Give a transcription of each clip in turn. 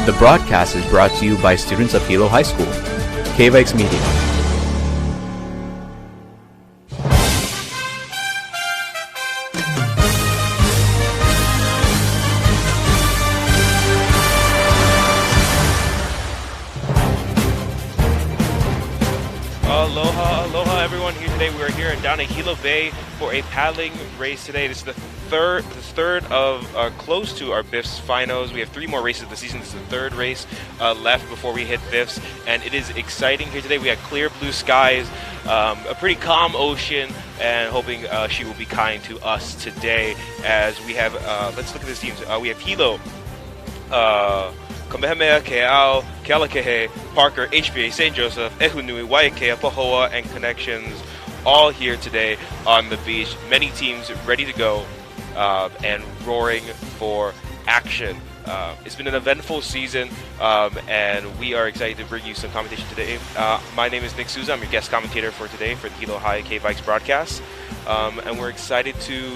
The broadcast is brought to you by students of Hilo High School. KVIX Media. Aloha everyone here today. We are here down at Hilo Bay for a paddling race today. This is the third of close to our BIIF's finals. We have 3 more races of the season. This is the 3rd race left before we hit BIIF's, and it is exciting here today. We have clear blue skies, a pretty calm ocean, and hoping she will be kind to us today as we have, let's look at these teams. We have Hilo, Kamehameha, Keao, Kealakehe, Parker, HBA, St. Joseph, Ehunui, Waiakea, Pahoa, and Connections all here today on the beach. Many teams ready to go and roaring for action. It's been an eventful season, and we are excited to bring you some commentation today. My name is Nick Souza. I'm your guest commentator for today for the Hilo High KVIX broadcast, and we're excited to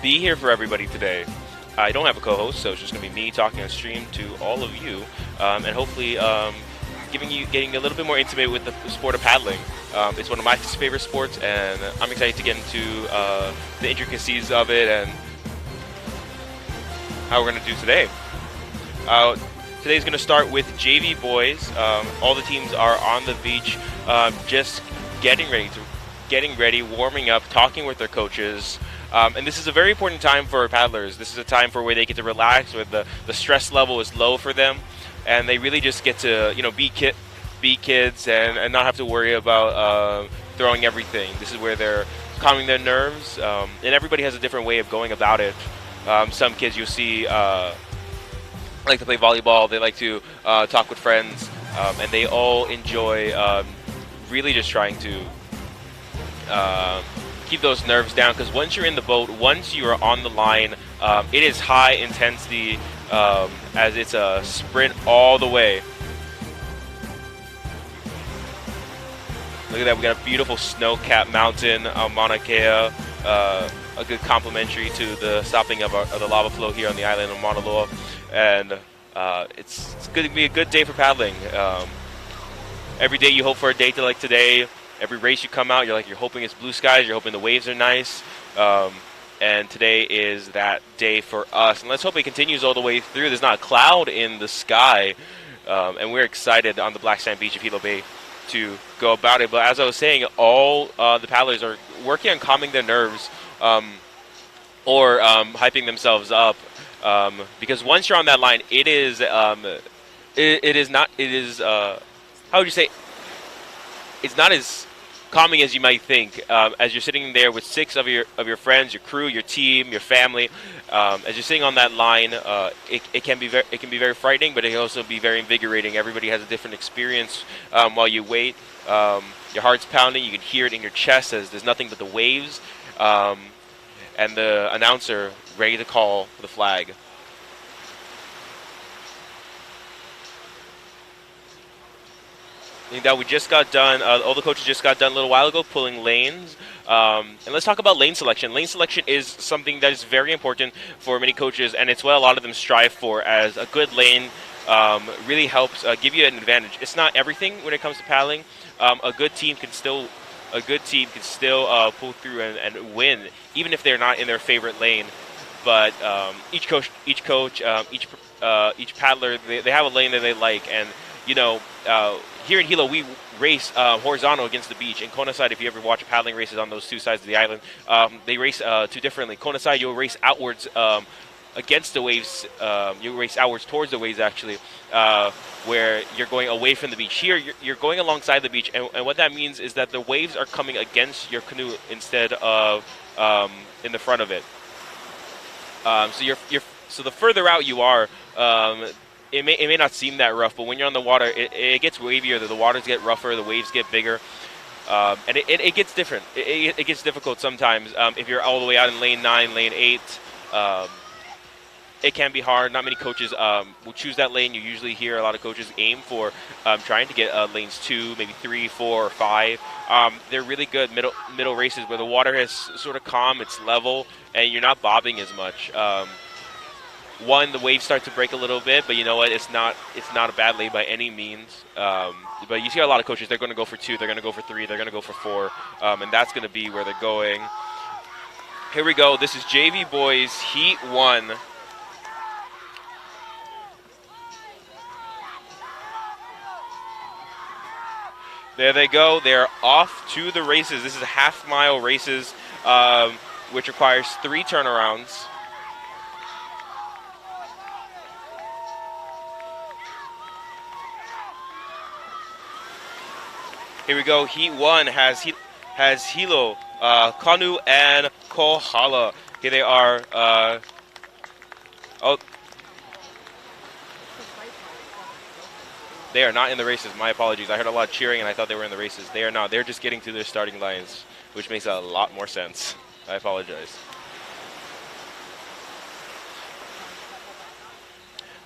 be here for everybody today. I don't have a co-host, so it's just going to be me talking on stream to all of you, and hopefully getting a little bit more intimate with the sport of paddling. It's one of my favorite sports, and I'm excited to get into the intricacies of it and how we're going to do today. Today's going to start with JV boys. All the teams are on the beach, just getting ready, warming up, talking with their coaches. And this is a very important time for paddlers. This is a time where they get to relax, where the stress level is low for them, and they really just get to be kids and not have to worry about throwing everything. This is where they're calming their nerves, and everybody has a different way of going about it. Some kids you'll see like to play volleyball. They like to talk with friends, and they all enjoy really just trying to keep those nerves down, because once you're in the boat, once you are on the line, it is high intensity as it's a sprint all the way. Look at that, we got a beautiful snow-capped mountain, Mauna Kea, a good complementary to the stopping of the lava flow here on the island of Mauna Loa, and it's going to be a good day for paddling. Every day you hope for a day like today. Every race you come out, you're hoping it's blue skies, you're hoping the waves are nice, and today is that day for us. And let's hope it continues all the way through. There's not a cloud in the sky, and we're excited on the black sand beach of Hilo Bay to go about it. But as I was saying, all the paddlers are working on calming their nerves or hyping themselves up, because once you're on that line, it is how would you say? It's not as calming as you might think. As you're sitting there with 6 of your friends, your crew, your team, your family, as you're sitting on that line, it can be very frightening, but it can also be very invigorating. Everybody has a different experience while you wait. Your heart's pounding. You can hear it in your chest as there's nothing but the waves, and the announcer ready to call the flag. I think that we just got done. All the coaches just got done a little while ago pulling lanes. And let's talk about lane selection. Lane selection is something that is very important for many coaches, and it's what a lot of them strive for. As a good lane really helps give you an advantage. It's not everything when it comes to paddling. A good team can still pull through and win, even if they're not in their favorite lane. But each paddler, they have a lane that they like, and here in Hilo, we race horizontal against the beach. In Kona side, if you ever watch paddling races on those two sides of the island, they race two differently. Kona side, you'll race outwards against the waves. You race outwards towards the waves, actually, where you're going away from the beach. Here, you're going alongside the beach, and what that means is that the waves are coming against your canoe instead of in the front of it. So the further out you are, it may not seem that rough, but when you're on the water, it gets wavier. The waters get rougher, the waves get bigger, and it gets different. It gets difficult sometimes. If you're all the way out in lane 9, lane 8, it can be hard. Not many coaches will choose that lane. You usually hear a lot of coaches aim for trying to get lanes 2, maybe 3, 4, or 5. They're really good middle races where the water is sort of calm, it's level, and you're not bobbing as much. The waves start to break a little bit, but you know what? It's not a bad lane by any means. But you see a lot of coaches, they're going to go for 2, they're going to go for 3, they're going to go for 4, and that's going to be where they're going. Here we go. This is JV Boys Heat 1. There they go. They're off to the races. This is half-mile races, which requires 3 turnarounds. Here we go. Heat 1 has Hilo, Canoe, and Kohala. Here they are. They are not in the races. My apologies. I heard a lot of cheering, and I thought they were in the races. They are not. They're just getting to their starting lines, which makes a lot more sense. I apologize.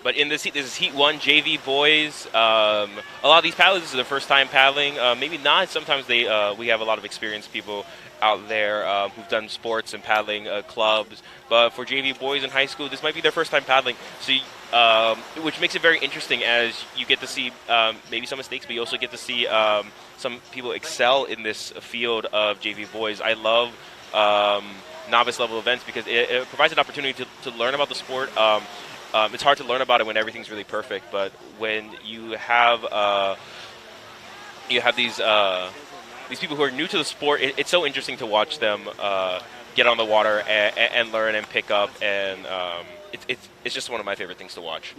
But in this is Heat 1, JV Boys. A lot of these paddlers, this is their first time paddling. Maybe not. Sometimes we have a lot of experienced people out there who've done sports and paddling clubs. But for JV Boys in high school, this might be their first time paddling. So, which makes it very interesting as you get to see maybe some mistakes, but you also get to see some people excel in this field of JV Boys. I love novice level events because it provides an opportunity to learn about the sport. It's hard to learn about it when everything's really perfect, but when you have these people who are new to the sport, it's so interesting to watch them get on the water and learn and pick up, and it's just one of my favorite things to watch.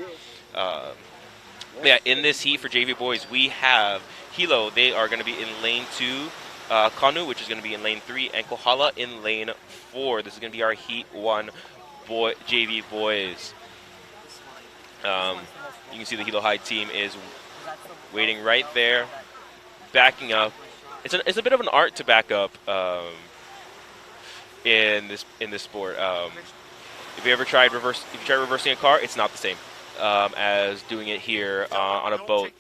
Yeah, in this heat for JV Boys, we have Hilo. They are going to be in lane 2, Canoe, which is going to be in lane 3, and Kohala in lane 4. This is going to be our Heat 1 JV Boys. You can see the Hilo High team is waiting right there, backing up. It's a bit of an art to back up in this sport. If you ever tried reversing a car, it's not the same as doing it here on a boat.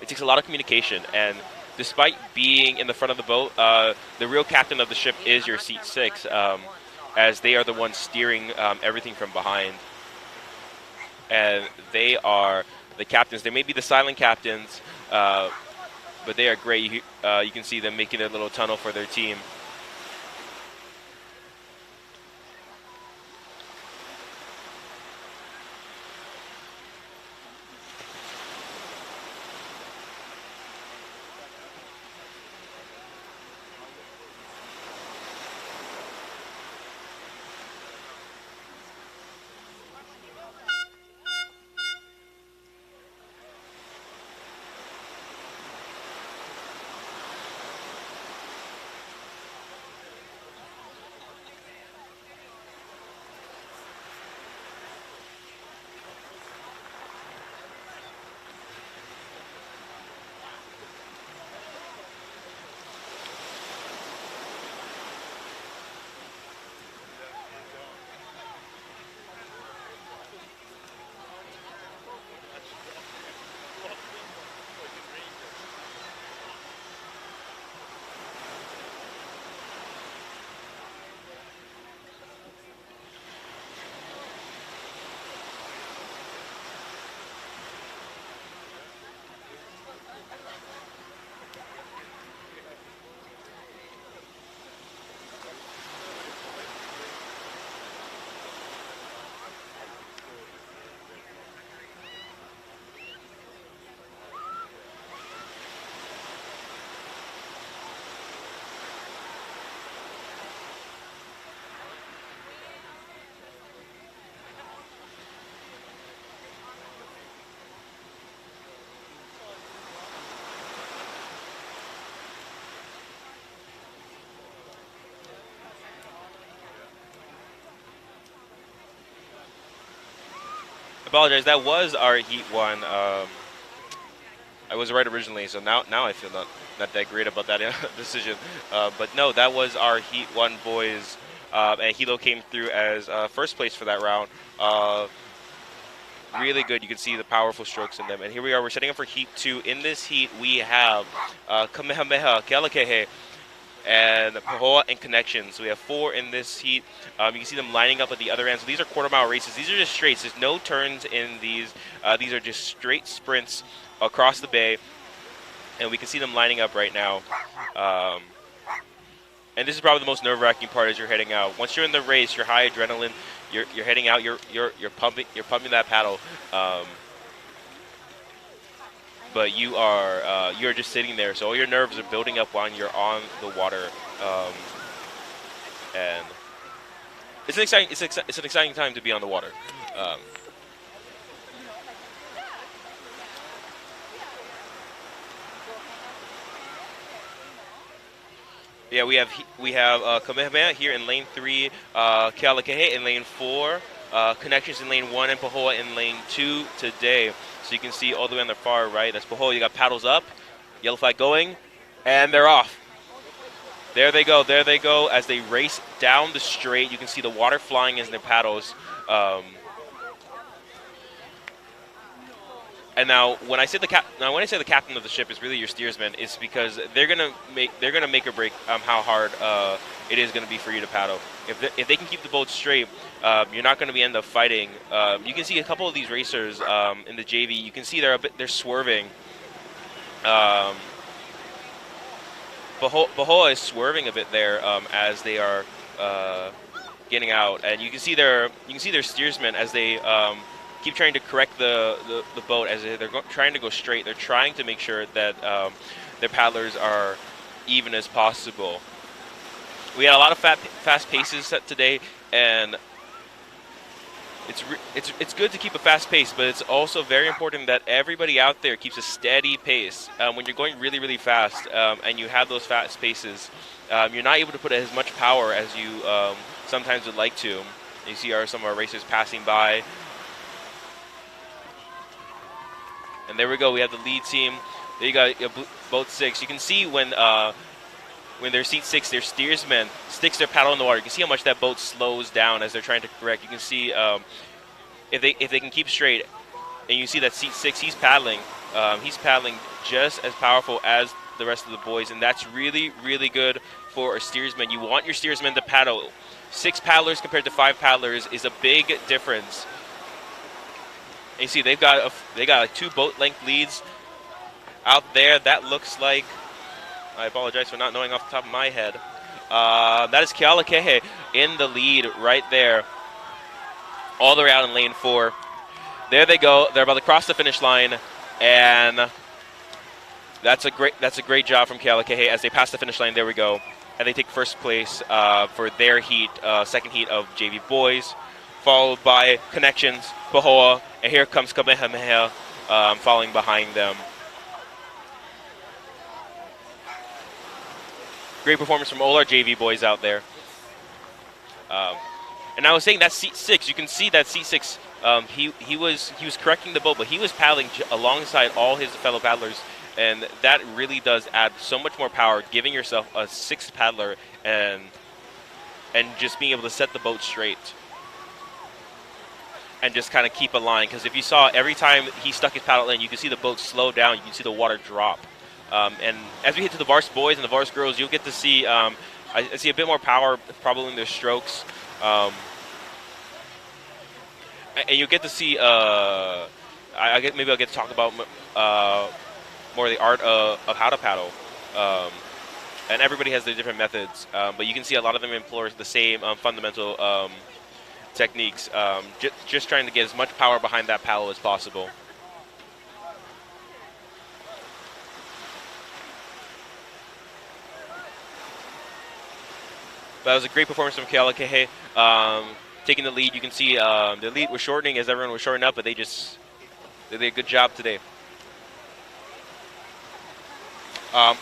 It takes a lot of communication, and despite being in the front of the boat, the real captain of the ship is your seat 6, as they are the ones steering everything from behind. And they are the captains. They may be the silent captains, but they are great. You can see them making their little tunnel for their team. Apologize. That was our Heat 1. I was right originally, so now I feel not that great about that decision. But no, that was our Heat 1 boys, and Hilo came through as first place for that round. Really good. You can see the powerful strokes in them. And here we are. We're setting up for Heat 2. In this heat, we have Kamehameha, Kealakehe, and Pahoa and Connections. So we have 4 in this heat. You can see them lining up at the other end. So these are quarter-mile races. These are just straights. There's no turns in these. These are just straight sprints across the bay. And we can see them lining up right now. And this is probably the most nerve-wracking part as you're heading out. Once you're in the race, you're high adrenaline. You're heading out. You're pumping that paddle. But you're just sitting there, so all your nerves are building up while you're on the water, and it's an exciting time to be on the water. Yeah, we have Kamehameha here in lane 3, Kealakehe in lane 4, Connections in lane 1, and Pahoa in lane 2 today. So you can see all the way on the far right, that's Pahoa. You got paddles up, yellow flag going, and they're off. There they go as they race down the straight. You can see the water flying in their paddles. And now, when I say the captain of the ship is really your steersman, it's because they're gonna make or break how hard it is gonna be for you to paddle. If they can keep the boat straight, you're not gonna end up fighting. You can see a couple of these racers in the JV. You can see they're swerving. Pahoa is swerving a bit there as they are getting out, and you can see their steersmen as they keep trying to correct the boat as they're trying to go straight. They're trying to make sure that their paddlers are even as possible. We had a lot of fast paces set today, and it's good to keep a fast pace, but it's also very important that everybody out there keeps a steady pace. When you're going really, really fast and you have those fast paces, you're not able to put as much power as you sometimes would like to. You see some of our racers passing by. And there we go. We have the lead team. There you got boat 6. You can see when they're seat 6, their steersman sticks their paddle in the water. You can see how much that boat slows down as they're trying to correct. You can see if they can keep straight, and you see that seat 6, he's paddling. He's paddling just as powerful as the rest of the boys, and that's really, really good for a steersman. You want your steersman to paddle. 6 paddlers compared to 5 paddlers is a big difference. And you see they've got like 2 boat length leads out there. That looks like, I apologize for not knowing off the top of my head. That is Kealakehe in the lead right there, all the way out in lane 4. There they go. They're about to cross the finish line, and that's a great job from Kealakehe as they pass the finish line. There we go, and they take first place for their heat, second heat of JV boys, followed by Connections, Pahoa, and here comes Kamehameha following behind them. Great performance from all our JV boys out there. And I was saying that seat 6, you can see that seat 6, he was correcting the boat, but he was paddling alongside all his fellow paddlers, and that really does add so much more power, giving yourself a 6th paddler and just being able to set the boat straight and just kind of keep a line. Because if you saw every time he stuck his paddle in, you can see the boat slow down, you can see the water drop. And as we get to the Vars boys and the Vars girls, you'll get to see I see a bit more power probably in their strokes. And you'll get to see maybe I'll get to talk about more of the art of how to paddle. And everybody has their different methods, but you can see a lot of them employ the same fundamental techniques, just trying to get as much power behind that paddle as possible. That was a great performance from Kealakehe, taking the lead. You can see the lead was shortening as everyone was shortening up, but they did a good job today.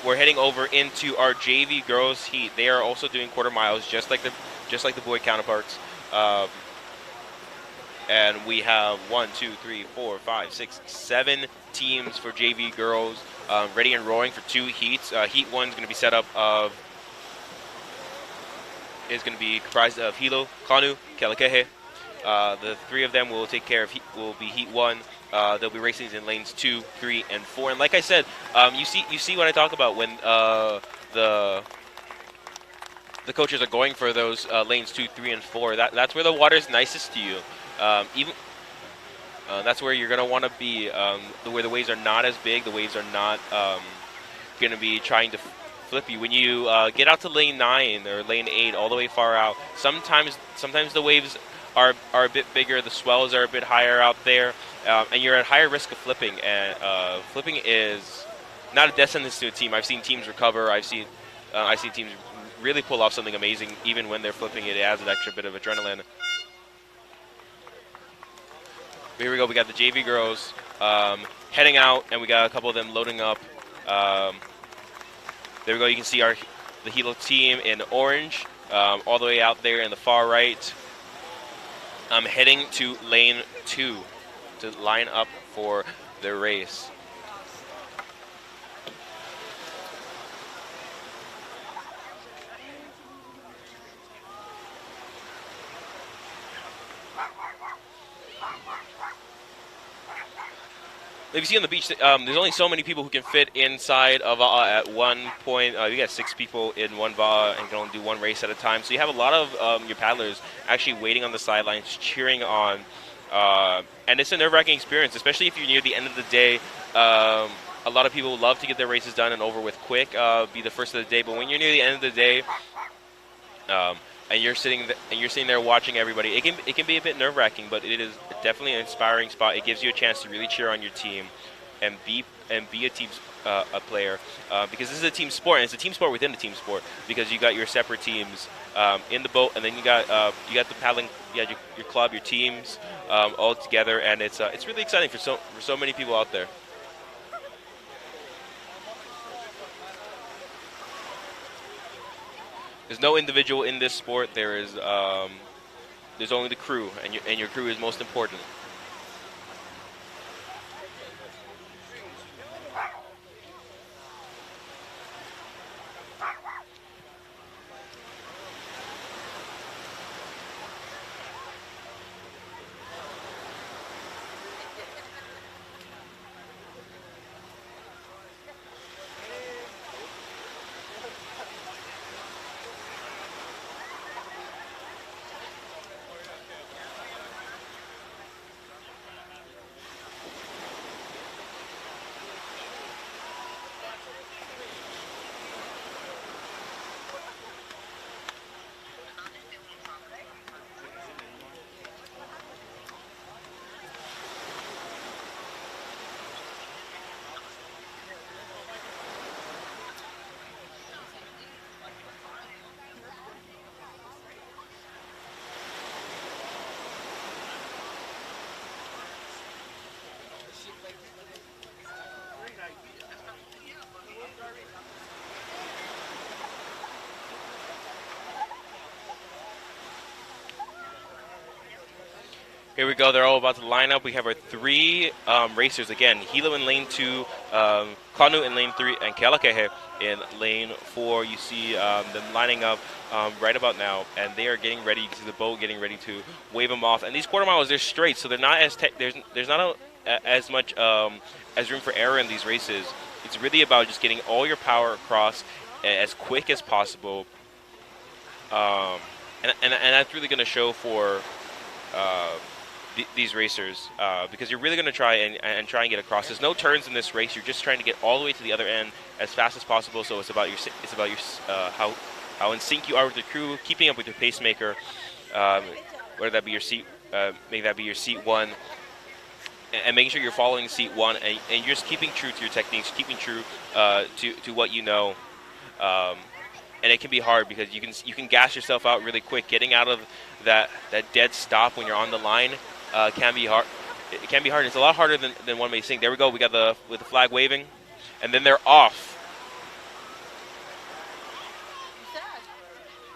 We're heading over into our JV girls heat. They are also doing quarter miles, just like the boy counterparts. And we have 1, 2, 3, 4, 5, 6, 7 teams for JV girls ready and rolling for 2 heats. Heat 1 is going to be set up of is going to be comprised of Hilo, Canoe, Kalakehe. The 3 of them will take care of will be Heat 1. They'll be racing in lanes 2, 3, and 4. And like I said, you see what I talk about when the coaches are going for those lanes 2, 3, and 4. That's where the water's nicest to you. Even that's where you're gonna want to be. Where the waves are not as big, the waves are not gonna be trying to flip you. When you get out to lane 9 or lane 8, all the way far out, sometimes the waves are a bit bigger, the swells are a bit higher out there, and you're at higher risk of flipping. And flipping is not a death sentence to a team. I've seen teams recover. I've seen teams really pull off something amazing even when they're flipping. It adds an extra bit of adrenaline. Here we go. We got the JV girls heading out, and we got a couple of them loading up. There we go. You can see the Hilo team in orange, all the way out there in the far right. Heading to lane 2 to line up for the race. If you see on the beach, there's only so many people who can fit inside of at one point. You got 6 people in one va'a and can only do one race at a time. So you have a lot of your paddlers actually waiting on the sidelines, cheering on. And it's a nerve-wracking experience, especially if you're near the end of the day. A lot of people love to get their races done and over with quick, be the first of the day. But when you're near the end of the day, and you're sitting there watching everybody, it can be a bit nerve-wracking, but it is definitely an inspiring spot. It gives you a chance to really cheer on your team and be a team a player, because this is a team sport, and it's a team sport within a team sport, because you got your separate teams in the boat, and then you got the paddling, you got your club, your teams all together, and it's really exciting for so many people out there. There's no individual in this sport. There's only the crew, and your crew is most important. Here we go. They're all about to line up. We have our 3 racers again. Hilo in lane 2, Canoe in lane 3, and Kalakehe in lane 4. You see them lining up right about now, and they are getting ready. You can see the boat getting ready to wave them off. And these quarter miles, they're straight, so they're not as there's not as much as room for error in these races. It's really about just getting all your power across as quick as possible, and that's really going to show for these racers, because you're really going to try and get across. There's no turns in this race. You're just trying to get all the way to the other end as fast as possible. So it's about your how in sync you are with the crew, keeping up with your pacemaker, whether that be your seat, make that be your seat 1, and making sure you're following seat 1, and you're just keeping true to your techniques, keeping true to what you know. And it can be hard because you can gas yourself out really quick. Getting out of that dead stop when you're on the line can be hard. It can be hard. It's a lot harder than one may think. There we go. We got with the flag waving, and then they're off.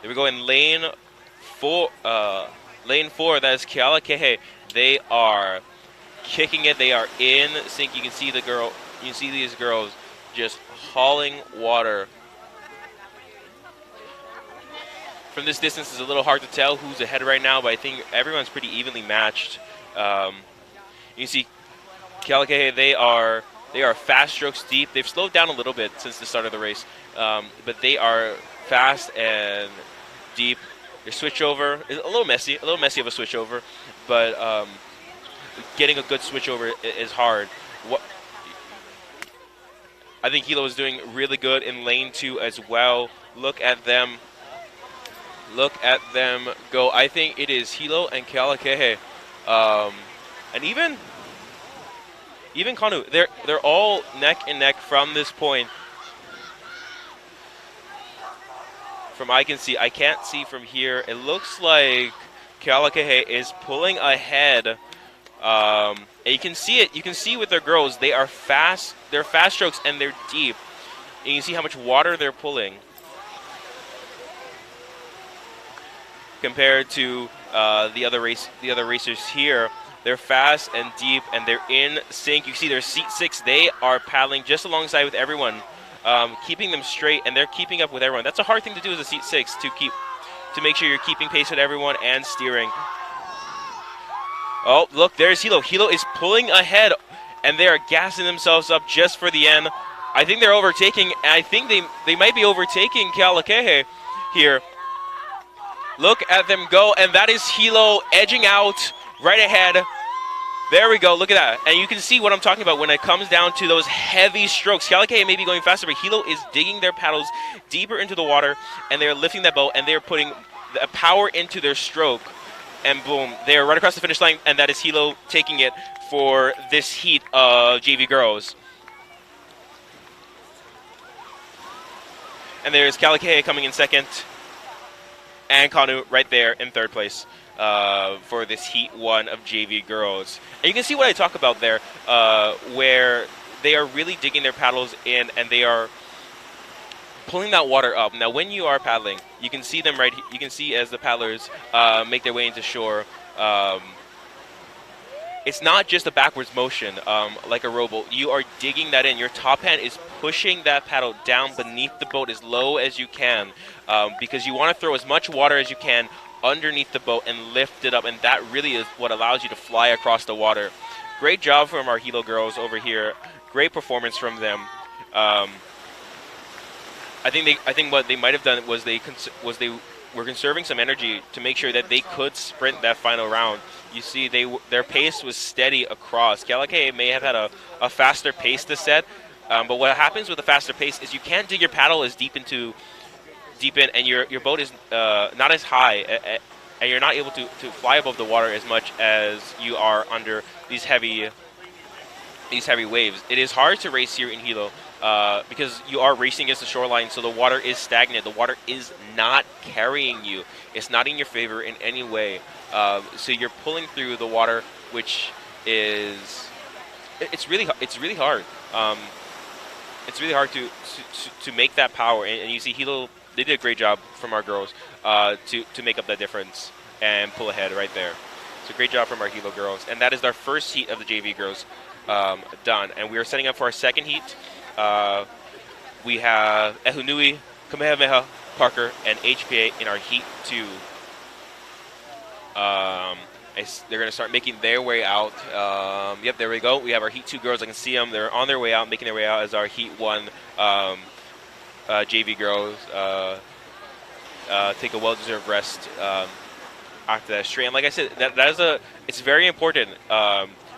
There we go in lane 4. Lane 4. That is Kalakehe They are kicking it. They are in sync. You can see these girls just hauling water. From this distance, it's a little hard to tell who's ahead right now, but I think everyone's pretty evenly matched. You can see Kealakekee, they are fast strokes deep. They've slowed down a little bit since the start of the race, but they are fast and deep. Their switchover is a little messy of a switchover, but getting a good switchover is hard. I think Hilo is doing really good in lane 2 as well. Look at them go. I think it is Hilo and Kealakekee, and even Canoe. They're all neck and neck from this point. From I can't see from here. It looks like Kealakekee is pulling ahead. And you can see it. You can see with their girls, they are fast. They're fast strokes and they're deep. And you can see how much water they're pulling compared to the other racers here. They're fast and deep, and they're in sync. You see their seat 6. They are paddling just alongside with everyone, keeping them straight, and they're keeping up with everyone. That's a hard thing to do as a seat 6, to make sure you're keeping pace with everyone and steering. Oh, look, there's Hilo. Hilo is pulling ahead, and they are gassing themselves up just for the end. I think they're overtaking. I think they might be overtaking Kealakekee here. Look at them go, and that is Hilo edging out right ahead. There we go. Look at that. And you can see what I'm talking about when it comes down to those heavy strokes. Kealakekee may be going faster, but Hilo is digging their paddles deeper into the water, and they're lifting that boat, and they're putting the power into their stroke. And boom, they're right across the finish line, and that is Hilo taking it for this heat of JV girls. And there's Kealakekee coming in second, and Canoe right there in third place for this Heat 1 of JV girls. And you can see what I talk about there, where they are really digging their paddles in, and they are pulling that water up. Now, when you are paddling, you can see them you can see as the paddlers make their way into shore. It's not just a backwards motion like a rowboat. You are digging that in. Your top hand is pushing that paddle down beneath the boat as low as you can, because you want to throw as much water as you can underneath the boat and lift it up, and that really is what allows you to fly across the water. Great job from our Hilo girls over here. Great performance from them. I think what they might have done was they were conserving some energy to make sure that they could sprint that final round. You see, their pace was steady across. Kealakekee may have had a faster pace this set, but what happens with a faster pace is you can't dig your paddle as deep in, and your boat is not as high, and you're not able to fly above the water as much as you are under these heavy waves. It is hard to race here in Hilo because you are racing against the shoreline, so the water is stagnant. The water is not carrying you. It's not in your favor in any way. So you're pulling through the water, which is it's really hard. It's really hard to make that power. And you see Hilo, they did a great job from our girls to make up that difference and pull ahead right there. So great job from our Hilo girls. And that is our first heat of the JV girls done. And we are setting up for our second heat. We have Ehunui, Kamehameha, Parker, and HPA in our heat 2. They're going to start making their way out. Yep, there we go. We have our Heat 2 girls. I can see them. They're on their way out, making their way out as our Heat 1 JV girls take a well-deserved rest after that straight. And like I said, it's very important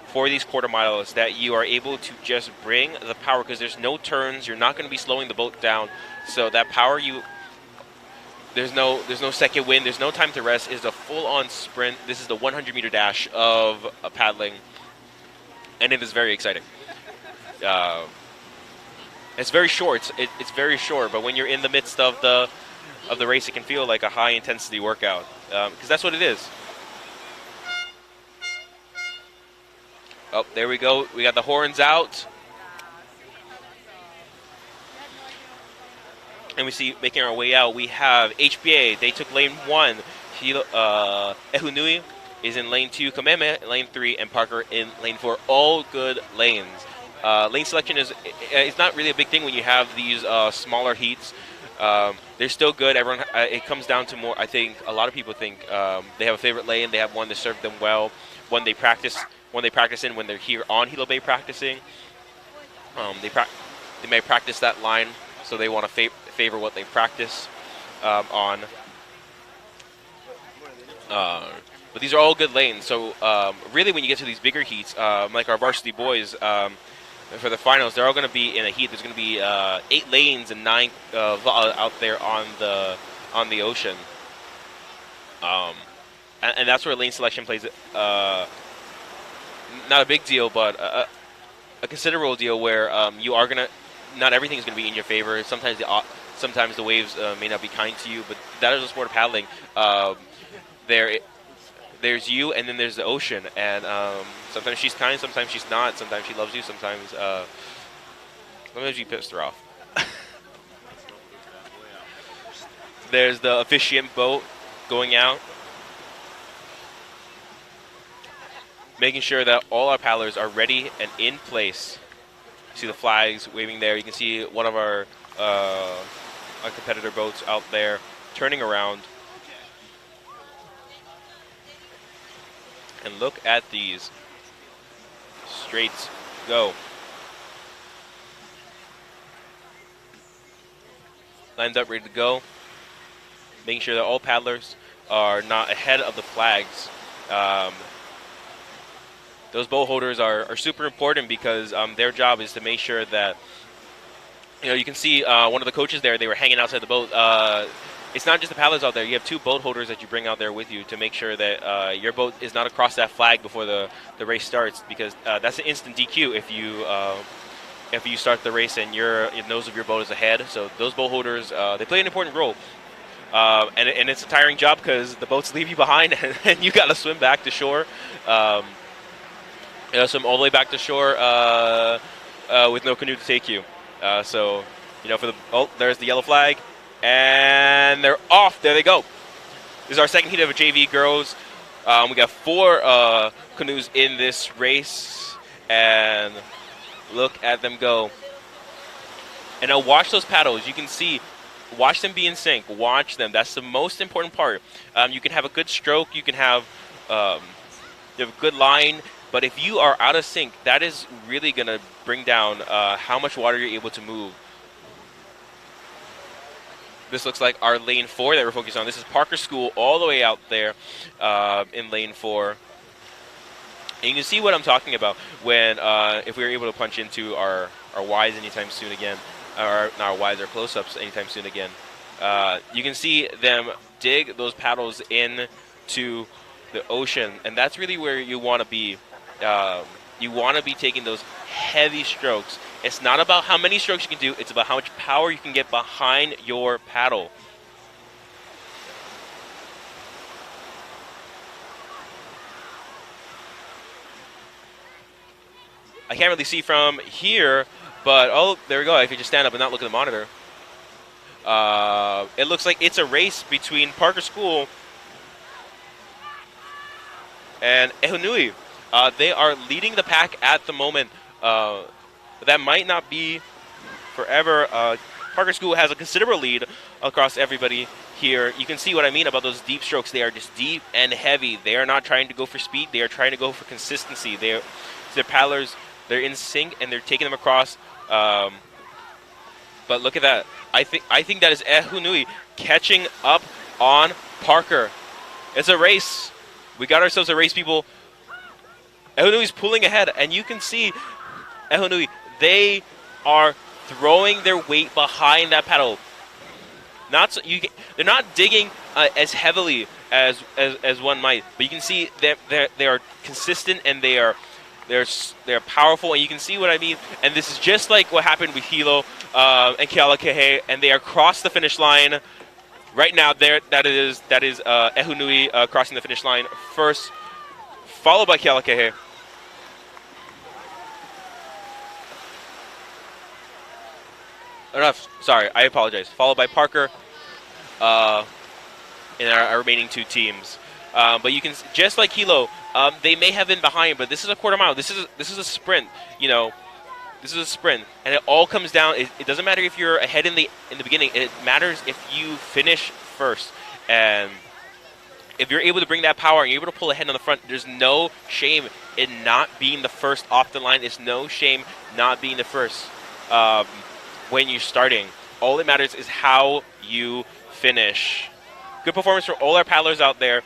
for these quarter miles that you are able to just bring the power, because there's no turns. You're not going to be slowing the boat down. So that power there's no second wind. There's no time to rest. It's a full-on sprint. This is the 100-meter dash of paddling, and it is very exciting. It's very short. It's very short, but when you're in the midst of the race, it can feel like a high-intensity workout, because that's what it is. Oh, there we go. We got the horns out. And we see, making our way out, we have HBA. They took lane 1. Ehunui is in lane 2, Kameme in lane 3, and Parker in lane 4. All good lanes. Lane selection is it's not really a big thing when you have these smaller heats. They're still good. Everyone, it comes down to more. I think a lot of people think they have a favorite lane. They have one that served them well. When they practice in when they're here on Hilo Bay practicing. They may practice that line, so they want to favor what they practice on. But these are all good lanes. So really, when you get to these bigger heats, like our varsity boys. For the finals, they're all going to be in a heat. There's going to be 8 lanes and 9 out there on the ocean, and that's where lane selection plays not a big deal, but a considerable deal. Where you are going to not everything is going to be in your favor. Sometimes the waves may not be kind to you, but that is the sport of paddling. There's you, and then there's the ocean, and sometimes she's kind, sometimes she's not, sometimes she loves you, sometimes you pissed her off. There's the officiant boat going out, making sure that all our paddlers are ready and in place. You see the flags waving there. You can see one of our competitor boats out there turning around. And look at these. Straights go. Lines up, ready to go. Making sure that all paddlers are not ahead of the flags. Those boat holders are super important because their job is to make sure that, you can see one of the coaches there, they were hanging outside the boat. It's not just the paddlers out there. You have 2 boat holders that you bring out there with you to make sure that your boat is not across that flag before the race starts, because that's an instant DQ if you start the race and your nose of your boat is ahead. So those boat holders, they play an important role. And it's a tiring job because the boats leave you behind and you got to swim back to shore. Swim all the way back to shore with no canoe to take you. There's the yellow flag. And they're off. There they go. This is our second heat of a JV girls. We got 4 canoes in this race. And look at them go. And now watch those paddles. You can see, watch them be in sync. Watch them. That's the most important part. You can have a good stroke. You can have a good line. But if you are out of sync, that is really going to bring down how much water you're able to move. This looks like our lane 4 that we're focused on. This is Parker School all the way out there in lane 4. And you can see what I'm talking about when if we were able to punch into our Ys anytime soon again, or not our Ys, our close-ups anytime soon again. You can see them dig those paddles into the ocean, and that's really where you want to be. You want to be taking those heavy strokes. It's not about how many strokes you can do. It's about how much power you can get behind your paddle. I can't really see from here, but there we go. If you just stand up and not look at the monitor. It looks like it's a race between Parker School and Ehunui. They are leading the pack at the moment. That might not be forever. Parker School has a considerable lead across everybody here. You can see what I mean about those deep strokes. They are just deep and heavy. They are not trying to go for speed. They are trying to go for consistency. Their paddlers, they're in sync and they're taking them across. But look at that. I think that is Ehunui catching up on Parker. It's a race. We got ourselves a race, people. Ehunui's pulling ahead, and you can see Ehunui, they are throwing their weight behind that paddle. They're not digging as heavily as one might, but you can see they are consistent and they're powerful, and you can see what I mean. And this is just like what happened with Hilo and Kealakehe, and they are across the finish line right now. That is Ehunui crossing the finish line first, followed by Kealakehe. Sorry, I apologize. Followed by Parker in our remaining 2 teams. But you can, just like Hilo, they may have been behind, but this is a quarter mile. This is a sprint. This is a sprint, and it all comes down. It doesn't matter if you're ahead in the beginning. It matters if you finish first, and if you're able to bring that power and you're able to pull ahead on the front, there's no shame in not being the first off the line. There's no shame not being the first when you're starting. All that matters is how you finish. Good performance for all our paddlers out there.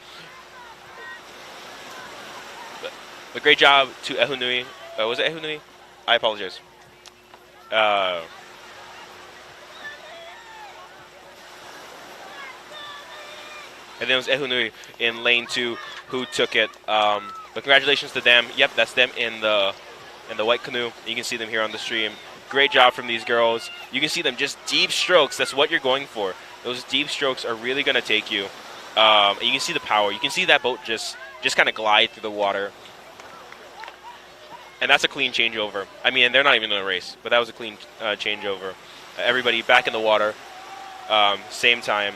A great job to Ehunui. Was it Ehunui? I apologize. And then it was Ehunui in lane 2 who took it. But congratulations to them. Yep, that's them in the white canoe. You can see them here on the stream. Great job from these girls. You can see them just deep strokes. That's what you're going for. Those deep strokes are really going to take you. And you can see the power. You can see that boat just kind of glide through the water. And that's a clean changeover. I mean, they're not even in a race, but that was a clean changeover. Everybody back in the water, same time.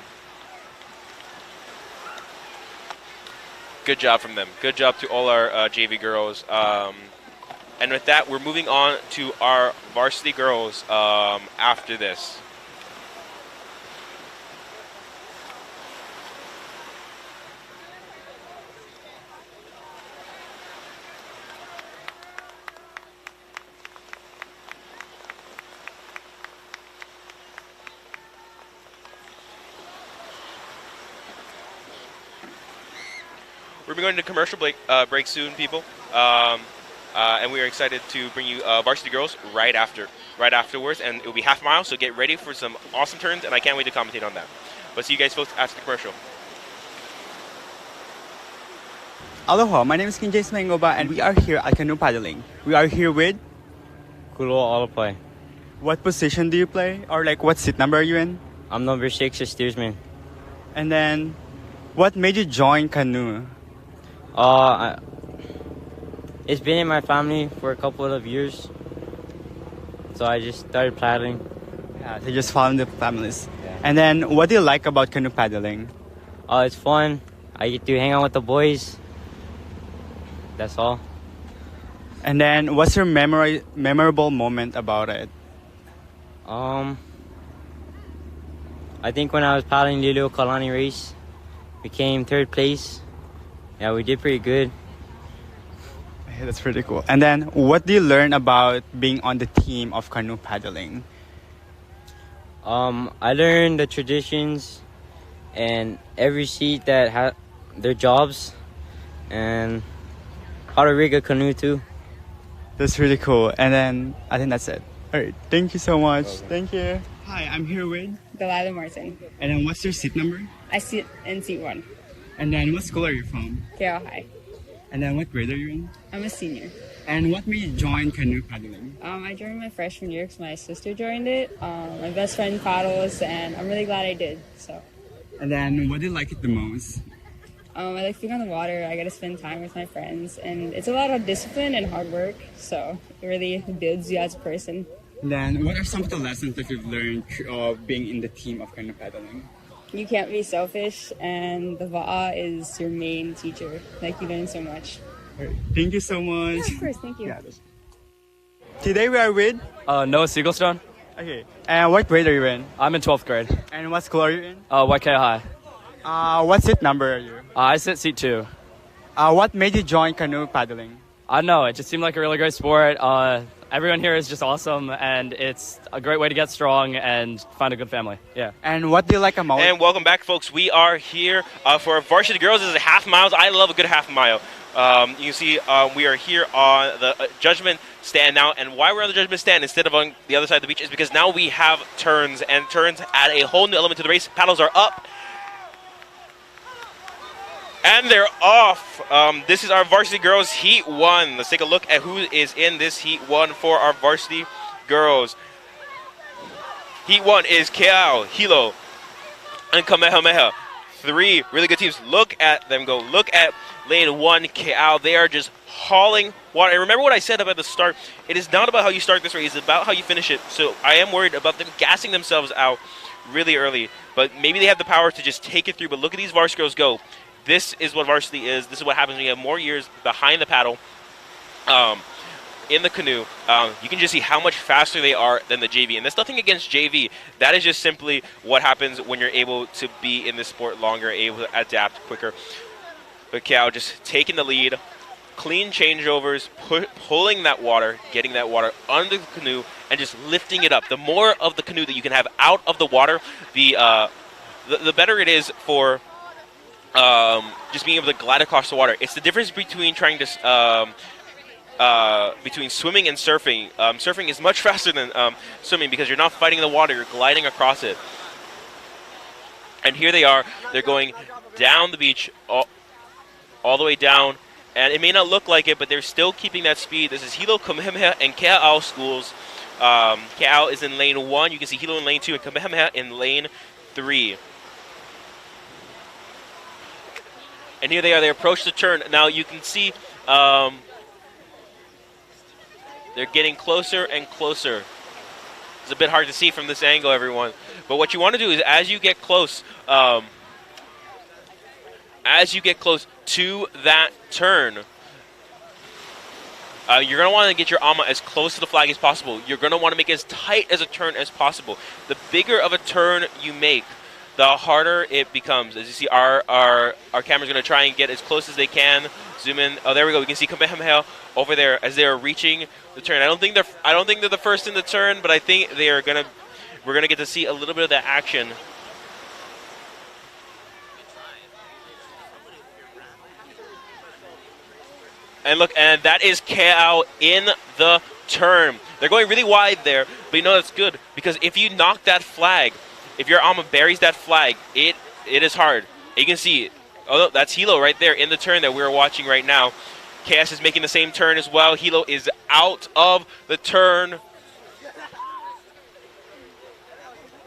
Good job from them. Good job to all our JV girls. And with that, we're moving on to our varsity girls after this. We're going to commercial break soon, people, and we are excited to bring you varsity girls right afterwards, and it will be half mile. So get ready for some awesome turns, and I can't wait to commentate on that. But see you guys folks after the commercial. Aloha, my name is Kinjay Smengoba, and we are here at canoe paddling. We are here with. Kulo Alapai. What position do you play, or like what seat number are you in? I'm number 6 as steersman. And then, what made you join canoe? It's been in my family for a couple of years, so I just started paddling. Yeah, so just following the families. Yeah. And then, what do you like about canoe paddling? It's fun. I get to hang out with the boys. That's all. And then, what's your memorable moment about it? I think when I was paddling the Lilo Kalani race, we came 3rd place. Yeah, we did pretty good. Hey, that's pretty cool. And then, what do you learn about being on the team of canoe paddling? I learned the traditions and every seat that had their jobs and how to rig a canoe too. That's really cool. And then, I think that's it. All right, thank you so much. Thank you. Hi, I'm here with. Delilah Martin. And then, what's your seat number? I sit in seat 1. And then, what school are you from? KL High. And then, what grade are you in? I'm a senior. And what made you join canoe paddling? I joined my freshman year because my sister joined it. My best friend paddles, and I'm really glad I did. So. And then, what do you like it the most? I like being on the water. I get to spend time with my friends, and it's a lot of discipline and hard work. So it really builds you as a person. And then, what are some of the lessons that you've learned of being in the team of canoe paddling? You can't be selfish, and the va'a is your main teacher. Like, you learn so much. All right, thank you so much. Yeah, of course, thank you. Yeah, today we are with. Noah Siegelstone. Okay. And what grade are you in? I'm in 12th grade. And what school are you in? YK High. What seat number are you? I sit seat 2. What made you join canoe paddling? I don't know. It just seemed like a really great sport. Everyone here is just awesome, and it's a great way to get strong and find a good family. Yeah. And what do you like about it? And welcome back, folks. We are here for our varsity girls. This is a half mile. I love a good half mile. You can see we are here on the judgment stand now. And why we're on the judgment stand instead of on the other side of the beach is because now we have turns, and turns add a whole new element to the race. Paddles are up. And they're off. This is our varsity girls heat 1. Let's take a look at who is in this heat 1 for our varsity girls. Heat 1 is Keao, Hilo, and Kamehameha. 3 really good teams. Look at them go. Look at lane 1, Keao. They are just hauling water. And remember what I said about the start. It is not about how you start this race. It's about how you finish it. So I am worried about them gassing themselves out really early. But maybe they have the power to just take it through. But look at these varsity girls go. this is what varsity is. This is what happens when you have more years behind the paddle in the canoe. You can just see how much faster they are than the JV. And that's nothing against JV. That is just simply what happens when you're able to be in this sport longer, able to adapt quicker. But Canoe just taking the lead, clean changeovers, pulling that water, getting that water under the canoe, and just lifting it up. The more of the canoe that you can have out of the water, the better it is for just being able to glide across the water. It's the difference between trying to between swimming and surfing. Surfing is much faster than swimming because you're not fighting the water, you're gliding across it. And here they are. They're going down the beach, all the way down. And it may not look like it, but they're still keeping that speed. This is Hilo, Kamehameha, and Kea'au schools. Kea'au is in lane 1. You can see Hilo in lane 2 and Kamehameha in lane 3. And here they are. They approach the turn. Now you can see they're getting closer and closer. It's a bit hard to see from this angle, everyone. But what you want to do is as you get close to that turn, you're going to want to get your ama as close to the flag as possible. You're going to want to make it as tight as a turn as possible. The bigger of a turn you make, the harder it becomes. As you see, our camera's going to try and get as close as they can. Zoom in. Oh, there we go. We can see Kamehameha over there as they are reaching the turn. I don't think they're the first in the turn, but I think we're going to get to see a little bit of that action. And look, and that is Kea'au in the turn. They're going really wide there, but you know that's good because if you knock that flag, if your ama buries that flag, it is hard. You can see, oh, that's Hilo right there in the turn that we're watching right now. KS is making the same turn as well. Hilo is out of the turn.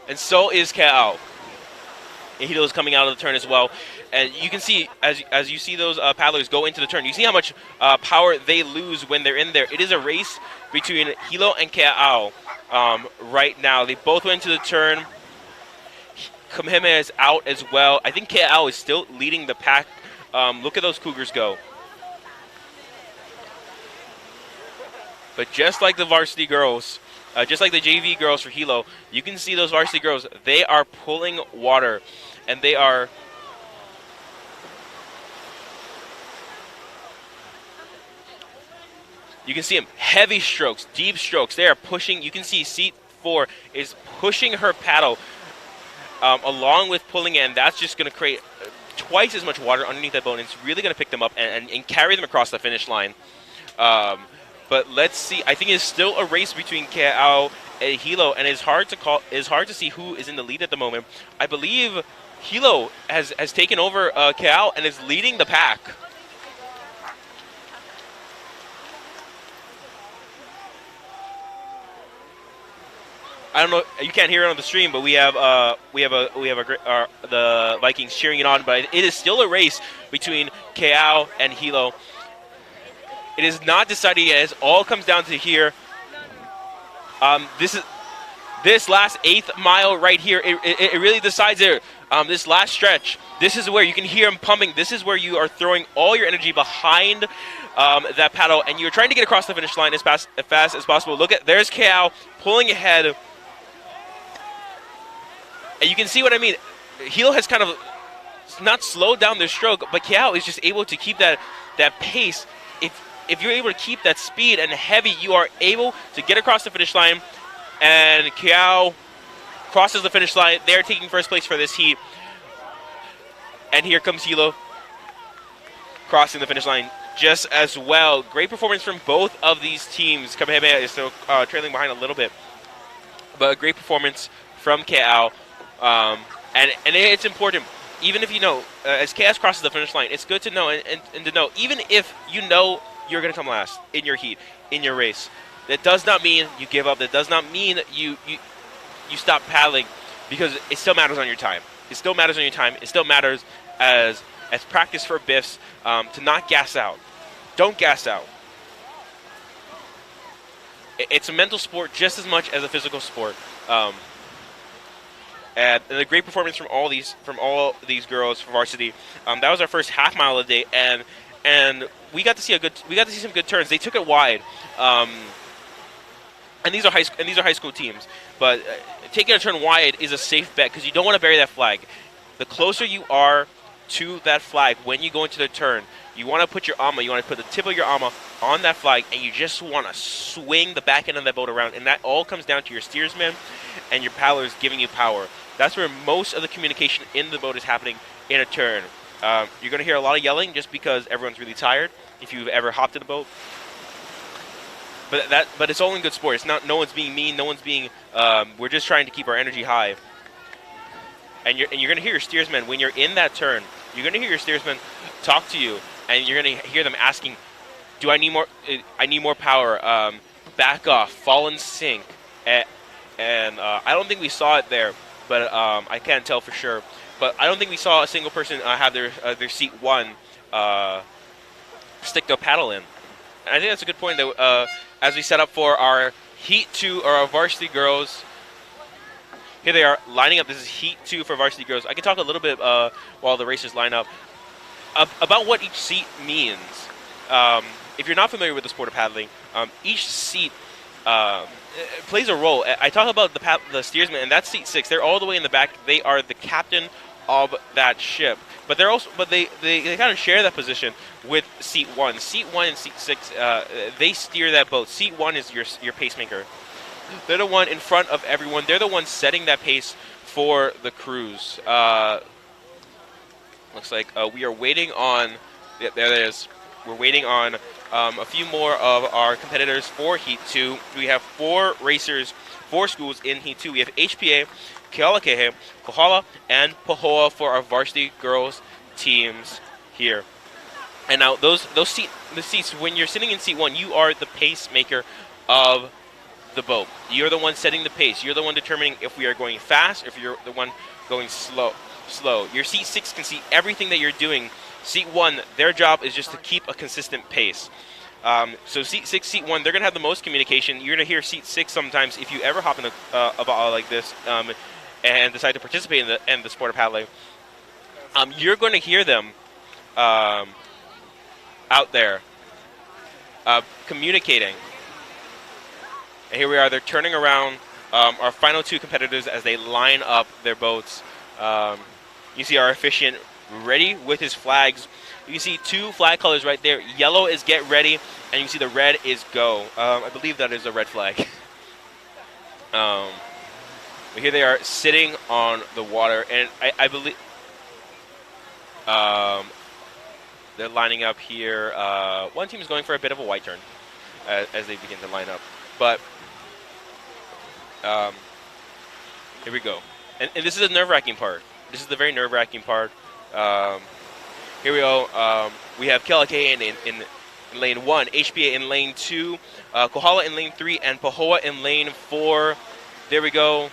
And so is Kea'au. And Hilo is coming out of the turn as well. And you can see, as you see those paddlers go into the turn, you see how much power they lose when they're in there. It is a race between Hilo and Kea'au right now. They both went to the turn. Kamehameha is out as well. I think Kea'au is still leading the pack. Look at those Cougars go. But just like the varsity girls, just like the JV girls for Hilo, you can see those varsity girls, they are pulling water. And they are... You can see them, heavy strokes, deep strokes. They are pushing. You can see seat 4 is pushing her paddle along with pulling in. That's just going to create twice as much water underneath that boat. And it's really going to pick them up and carry them across the finish line. But let's see. I think it's still a race between Kea'au and Hilo, and it's hard to call. It's hard to see who is in the lead at the moment. I believe Hilo has taken over Kea'au and is leading the pack. I don't know. You can't hear it on the stream, but we have the Vikings cheering it on. But it is still a race between Kea'au and Hilo. It is not decided yet. It all comes down to here. This last 8th mile right here. It really decides there. This last stretch. This is where you can hear them pumping. This is where you are throwing all your energy behind that paddle, and you're trying to get across the finish line as fast as possible. Look at there's Kea'au pulling ahead. And you can see what I mean. Hilo has kind of not slowed down their stroke, but Kea'au is just able to keep that pace. If you're able to keep that speed and heavy, you are able to get across the finish line. And Kea'au crosses the finish line. They're taking first place for this heat. And here comes Hilo crossing the finish line just as well. Great performance from both of these teams. Kamehameha is still trailing behind a little bit. But a great performance from Kea'au. And it's important, even if you know, as KS crosses the finish line, it's good to know and to know, even if you know you're going to come last in your heat, in your race, that does not mean you give up. That does not mean you stop paddling, because it still matters on your time. It still matters on your time. It still matters as practice for BIIFs to not gas out. Don't gas out. It's a mental sport just as much as a physical sport. And a great performance from all these girls for varsity. That was our first half mile of the day, and we got to see some good turns. They took it wide, and these are high school teams. But taking a turn wide is a safe bet because you don't want to bury that flag. The closer you are to that flag when you go into the turn, you want to put your ama, you want to put the tip of your ama on that flag, and you just want to swing the back end of that boat around. And that all comes down to your steersman and your paddlers giving you power. That's where most of the communication in the boat is happening in a turn. You're going to hear a lot of yelling just because everyone's really tired if you've ever hopped in a boat. But it's all in good sport. It's not. No one's being mean. No one's being. We're just trying to keep our energy high. And you're going to hear your steersman when you're in that turn. You're going to hear your steersman talk to you, and you're going to hear them asking, "Do I need more? I need more power. Back off. Fall and sink." And I don't think we saw it there, but I can't tell for sure. But I don't think we saw a single person have their seat one stick their paddle in. And I think that's a good point that as we set up for our Heat 2 or our varsity girls, here they are lining up. This is Heat 2 for varsity girls. I can talk a little bit while the racers line up about what each seat means. If you're not familiar with the sport of paddling, each seat plays a role. I talk about the steersman, and that's seat 6. They're all the way in the back. They are the captain of that ship. But they kind of share that position with seat 1. Seat 1 and seat 6, they steer that boat. Seat 1 is your pacemaker. They're the one in front of everyone. They're the one setting that pace for the cruise. Looks like we are waiting on. Yeah, there it is. We're waiting on a few more of our competitors for Heat 2. We have 4 racers, 4 schools in Heat 2. We have HPA, Kealakehe, Kohala, and Pahoa for our varsity girls teams here. And now the seats, when you're sitting in seat 1, you are the pacemaker of the boat. You're the one setting the pace. You're the one determining if we are going fast or if you're the one going slow. Your seat 6 can see everything that you're doing. Seat 1, their job is just to keep a consistent pace. So seat 6, seat 1, they're going to have the most communication. You're going to hear seat 6 sometimes if you ever hop in a boat like this and decide to participate in the sport of paddling. You're going to hear them out there communicating. And here we are. They're turning around our final 2 competitors as they line up their boats. You see our officiant ready with his flags. You see 2 flag colors right there. Yellow is get ready, and you see the red is go. I believe that is a red flag. But here they are sitting on the water, and I believe they're lining up here. One team is going for a bit of a white turn as they begin to line up. But here we go. And this is the nerve-wracking part. This is the very nerve-wracking part. Here we go. We have Kealakehe in lane 1, HPA in lane 2, Kohala in lane 3, and Pahoa in lane 4. There we go.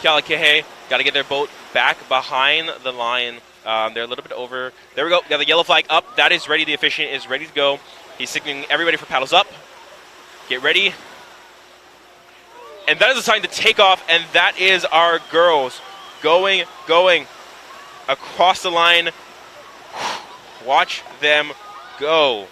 Kealakehe got to get their boat back behind the line. They're a little bit over. There we go. Got the yellow flag up. That is ready. The officiant is ready to go. He's signaling everybody for paddles up. Get ready. And that is a sign to take off, and that is our girls going across the line. Watch them go.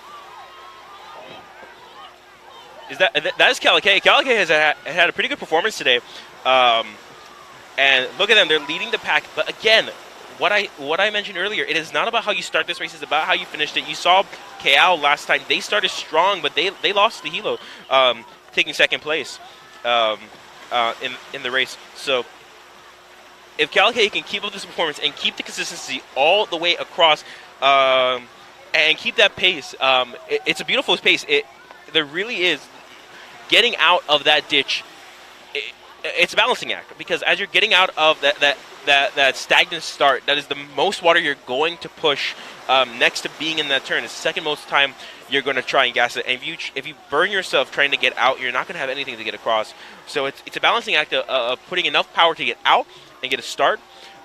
That is Kealakehe. Kealakehe has had a pretty good performance today. And look at them. They're leading the pack. But again, what I mentioned earlier, it is not about how you start this race. It's about how you finished it. You saw Keao last time. They started strong, but they lost to Hilo, taking second place in the race. So if Kealakehe can keep up this performance and keep the consistency all the way across and keep that pace, it's a beautiful pace. There really is. Getting out of that ditch, it's a balancing act, because as you're getting out of that stagnant start, that is the most water you're going to push next to being in that turn. It's the second most time you're going to try and gas it. And if you burn yourself trying to get out, you're not going to have anything to get across. So it's a balancing act of putting enough power to get out and get a start,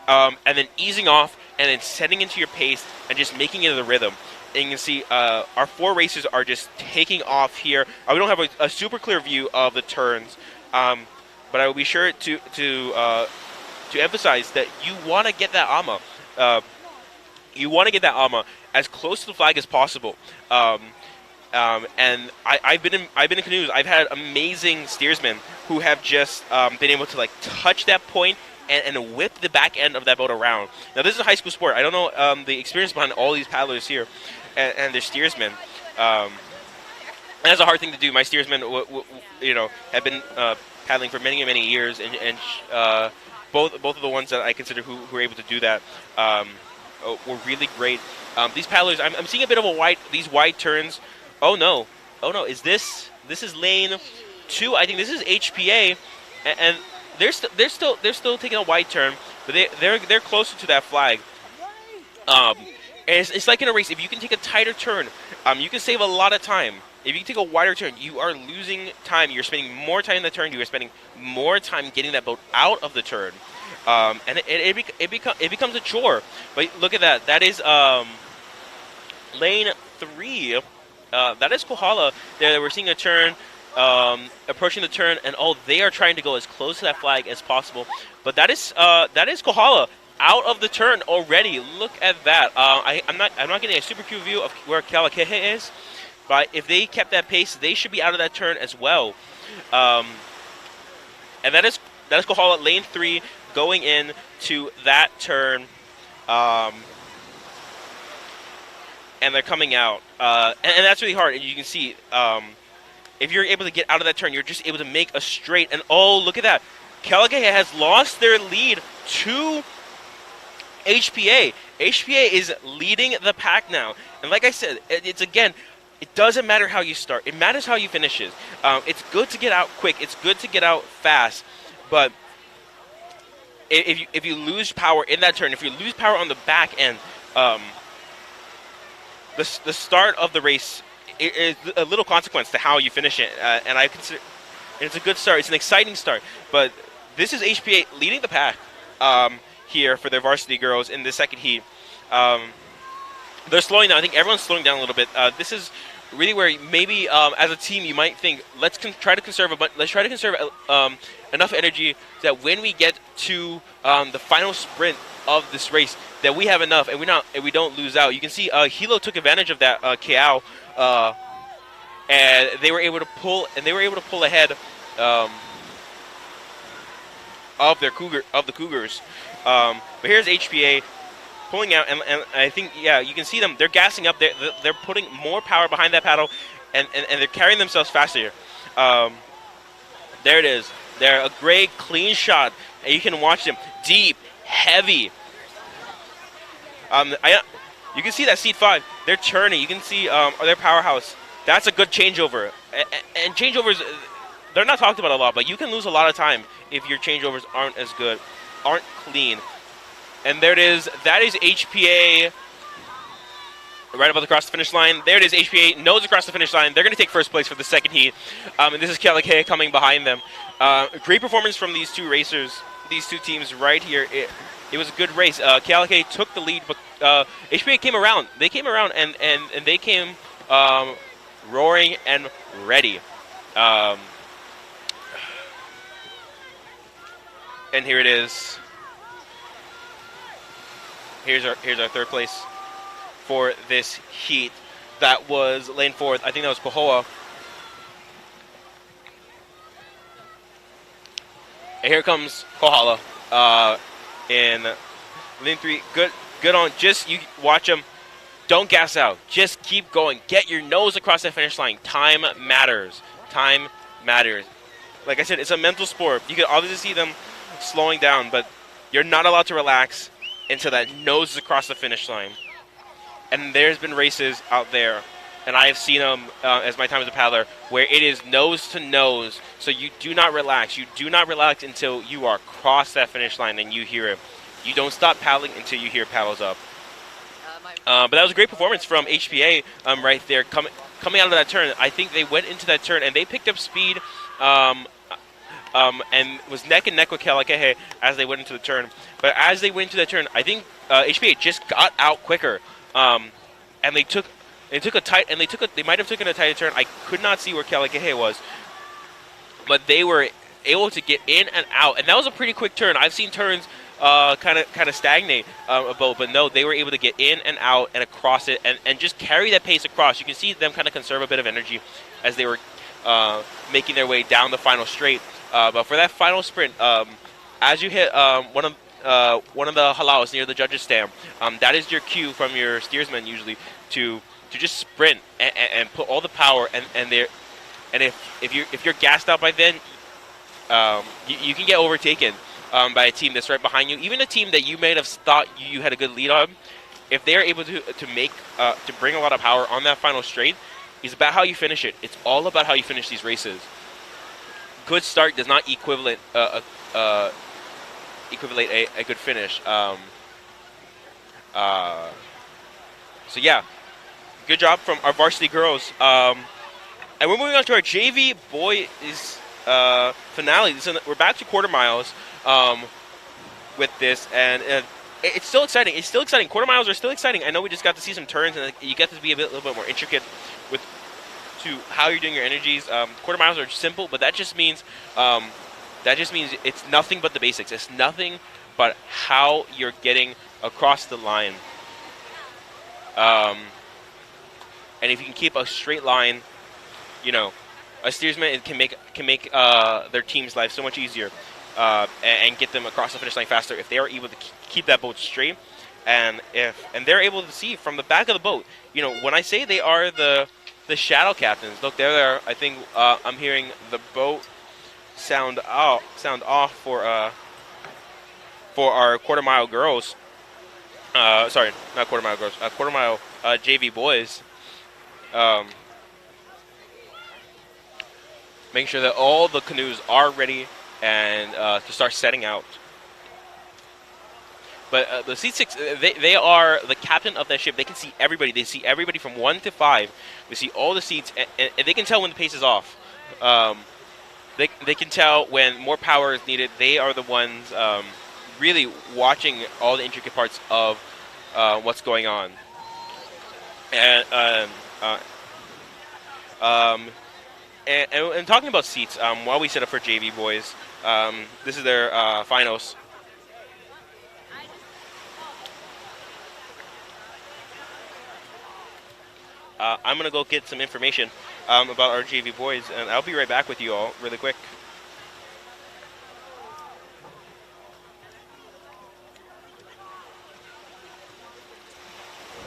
and then easing off and then setting into your pace and just making it the rhythm. And you can see our 4 racers are just taking off here. We don't have a super clear view of the turns. but I will be sure to emphasize that you want to get that ama. You want to get that ama as close to the flag as possible. And I've been in canoes. I've had amazing steersmen who have just been able to like touch that point and whip the back end of that boat around. Now this is a high school sport. I don't know the experience behind all these paddlers here and their steersmen. That's a hard thing to do. My steersmen, have been paddling for many years, and both of the ones that I consider who were able to do that were really great. These paddlers, I'm seeing a bit of these wide turns. Oh no! This is lane 2. I think this is HPA, and they're still taking a wide turn, but they're closer to that flag. And it's like in a race. If you can take a tighter turn, you can save a lot of time. If you take a wider turn, you are losing time. You're spending more time in the turn. You are spending more time getting that boat out of the turn, and it becomes a chore. But look at that. That is lane 3. That is Kohala. There we're seeing a turn, approaching the turn, and they are trying to go as close to that flag as possible. But that is Kohala out of the turn already. Look at that. I'm not getting a super cute view of where Kealakehe is, but if they kept that pace, they should be out of that turn as well. And that is Kohala lane 3 going in to that turn. And they're coming out, and that's really hard. And you can see, if you're able to get out of that turn, you're just able to make a straight. And look at that, Kealakehe has lost their lead to HPA. HPA is leading the pack now. And like I said, it's again, it doesn't matter how you start. It matters how you finish it. It's good to get out quick. It's good to get out fast. But if you lose power in that turn, if you lose power on the back end, the start of the race is a little consequence to how you finish it, and I consider it's a good start. It's an exciting start, but this is HPA leading the pack here for their varsity girls in the second heat. They're slowing down. I think everyone's slowing down a little bit. This is really where maybe as a team you might think, let's try to conserve enough energy so that when we get to the final sprint of this race, that we have enough and we don't lose out. You can see Hilo took advantage of that Keao, and they were able to pull ahead of the Cougars. But here's HPA pulling out, and I think you can see them. They're gassing up. They're putting more power behind that paddle, and they're carrying themselves faster. There it is. They're a great clean shot, and you can watch them deep, heavy. You can see that seat 5. They're turning. You can see their powerhouse. That's a good changeover. And changeovers, they're not talked about a lot, but you can lose a lot of time if your changeovers aren't as good, aren't clean. And there it is. That is HPA right above across the finish line. There it is. HPA nose across the finish line. They're going to take first place for the second heat. And this is Kealakehe coming behind them. Great performance from these two racers, these two teams right here. It was a good race. Kealakehe took the lead, but HPA came around. They came around, and they came roaring and ready. And here it is. Here's our third place for this heat. That was lane 4. I think that was Kohoa. And here comes Kohala in lane 3. Good on. Just you watch them. Don't gas out. Just keep going. Get your nose across the finish line. Time matters. Time matters. Like I said, it's a mental sport. You can obviously see them slowing down, but you're not allowed to relax until that nose is across the finish line. And there's been races out there, and I have seen them as my time as a paddler, where it is nose to nose. So you do not relax. You do not relax until you are across that finish line and you hear it. You don't stop paddling until you hear paddles up. But that was a great performance from HPA right there, coming out of that turn. I think they went into that turn and they picked up speed and was neck and neck with Kealakehe as they went into the turn. But as they went into that turn, I think HPA just got out quicker, and they might have taken a tighter turn. I could not see where Kealakehe was, but they were able to get in and out, and that was a pretty quick turn. I've seen turns kind of stagnate a boat, but no, they were able to get in and out and across it, and just carry that pace across. You can see them kind of conserve a bit of energy as they were making their way down the final straight. But for that final sprint, as you hit one of the halaos near the judges' stand, that is your cue from your steersman usually to just sprint and put all the power and if you're gassed out by then, you can get overtaken by a team that's right behind you. Even a team that you may have thought you had a good lead on, if they're able to bring a lot of power on that final straight, it's about how you finish it. It's all about how you finish these races. Good start does not equivalent a good finish. So yeah, good job from our varsity girls. And we're moving on to our JV boys finale. We're back to quarter miles with this, and it's still exciting. It's still exciting. Quarter miles are still exciting. I know we just got to see some turns, and you get to be a little bit more intricate to how you're doing your energies. Quarter miles are simple, but that just means it's nothing but the basics. It's nothing but how you're getting across the line. And if you can keep a straight line, you know, a steersman can make their team's life so much easier and get them across the finish line faster if they are able to keep that boat straight, and they're able to see from the back of the boat. You know, when I say they are the shadow captains, look, they're there. I think I'm hearing the boat sound off for our quarter mile girls. Sorry, not quarter mile girls. Quarter mile JV boys. Making sure that all the canoes are ready and to start setting out. But the C6, they are the captain of that ship. They can see everybody. They see everybody from 1 to 5. They see all the seats, and they can tell when the pace is off. They can tell when more power is needed. They are the ones really watching all the intricate parts of what's going on. And talking about seats, while we set up for JV boys, this is their finals. I'm going to go get some information about our JV boys, and I'll be right back with you all really quick.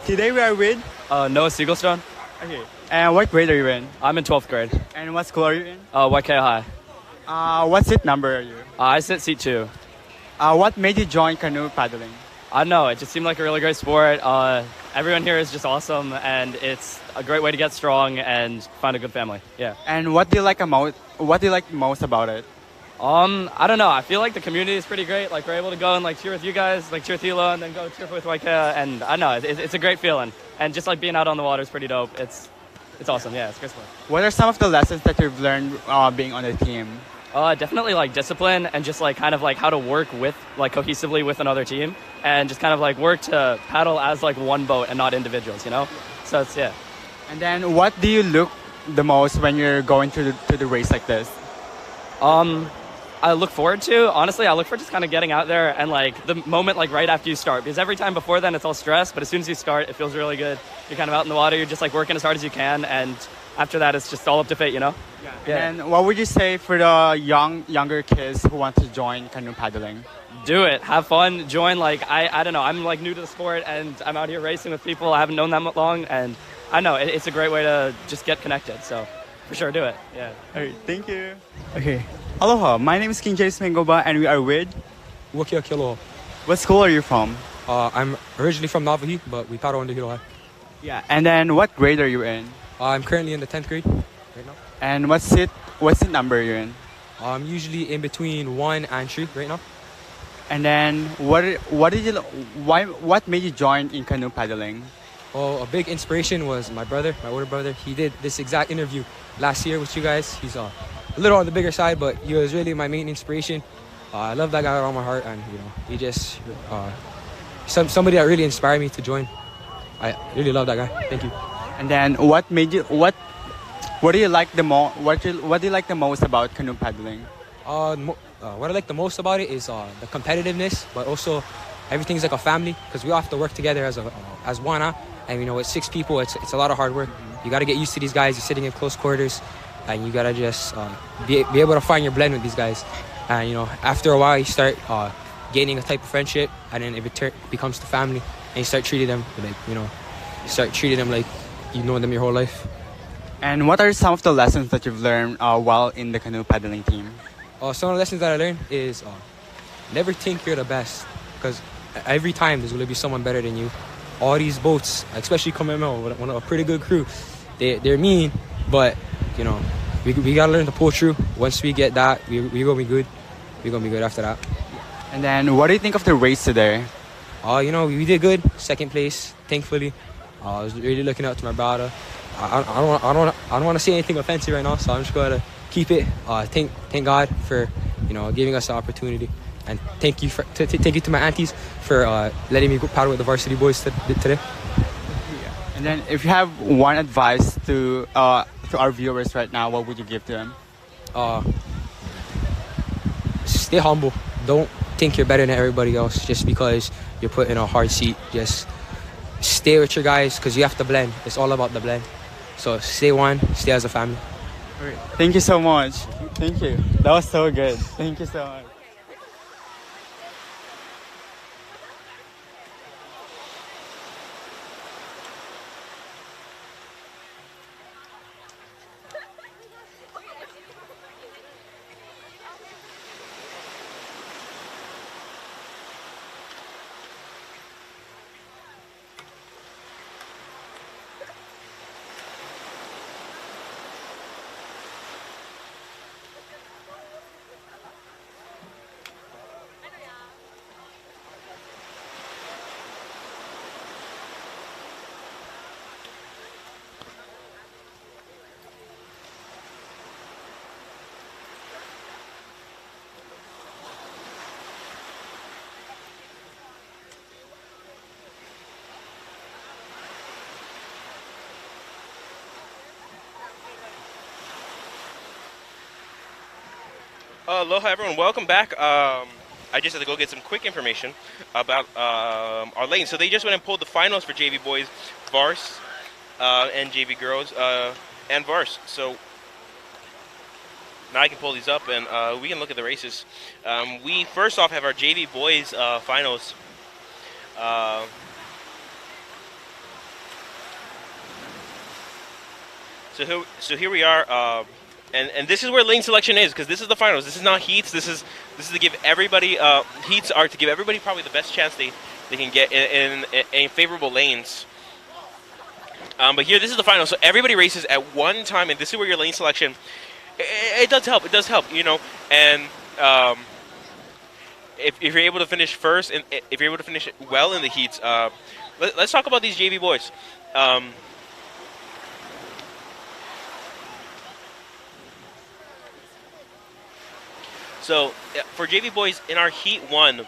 Today we are with... Noah Siegelstone. Okay. And what grade are you in? I'm in 12th grade. And what school are you in? YK High. What seat number are you? I sit seat 2. What made you join canoe paddling? I don't know. It just seemed like a really great sport. Everyone here is just awesome, and it's a great way to get strong and find a good family. Yeah. And what do you like most? What do you like most about it? I don't know. I feel like the community is pretty great. Like, we're able to go and like cheer with you guys, like cheer with Hilo, and then go cheer with YK. And I don't know. It's a great feeling. And just like being out on the water is pretty dope. It's awesome. Yeah, it's a great sport. What are some of the lessons that you've learned being on the team? Definitely like discipline and just like kind of like how to work with like cohesively with another team, and just kind of like work to paddle as like one boat and not individuals, you know? So it's, yeah. And then what do you look the most when you're going to the race like this? I look forward to, honestly, I look for just kind of getting out there and like the moment like right after you start, because every time before then it's all stress, but as soon as you start it feels really good. You're kind of out in the water, you're just like working as hard as you can, and after that it's just all up to fate, you know? Yeah. And what would you say for the younger kids who want to join canoe paddling? Do it, have fun, join. Like I don't know, I'm like new to the sport and I'm out here racing with people I haven't known that long, and I know it's a great way to just get connected, so for sure, do it. Yeah. All right, thank you. Okay. Aloha, my name is King James Mengoba and we are with... Wakia Kiloho. What school are you from? I'm originally from Navahi, but we paddle under Hilo High. Yeah, and then what grade are you in? I'm currently in the 10th grade right now. And what seat number are you in? I'm usually in between 1 and 3 right now. And then what made you join in canoe paddling? Oh, a big inspiration was my brother, my older brother. He did this exact interview last year with you guys. He's a little on the bigger side, but he was really my main inspiration. I love that guy with all my heart, and you know, he just somebody that really inspired me to join. I really love that guy. Thank you. And then what do you like the most about canoe paddling? What I like the most about it is the competitiveness, but also everything's like a family because we all have to work together as one. And you know, with 6 people, it's a lot of hard work. You got to get used to these guys. You're sitting in close quarters, and you got to just be able to find your blend with these guys. And you know, after a while, you start gaining a type of friendship, and then it becomes the family, and you start treating them like you know them your whole life. And what are some of the lessons that you've learned while in the canoe paddling team? Some of the lessons that I learned is never think you're the best, because every time there's going to be someone better than you. All these boats, especially coming out with a pretty good crew, they're mean, but you know, we got to learn to pull through. Once we get that, we're going to be good. We're going to be good after that. And then what do you think of the race today? You know, we did good. 2nd place, thankfully. I was really looking up to my brother. I don't want to say anything offensive right now, so I'm just going to keep it. Thank God for, you know, giving us the opportunity, and thank you to my aunties for letting me go paddle with the varsity boys today. And then, if you have one advice to our viewers right now, what would you give to them? Stay humble. Don't think you're better than everybody else just because you're put in a hard seat. Just stay with your guys because you have to blend. It's all about the blend. So stay one, stay as a family. All right. Thank you so much. Thank you. That was so good. Thank you so much. Aloha everyone, welcome back. I just had to go get some quick information about our lane. So they just went and pulled the finals for JV boys, Vars, and JV girls, and Vars. So now I can pull these up and we can look at the races. We first off have our JV boys finals. So here we are. And this is where lane selection is, because this is the finals. This is not heats. This is to give everybody heats are to give everybody probably the best chance they can get in favorable lanes. But here, this is the final. So everybody races at one time, and this is where your lane selection. It does help. It does help, you know. And if you're able to finish first, and if you're able to finish well in the heats, let's talk about these JV boys. So for JV boys in our Heat 1,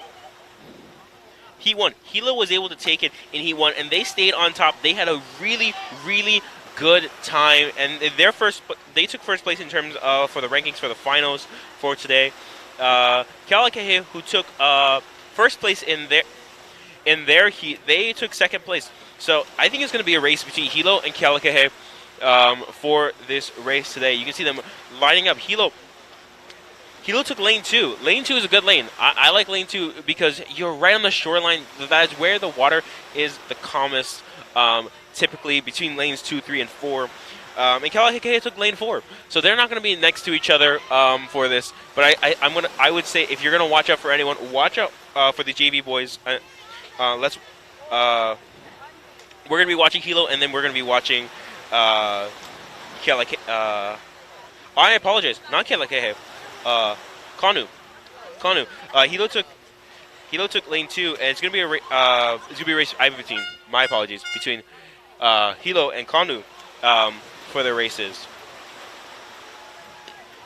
Hilo was able to take it in Heat 1, and they stayed on top. They had a really, really good time, and they took first place in terms of for the rankings for the finals for today. Kealakehe, who took first place in their heat, they took second place. So I think it's going to be a race between Hilo and Kealakehe for this race today. You can see them lining up. Hilo took lane 2. Lane 2 is a good lane. I like lane 2 because you're right on the shoreline. That is where the water is the calmest, typically between lanes 2, 3, and 4. And Kealakehe took lane 4. So they're not going to be next to each other for this. But I would say if you're going to watch out for anyone, watch out for the JV boys. We're going to be watching Hilo, and then we're going to be watching Kealakehe. I apologize, not Kealakehe. Canoe. Hilo took lane 2, and it's gonna be a race. Between my apologies between Hilo and Canoe for their races.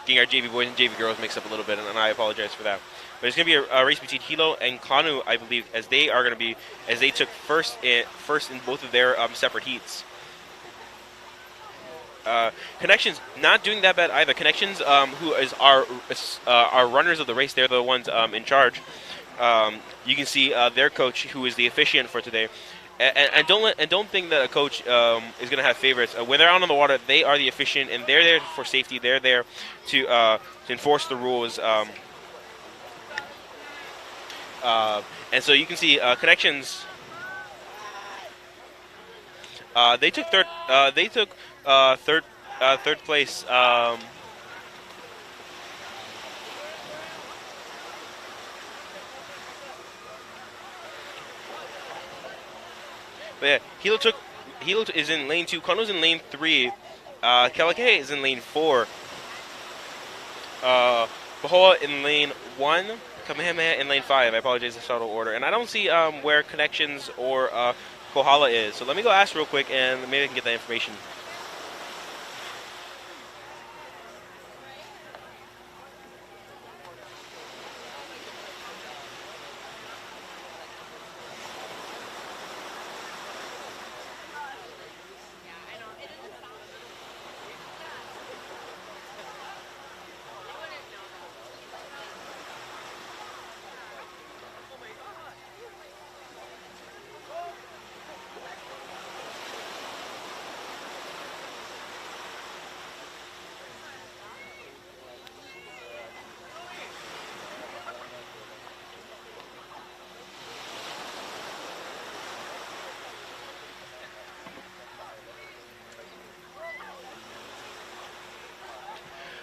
Getting our JV boys and JV girls mixed up a little bit, and I apologize for that. But it's gonna be a race between Hilo and Canoe, I believe, as they took first in both of their separate heats. Connections not doing that bad either. Connections, who is our runners of the race, they're the ones in charge. You can see their coach, who is the officiant for today. And don't think that a coach is going to have favorites. When they're out on the water, they are the officiant, and they're there for safety. They're there to enforce the rules. And so you can see Connections. They took third. Third place. But yeah, Hilo is in lane 2. Kanoe's in lane 3. Kalakahe is in lane 4. Bahoa in lane 1. Kamehameha in lane 5. I apologize, the shuttle order. And I don't see where Connections or Kohala is. So let me go ask real quick, and maybe I can get that information.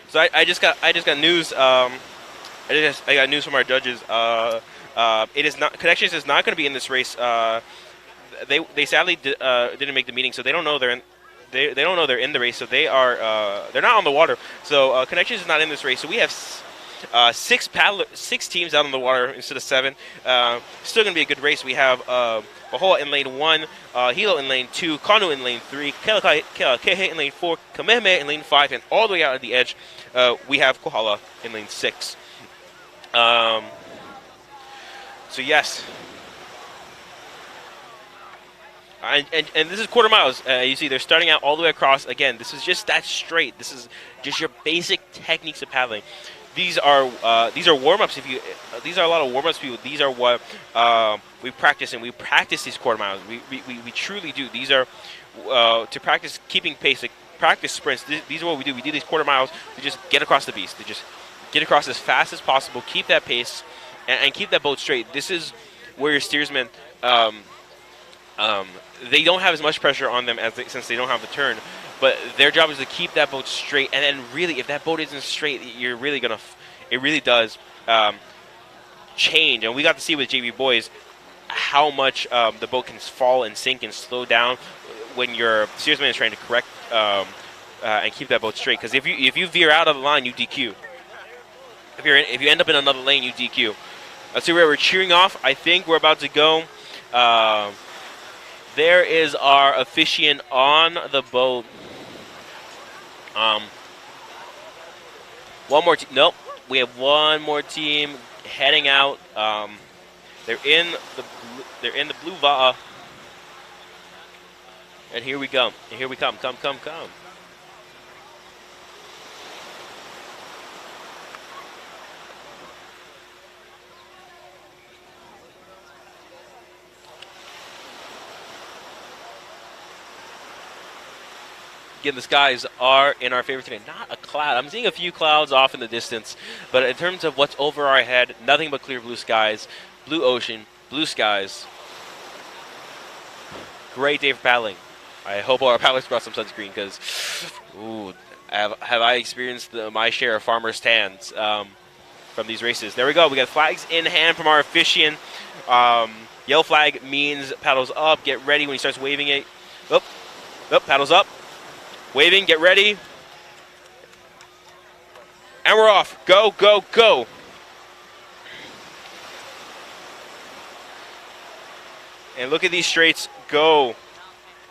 So I just got news. I got news from our judges. It is not Connections is not going to be in this race. They sadly didn't make the meeting, so they don't know they're in. They don't know they're in the race, so they're not on the water. So Connections is not in this race. So we have 6 teams out on the water instead of 7. Still going to be a good race. We have Bahoa in lane 1, Hilo in lane 2, Canoe in lane 3, Kalakahe in lane 4, Kamehameha in lane 5, and all the way out at the edge, we have Kohala in lane 6. So yes. And this is quarter miles. You see, they're starting out all the way across. Again, this is just that straight. This is just your basic techniques of paddling. These are warm-ups. These are a lot of warm-ups, people. These are what we practice, and we practice these quarter miles. We truly do. These are to practice keeping pace, to practice sprints. These are what we do. We do these quarter miles to just get across the beast, to just get across as fast as possible, keep that pace, and keep that boat straight. This is where your steersmen, they don't have as much pressure on them since they don't have the turn. But their job is to keep that boat straight, and then really, if that boat isn't straight, it really does change. And we got to see with JV Boys how much the boat can fall and sink and slow down when your steersman is trying to correct and keep that boat straight. Because if you veer out of the line, you DQ. If you end up in another lane, you DQ. Let's see where we're cheering off. I think we're about to go. There is our officiant on the boat. One more team. Nope. We have one more team heading out. They're in the blue Va'a. And here we go. And here we come. Come. Again, the skies are in our favor today. Not a cloud. I'm seeing a few clouds off in the distance, but in terms of what's over our head, nothing but clear blue skies, blue ocean, blue skies. Great day for paddling. I hope all our paddlers brought some sunscreen because, have I experienced my share of farmers' tans from these races. There we go. We got flags in hand from our officiant. Yellow flag means paddles up. Get ready when he starts waving it. Oh, paddles up. Waving, get ready. And we're off. Go. And look at these straights go.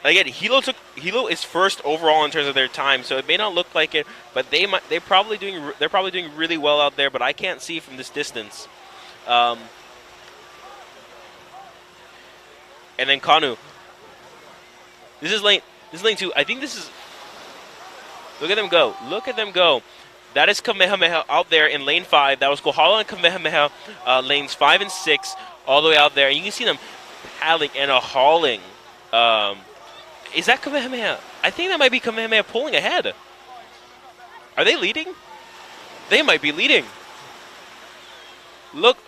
Again, Hilo is first overall in terms of their time, so it may not look like it, but they're probably doing really well out there, but I can't see from this distance. And then Canoe. This is lane 2. I think this is Look at them go. Look at them go. That is Kamehameha out there in lane 5. That was Kohala and Kamehameha, lanes 5 and 6, all the way out there. And you can see them paddling and hauling. Is that Kamehameha? I think that might be Kamehameha pulling ahead. Are they leading? They might be leading. Look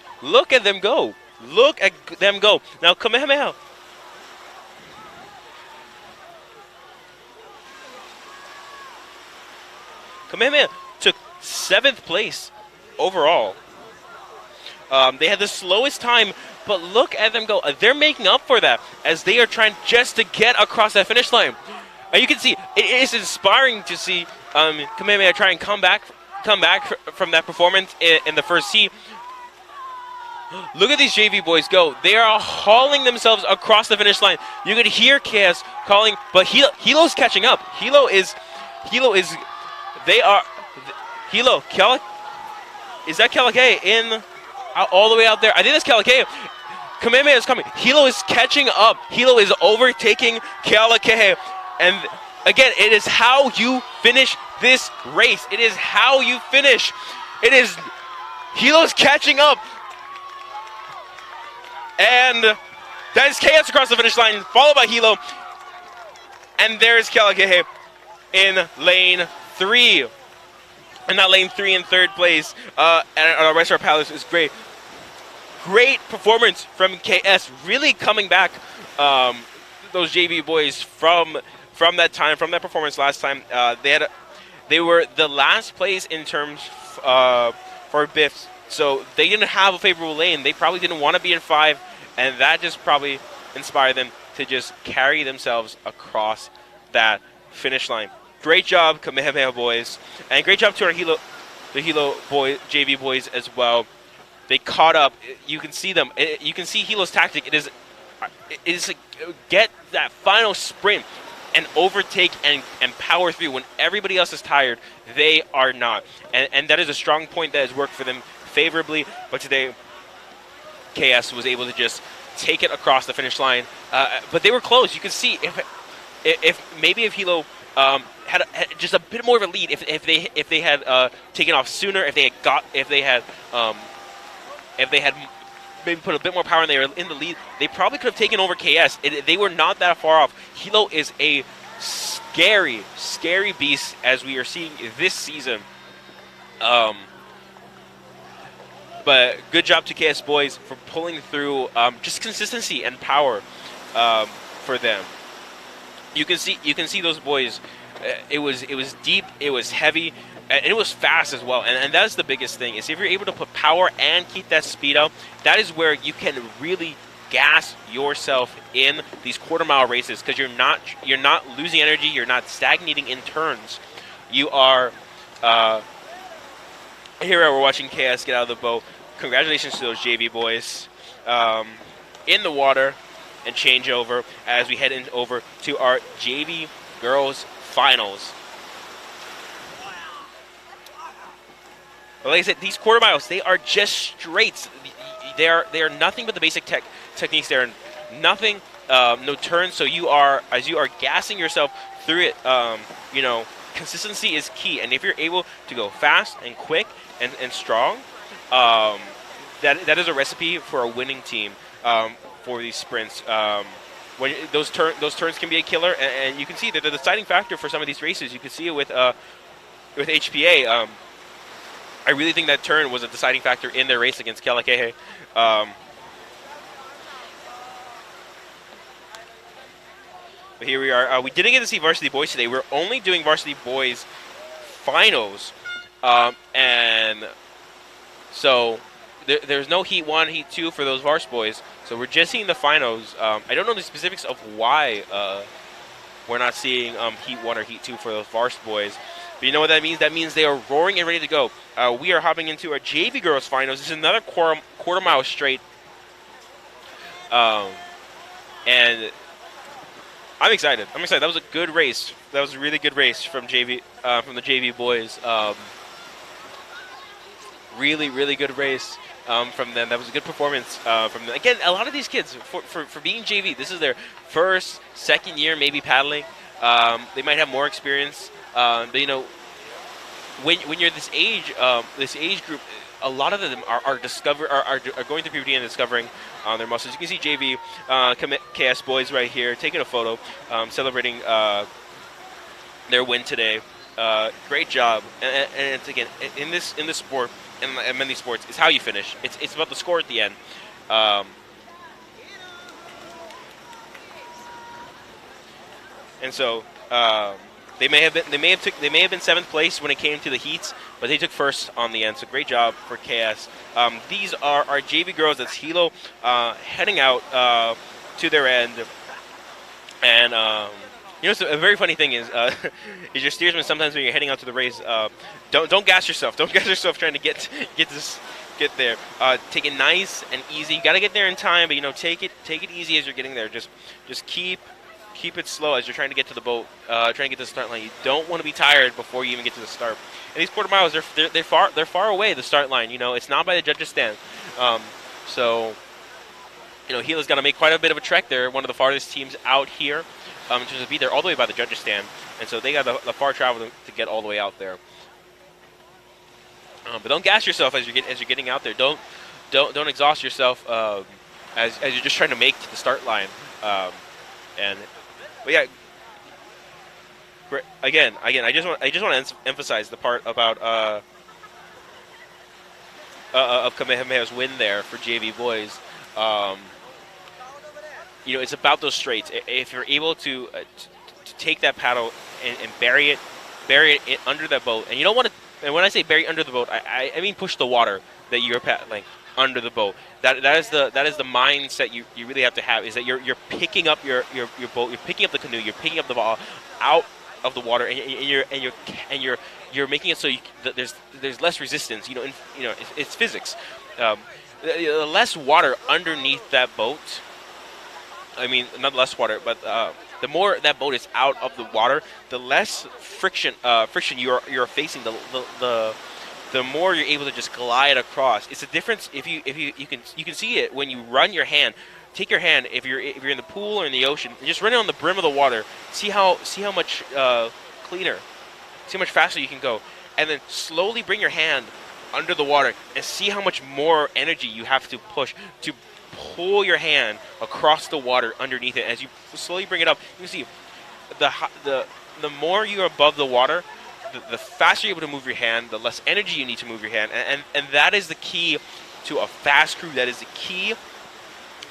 at them go. Look at them go. Now Kamehameha. Kamehameha took 7th place overall. They had the slowest time, but look at them go. They're making up for that as they are trying just to get across that finish line. And you can see, it is inspiring to see Kamehameha try and come back from that performance in the first heat. Look at these JV boys go. They are hauling themselves across the finish line. You could hear KS calling, but Hilo's catching up. Hilo is, they are, Hilo, is that Kalake in, all the way out there? I think that's Kalake. Kamehameha is coming. Hilo is catching up. Hilo is overtaking Kalake. And again, it is how you finish this race. It is how you finish. It is, Hilo's catching up. And that is KS across the finish line, followed by Hilo. And there's Kalake in lane 3. And not lane 3 in 3rd place. And our rest of our paddlers is great. Great performance from KS, really coming back those JV boys from that time, from that performance last time. They were the last place in terms for BIIF, so they didn't have a favorable lane. They probably didn't want to be in 5, and that just probably inspired them to just carry themselves across that finish line. Great job, Kamehameha boys, and great job to our the Hilo JV boys as well. They caught up. You can see them. You can see Hilo's tactic. It is get that final sprint and overtake and power through when everybody else is tired. They are not, and that is a strong point that has worked for them favorably. But today, KS was able to just take it across the finish line. But they were close. You can see if Hilo had just a bit more of a lead, if they had taken off sooner, if they had maybe put a bit more power and they were in the lead, they probably could have taken over KS. They were not that far off. Hilo is a scary, scary beast as we are seeing this season. But good job to KS boys for pulling through just consistency and power for them. You can see those boys. It was deep, it was heavy, and it was fast as well. And that's the biggest thing, is if you're able to put power and keep that speed up, that is where you can really gas yourself in these quarter-mile races, because you're not losing energy, you're not stagnating in turns. You are here we're watching KS get out of the boat. Congratulations to those JV boys in the water, and change over as we head over to our JV girls finals. But like I said, these quarter miles, they are just straights. They are nothing but the basic techniques. They are nothing, no turns. So as you are gassing yourself through it, consistency is key. And if you're able to go fast and quick and strong, that is a recipe for a winning team for these sprints. When those turns can be a killer, and you can see that the deciding factor for some of these races. You can see it with HPA. I really think that turn was a deciding factor in their race against Kalake. But here we are. We didn't get to see varsity boys today. We're only doing varsity boys finals, and so there's no Heat 1, Heat 2 for those Vars boys. So we're just seeing the finals. I don't know the specifics of why we're not seeing Heat 1 or Heat 2 for those Vars boys. But you know what that means? That means they are roaring and ready to go. We are hopping into our JV girls finals. This is another quarter mile straight. And I'm excited. That was a good race. That was a really good race from the JV boys. Really, really good race from them. That was a good performance from them. Again, a lot of these kids, for being JV, this is their first, second year maybe paddling. They might have more experience But when you're this age group, a lot of them are going through puberty and discovering their muscles. You can see JV KS boys right here taking a photo, celebrating their win today. Great job, and it's, again, in this sport, in many sports, it's how you finish. It's about the score at the end. And so they may have been seventh place when it came to the heats, but they took first on the end. So great job for KS. These are our JV girls. That's Hilo heading out to their end. And so a very funny thing is your steersman. Sometimes when you're heading out to the race, don't gas yourself. Don't gas yourself trying to get there. Take it nice and easy. You got to get there in time, but take it easy as you're getting there. Just keep it slow as you're trying to get to the boat, trying to get to the start line. You don't want to be tired before you even get to the start. And these quarter miles, they're far away, the start line. It's not by the judges' stand. So Hilo's got to make quite a bit of a trek. They're one of the farthest teams out here, in terms of be there all the way by the judges' stand. And so they got the far travel to get all the way out there. But don't gas yourself as you're getting out there. Don't exhaust yourself as you're just trying to make to the start line. But yeah, again, I just want to emphasize the part about of Kamehameha's win there for JV boys. It's about those straights. If you're able to take that paddle and bury it under that boat, and you don't want to. And when I say bury under the boat, I mean push the water that you're paddling under the boat. That is the mindset you really have to have, is that you're picking up your boat, you're picking up the canoe, you're picking up the ball out of the water, and you're making it so that there's less resistance. It's physics. The less water underneath that boat. I mean, not less water, but the more that boat is out of the water, the less friction you're facing. The more you're able to just glide across. It's a difference if you can see it when you run your hand. Take your hand if you're in the pool or in the ocean, and just run it on the brim of the water. See how much cleaner, see how much faster you can go, and then slowly bring your hand under the water and see how much more energy you have to push to pull your hand across the water underneath it. As you slowly bring it up, you can see the more you're above the water, the faster you're able to move your hand, the less energy you need to move your hand. And that is the key to a fast crew. That is the key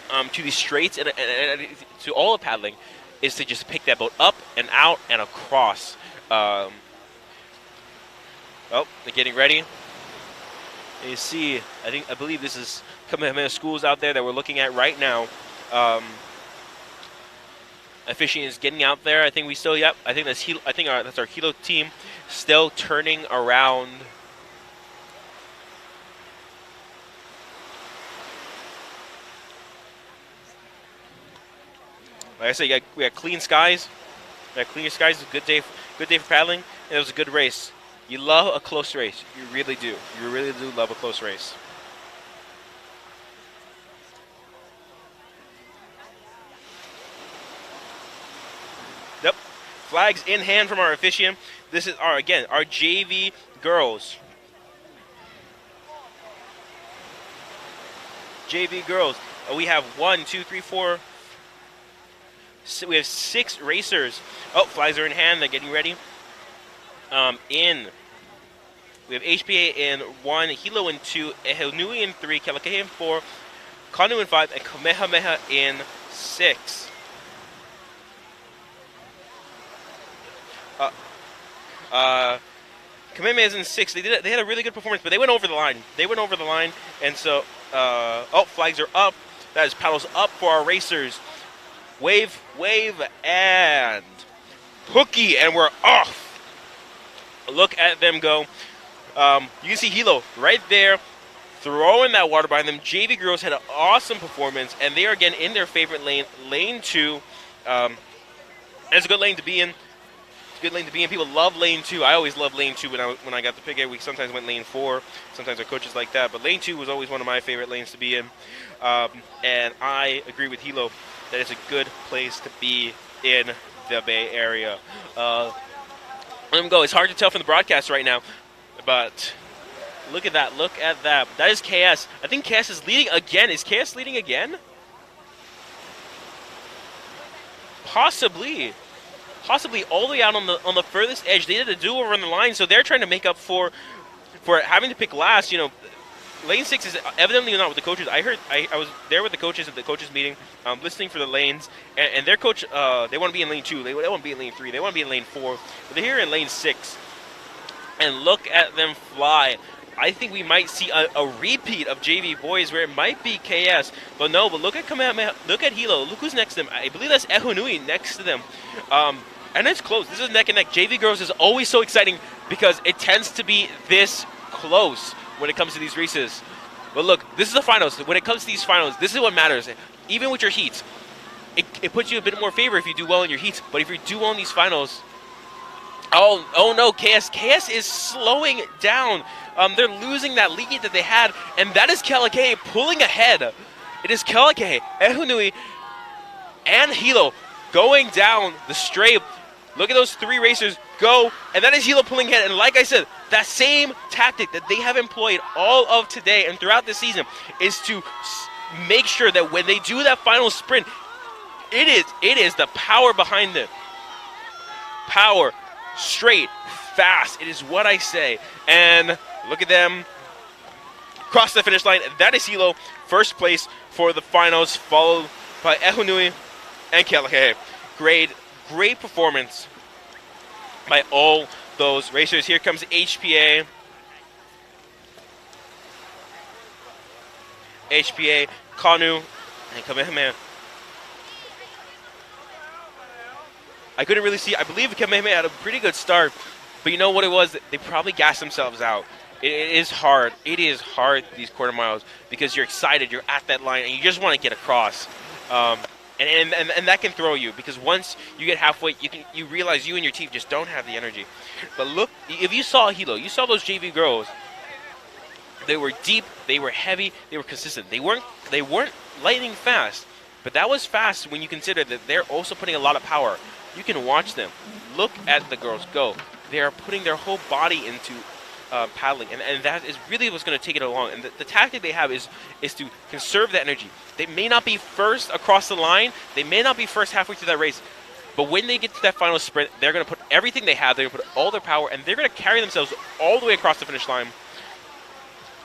to these straights and to all of paddling, is to just pick that boat up and out and across. They're getting ready. And you see, I believe this is Kamehameha schools out there that we're looking at right now. Officiating is getting out there. I think that's Hilo. I think that's our Hilo team still turning around. Like I said, we got clean skies. We got clear skies. It's a good day for paddling, and it was a good race. You love a close race. You really do. You really do love a close race. Yep. Flags in hand from our officiant. This is our JV girls. JV girls. We have 1, 2, 3, 4. We have 6 racers. Oh, flags are in hand. They're getting ready. We have HPA in 1, Hilo in 2, Ehenui in 3, Kalakahi in 4, Canoe in 5, and Kamehameha in 6. Kamehameha is in 6. They had a really good performance, but they went over the line. And so flags are up. That is paddles up for our racers. Wave, and hooky, and we're off. Look at them go. You can see Hilo right there throwing that water behind them. JV girls had an awesome performance, and they are again in their favorite lane, lane 2. And it's a good lane to be in. People love lane 2. I always loved lane 2 when I got the pick. We sometimes went lane 4. Sometimes our coaches like that, but lane 2 was always one of my favorite lanes to be in. And I agree with Hilo that it's a good place to be in the Bay Area. Let him go. It's hard to tell from the broadcast right now, but look at that. Look at that. That is KS. I think KS is leading again. Is KS leading again? Possibly all the way out on the furthest edge. They did a do-over on the line, so they're trying to make up for having to pick last. You know, lane 6 is evidently not with the coaches. I was there with the coaches at the coaches meeting, listening for the lanes, and their coach, they want to be in lane 2. They want to be in lane 3. They want to be in lane 4. But they're here in lane 6, and look at them fly. I think we might see a repeat of JV boys where it might be KS, but no. But look at Kamehameha, look at Hilo, look who's next to them. I believe that's Ehunui next to them, and it's close. This is neck and neck. JV girls is always so exciting because it tends to be this close when it comes to these races. But look, this is the finals. When it comes to these finals, this is what matters. Even with your heats, it puts you a bit more favor if you do well in your heats. But if you do well in these finals, oh no, KS is slowing down. They're losing that lead that they had, and that is Kelake pulling ahead. It is Kelake, Ehunui, and Hilo going down the straight. Look at those 3 racers go, and that is Hilo pulling ahead. And like I said, that same tactic that they have employed all of today and throughout the season is to make sure that when they do that final sprint, it is the power behind it. Power, straight, fast. It is what I say. And look at them cross the finish line. That is Hilo, first place for the finals, followed by Ehunui and Kelake. Great performance by all those racers. Here comes HPA. Canoe, and Kamehameha. I couldn't really see. I believe Kamehameha had a pretty good start, but you know what it was? They probably gassed themselves out. It is hard. It is hard, these quarter miles, because you're excited. You're at that line, and you just want to get across. And that can throw you, because once you get halfway, you realize you and your team just don't have the energy. But look, if you saw Hilo, you saw those JV girls. They were deep, they were heavy, they were consistent. They weren't lightning fast, but that was fast when you consider that they're also putting a lot of power. You can watch them. Look at the girls go. They are putting their whole body into paddling, and that is really what's going to take it along. And the tactic they have is to conserve that energy. They may not be first across the line, they may not be first halfway through that race, but when they get to that final sprint, they're going to put everything they have, they're going to put all their power, and they're going to carry themselves all the way across the finish line.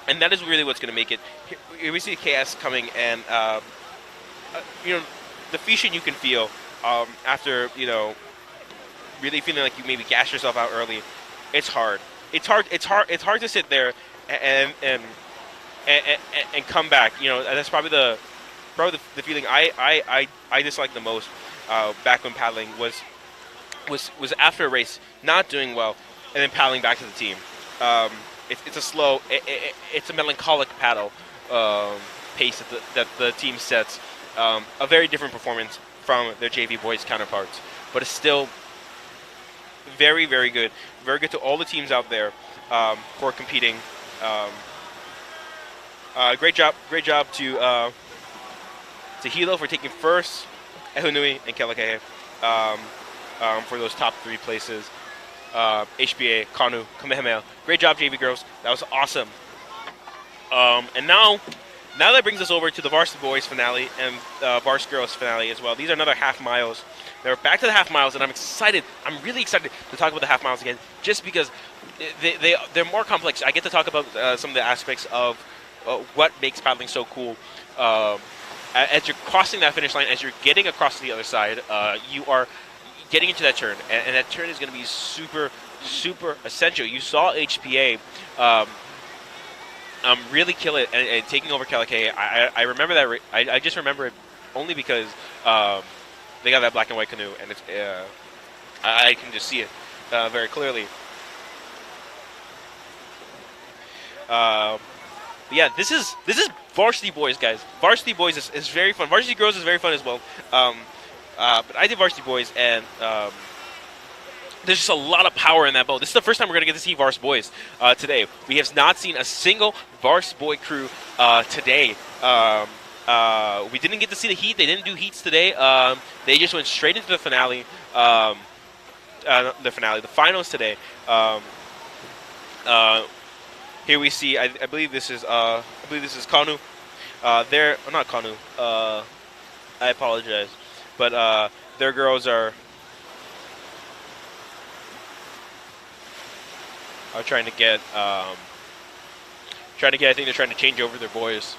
And that is really what's going to make it. Here we see KS coming, and you know, the fusion you can feel after, you know, really feeling like you maybe gas yourself out early. It's hard. It's hard to sit there and come back. You know, that's probably the feeling I dislike the most back when paddling was after a race not doing well and then paddling back to the team. It's a slow, it's a melancholic paddle pace that the team sets. A very different performance from their JV boys counterparts, but it's still very, very good. Very good to all the teams out there for competing. Great job to Hilo for taking first, Ehunui and Kelake for those top 3 places. HBA, Canoe, Kamehameha. Great job, JV girls. That was awesome. And now that brings us over to the Varsity Boys finale and Varsity Girls finale as well. These are another half miles. They're back to the half miles, and I'm excited. I'm really excited to talk about the half miles again, just because they're more complex. I get to talk about some of the aspects of what makes paddling so cool. As you're crossing that finish line, as you're getting across to the other side, you are getting into that turn, and that turn is going to be super, super essential. You saw HPA really kill it and taking over Kelake. I remember that. I just remember it only because they got that black and white canoe, and it's I can just see it very clearly. Yeah, this is Varsity Boys, guys. Varsity Boys is very fun. Varsity Girls is very fun as well. But I did Varsity Boys, and there's just a lot of power in that boat. This is the first time we're going to get to see Varsity Boys today. We have not seen a single Varsity Boy crew today. We didn't get to see the heat. They didn't do heats today. They just went straight into the finale. the finals today. Here we see, I believe this is Canoe. They're not Canoe. I apologize, but their girls are trying to get. I think they're trying to change over their boys.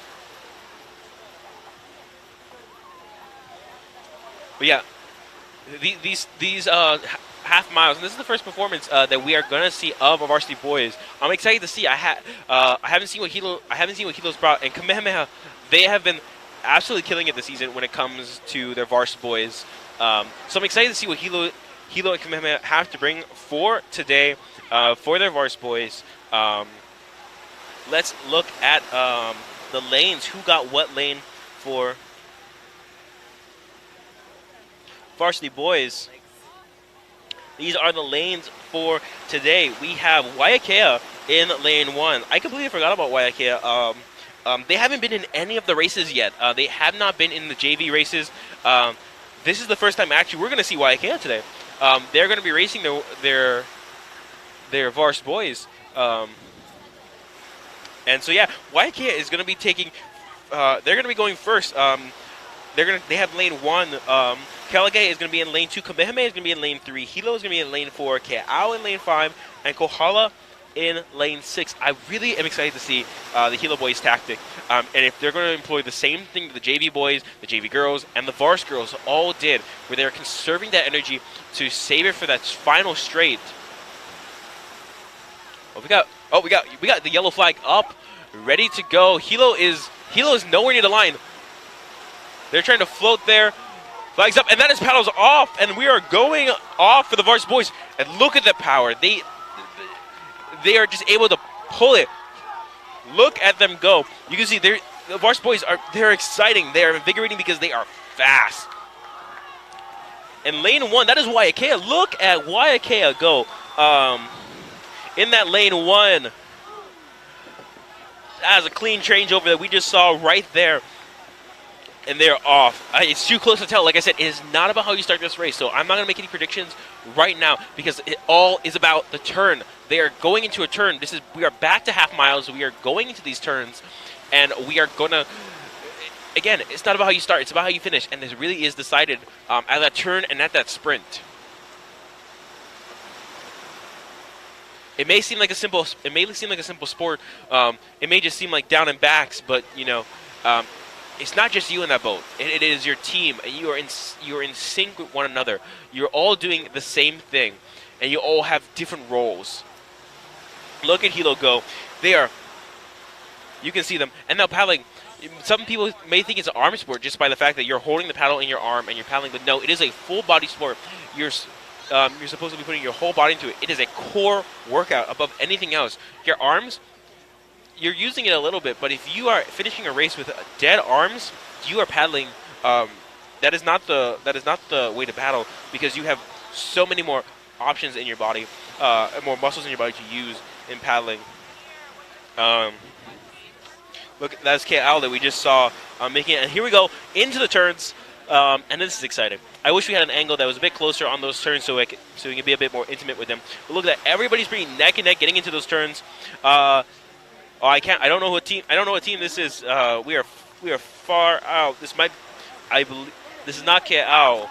But yeah, these half miles, and this is the first performance that we are gonna see of our varsity boys. I'm excited to see. I haven't seen what Hilo's brought, and Kamehameha, they have been absolutely killing it this season when it comes to their varsity boys. So I'm excited to see what Hilo and Kamehameha have to bring for today for their varsity boys. Let's look at the lanes. Who got what lane for varsity boys? These are the lanes for today. We have Waiakea in lane 1. I completely forgot about Waiakea. They haven't been in any of the races yet. They have not been in the JV races. This is the first time actually we're going to see Waiakea today. They're going to be racing their varsity boys. And so yeah, Waiakea is going to be taking. They're going to be going first. They have lane 1. Kalagay is going to be in lane 2. Kamehameha is going to be in lane 3. Hilo is going to be in lane 4. Ke'au in lane 5. And Kohala in lane 6. I really am excited to see the Hilo boys tactic. And if they're going to employ the same thing that the JV boys, the JV girls, and the Vars girls all did, where they're conserving that energy to save it for that final straight. We got the yellow flag up, ready to go. Hilo is nowhere near the line. They're trying to float there. Flags up, and that is paddles off, and we are going off for the Vars boys. And look at the power. They are just able to pull it. Look at them go. You can see the Vars boys they're exciting. They are invigorating because they are fast. And lane 1, that is Waiakea. Look at Waiakea go. In that lane 1. That is a clean changeover that we just saw right there. And they're off. It's too close to tell. Like I said, it is not about how you start this race. So I'm not going to make any predictions right now because it all is about the turn. They are going into a turn. We are back to half miles. We are going into these turns. And we are going to... Again, it's not about how you start. It's about how you finish. And this really is decided at that turn and at that sprint. It may seem like a simple sport. It may just seem like down and backs, but you know, it's not just you in that boat. It is your team. You are in sync with one another. You're all doing the same thing, and you all have different roles. Look at Hilo go. You can see them, and now paddling. Some people may think it's an arm sport just by the fact that you're holding the paddle in your arm and you're paddling, but no, it is a full body sport. You're supposed to be putting your whole body into it. It is a core workout above anything else. Your arms, you're using it a little bit, but if you are finishing a race with dead arms, you are paddling. That is not the way to paddle because you have so many more options in your body, more muscles in your body to use in paddling. Look, that's Ke'au that we just saw making it. And here we go into the turns, and this is exciting. I wish we had an angle that was a bit closer on those turns so we can be a bit more intimate with them. But look at that. Everybody's pretty neck and neck getting into those turns. I don't know what team this is. We are far out. This is not Ke'au.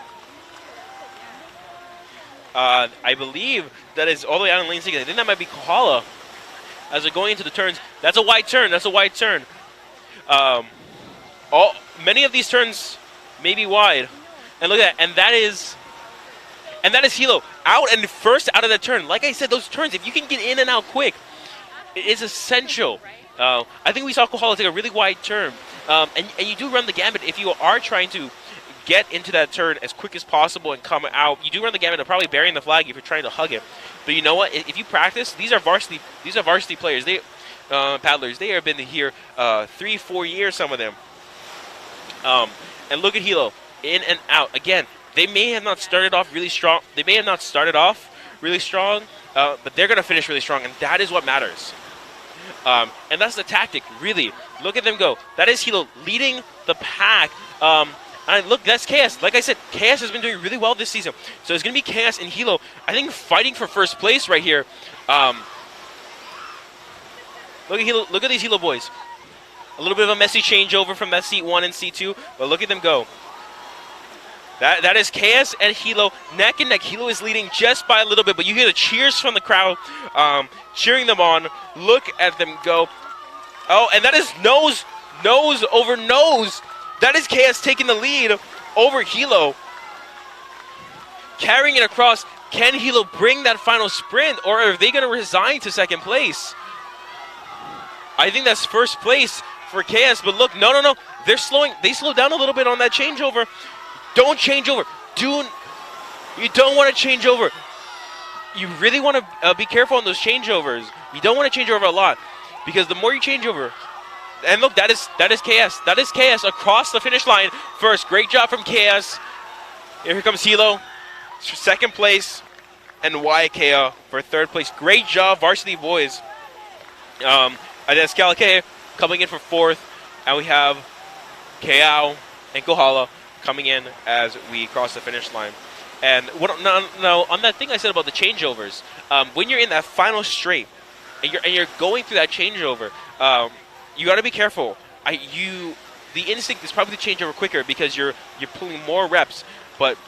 I believe that is all the way out in lane 6. I think that might be Kohala. As they're going into the turns, that's a wide turn. Many of these turns may be wide, and look at that. And that is Hilo out and first out of that turn. Like I said, those turns, if you can get in and out quick, it is essential. I think we saw Kohala take a really wide turn, and you do run the gambit if you are trying to get into that turn as quick as possible and come out. You do run the gamut of probably burying the flag if you're trying to hug it. But you know what? If you practice, these are varsity players. They paddlers. They have been here 3-4 years, some of them. And look at Hilo, in and out. Again, they may have not started off really strong. But they're going to finish really strong, and that is what matters. And that's the tactic, really. Look at them go. That is Hilo leading the pack. And look, that's Chaos. Like I said, Chaos has been doing really well this season. So it's going to be Chaos and Hilo, I think, fighting for first place right here. Look at Hilo, look at these Hilo boys. A little bit of a messy changeover from that seat 1 and seat 2, but look at them go. That is Chaos and Hilo neck and neck. Hilo is leading just by a little bit, but you hear the cheers from the crowd cheering them on. Look at them go. Oh, and that is nose over nose. That is Chaos taking the lead over Hilo. Carrying it across. Can Hilo bring that final sprint, or are they going to resign to second place? I think that's first place for Chaos, but look, no. They slowed down a little bit on that changeover. Don't change over. You don't want to change over. You really want to be careful on those changeovers. You don't want to change over a lot, because the more you change over, and look, that is Chaos. That is Chaos across the finish line first. Great job from Chaos. Here comes Hilo, second place, and YKA for third place. Great job, varsity boys. And then Scalake coming in for fourth, and we have Kao and Kohala coming in as we cross the finish line. And no, on that thing I said about the changeovers, when you're in that final straight and you're going through that changeover, you got to be careful. The instinct is probably to change over quicker because you're pulling more reps, but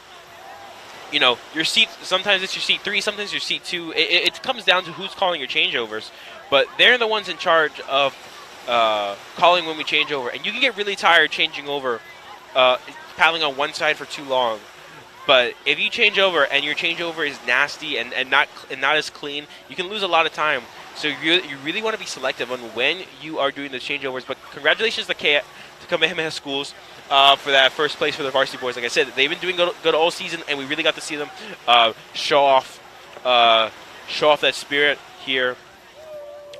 you know, your seat, sometimes it's your seat 3, sometimes your seat 2. It comes down to who's calling your changeovers, but they're the ones in charge of calling when we change over. And you can get really tired changing over, paddling on one side for too long. But if you change over and your changeover is nasty and not as clean, you can lose a lot of time. So you really want to be selective on when you are doing the changeovers. But congratulations to Kamehameha Schools for that first place for the varsity boys. Like I said, they've been doing good all season, and we really got to see them show off that spirit here.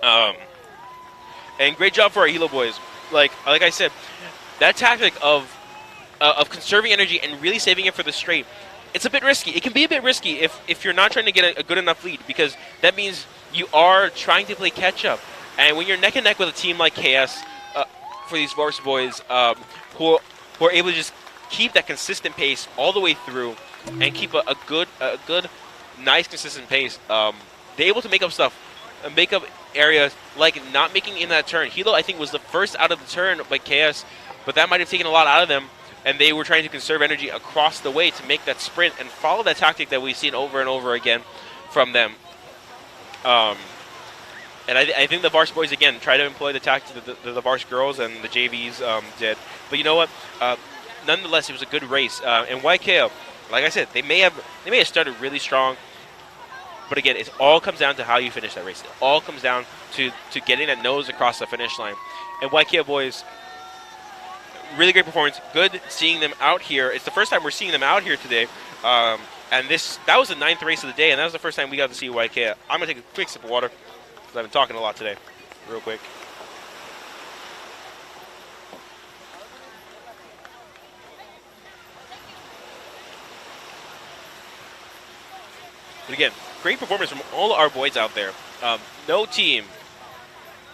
And great job for our Hilo boys. Like I said, that tactic of conserving energy and really saving it for the straight, it's a bit risky. It can be a bit risky if you're not trying to get a good enough lead, because that means you are trying to play catch up. And when you're neck and neck with a team like KS, for these varsity boys who are able to just keep that consistent pace all the way through and keep a good, nice, consistent pace, they're able to make up stuff, make up areas like not making in that turn. Hilo, I think, was the first out of the turn by KS, but that might have taken a lot out of them, and they were trying to conserve energy across the way to make that sprint and follow that tactic that we've seen over and over again from them. And I think the Vars boys, again, try to employ the tactics that the Vars girls and the JVs did. But you know what? Nonetheless, it was a good race. And YKO, like I said, they may have started really strong. But again, it all comes down to how you finish that race. It all comes down to getting that nose across the finish line. And YKO boys, really great performance. Good seeing them out here. It's the first time we're seeing them out here today. And that was the 9th race of the day, and that was the first time we got to see YK. I'm going to take a quick sip of water, because I've been talking a lot today. Real quick. But again, great performance from all our boys out there. No team.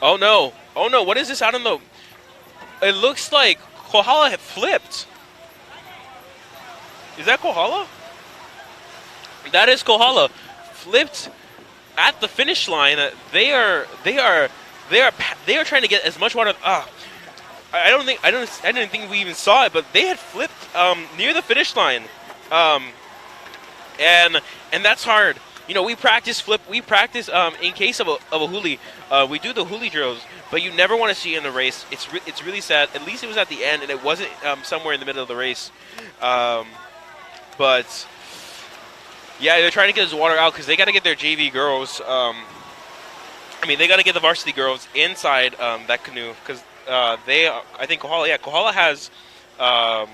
Oh no, what is this? I don't know. It looks like Kohala had flipped. Is that Kohala? That is Kohala. Flipped at the finish line. They are trying to get as much water. I didn't think we even saw it, but they had flipped near the finish line. And that's hard. You know, we practice flip. We practice in case of a huli. We do the huli drills, but you never want to see it in the race. It's really sad. At least it was at the end, and it wasn't somewhere in the middle of the race. But yeah, they're trying to get his water out because they got to get their JV girls. I mean, they got to get the varsity girls inside that canoe because I think Kohala. Yeah, Kohala has a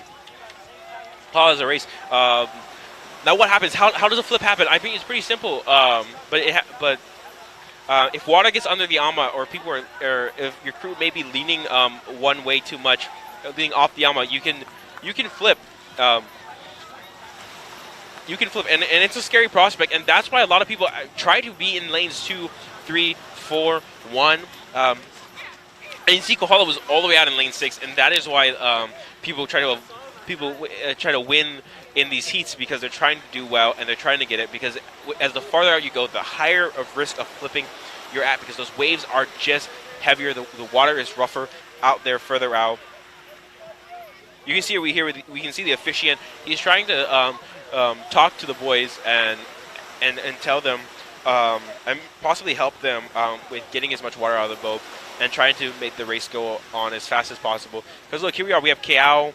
race. Now what happens? How does a flip happen? I think it's pretty simple. But if water gets under the ama, or people or if your crew may be leaning one way too much, leaning off the ama, you can flip. You can flip, and it's a scary prospect, and that's why a lot of people try to be in lanes 2, 3, 4, 1. And you see Kohala was all the way out in lane 6, and that is why people try to people try to win in these heats because they're trying to do well and they're trying to get it, because as the farther out you go, the higher of risk of flipping you're at, because those waves are just heavier. The water is rougher out there further out. You can see we can see the officiant. He's trying to talk to the boys and tell them and possibly help them with getting as much water out of the boat and trying to make the race go on as fast as possible. Because look, here we are. We have Canoe.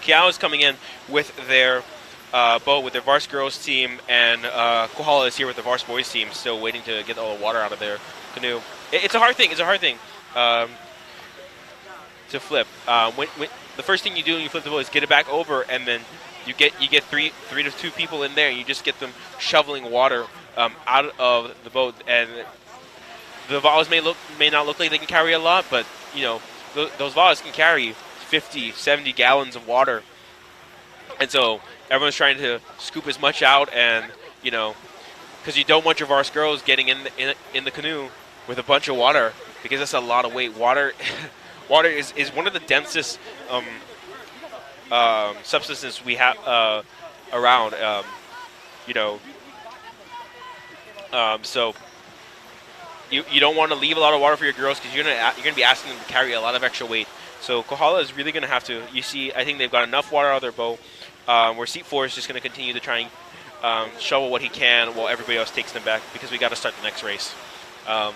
Canoe is coming in with their boat, with their Vars girls team, and Kohala is here with the Vars boys team, still waiting to get all the water out of their canoe. It's a hard thing. It's a hard thing to flip. When the first thing you do when you flip the boat is get it back over, and then you get three to two people in there, and you just get them shoveling water out of the boat. And the valves may not look like they can carry a lot, but you know those valves can carry 50, 70 gallons of water, and so everyone's trying to scoop as much out, and you know, because you don't want your Vars girls getting in the canoe with a bunch of water, because that's a lot of weight. Water is one of the densest substances we have around. So you don't want to leave a lot of water for your girls, because you're gonna be asking them to carry a lot of extra weight. So Kohala is really gonna have to. You see, I think they've got enough water out of their boat. Where Seat 4 is just gonna continue to try and shovel what he can while everybody else takes them back, because we got to start the next race. But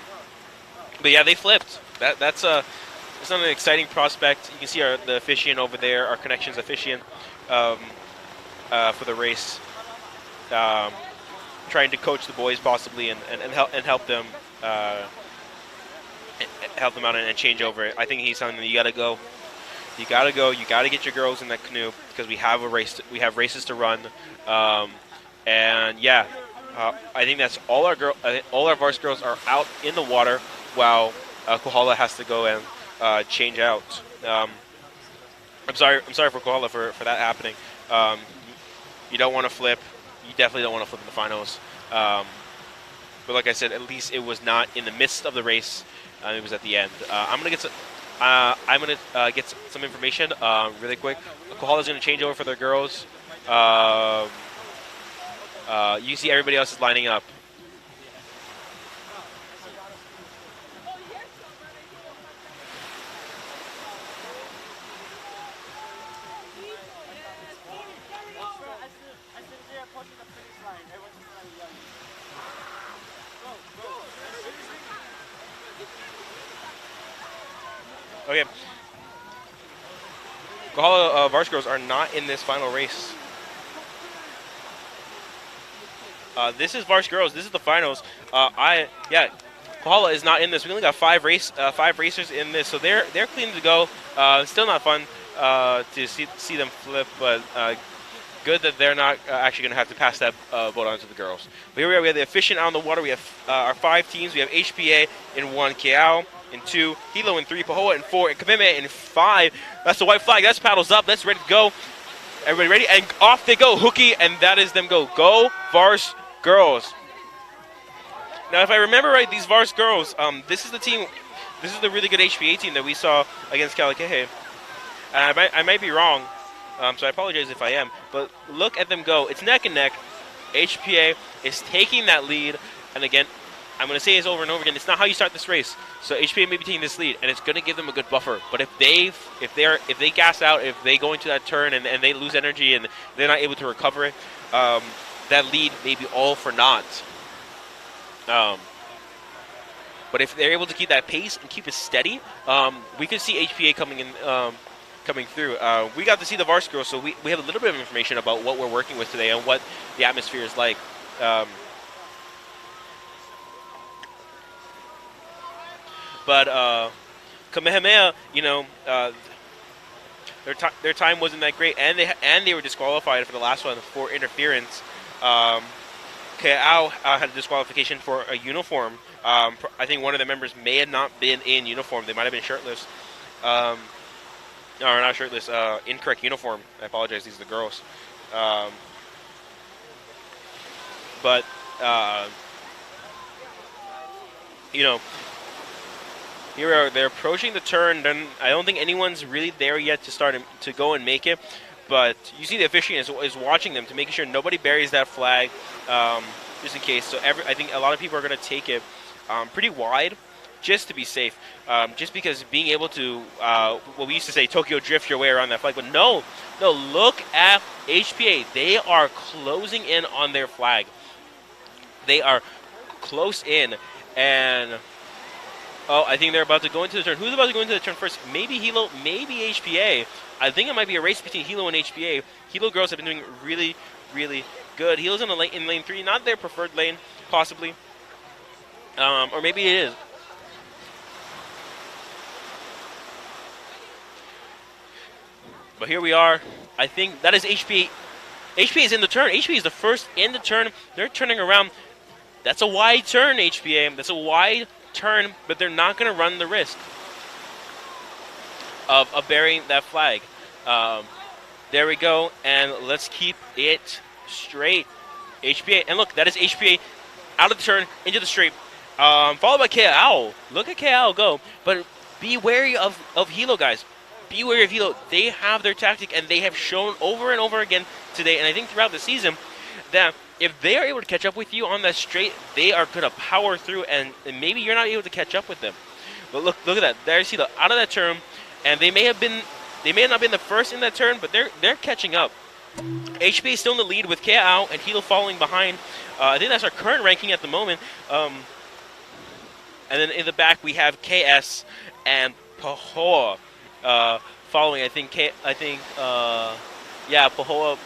yeah, they flipped. That's not an exciting prospect. You can see the officiant over there, our connections officiant for the race, trying to coach the boys possibly and help them out and change over it. I think he's telling them, you gotta go. You gotta go. You gotta get your girls in that canoe, because we have a race. We have races to run, and yeah, I think that's all our all our Vars girls are out in the water, while Kohala has to go and change out. I'm sorry for Kohala for that happening. You don't want to flip. You definitely don't want to flip in the finals. But like I said, at least it was not in the midst of the race. It was at the end. I'm gonna get some information really quick. Kohala's gonna change over for their girls. You see everybody else is lining up. Okay. Kohala Vars girls are not in this final race. This is Vars girls. This is the finals. Kohala is not in this. We only got five racers in this, so they're clean to go. Still not fun to see them flip, but good that they're not actually going to have to pass that boat on to the girls. But here we are. We have the efficient out on the water. We have our 5 teams. We have HPA in 1, Keao in 2, Hilo in 3, Pahoa in 4, and Kameme in 5. That's the white flag. That's paddles up. That's ready to go. Everybody ready? And off they go. Hooky, and that is them go. Go Vars girls. Now, if I remember right, these Vars girls, this is the team. This is the really good HPA team that we saw against Kalakahe. I might be wrong, so I apologize if I am. But look at them go. It's neck and neck. HPA is taking that lead, and again, I'm going to say this over and over again. It's not how you start this race. So HPA may be taking this lead, and it's going to give them a good buffer. But if they gas out, if they go into that turn and they lose energy and they're not able to recover it, that lead may be all for naught. But if they're able to keep that pace and keep it steady, we could see HPA coming through. We got to see the Vars girls, so we have a little bit of information about what we're working with today and what the atmosphere is like. But Kamehameha, their time wasn't that great, and they were disqualified for the last one for interference. Keao had a disqualification for a uniform. I think one of the members may have not been in uniform. They might have been shirtless. Or not shirtless, incorrect uniform. I apologize, these are the girls. They're approaching the turn. Then I don't think anyone's really there yet to go and make it. But you see the officiant is watching them to make sure nobody buries that flag, just in case. So I think a lot of people are going to take it pretty wide, just to be safe. Just because being able to, what we used to say, Tokyo drift your way around that flag. But no, look at HPA. They are closing in on their flag. They are close in, and I think they're about to go into the turn. Who's about to go into the turn first? Maybe Hilo, maybe HPA. I think it might be a race between Hilo and HPA. Hilo girls have been doing really, really good. Hilo's in lane 3, not their preferred lane, possibly. Or maybe it is. But here we are. I think that is HPA. HPA is in the turn. HPA is the first in the turn. They're turning around. That's a wide turn, HPA. That's a wide turn, but they're not going to run the risk of burying that flag. There we go, and let's keep it straight. HPA, and look, that is HPA out of the turn, into the straight, followed by KL. Look at KL go, but be wary of Hilo, guys. Be wary of Hilo. They have their tactic, and they have shown over and over again today, and I think throughout the season, that if they are able to catch up with you on that straight, they are going to power through, and maybe you're not able to catch up with them. But look at that. There's Hilo out of that turn, and they may have not been the first in that turn, but they're catching up. HP is still in the lead with KL and Hilo following behind. I think that's our current ranking at the moment. And then in the back we have KS and Pahoa following. Pahoa.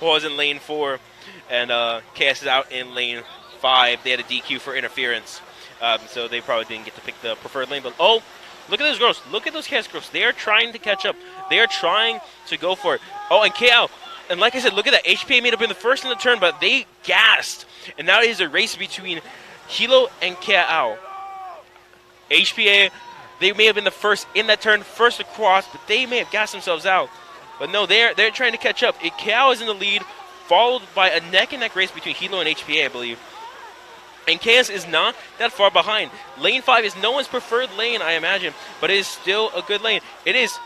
Pahoa's in lane 4, and KS is out in lane 5. They had a DQ for interference, so they probably didn't get to pick the preferred lane. But look at those girls. Look at those KS girls. They are trying to catch up. They are trying to go for it. And KL. And like I said, look at that. HPA may have been the first in the turn, but they gassed. And now it is a race between Hilo and KL. HPA, they may have been the first in that turn, first across, but they may have gassed themselves out. But no, they're trying to catch up. KL is in the lead, followed by a neck-and-neck race between Hilo and HPA, I believe. And KS is not that far behind. Lane 5 is no one's preferred lane, I imagine, but it is still a good lane. It is.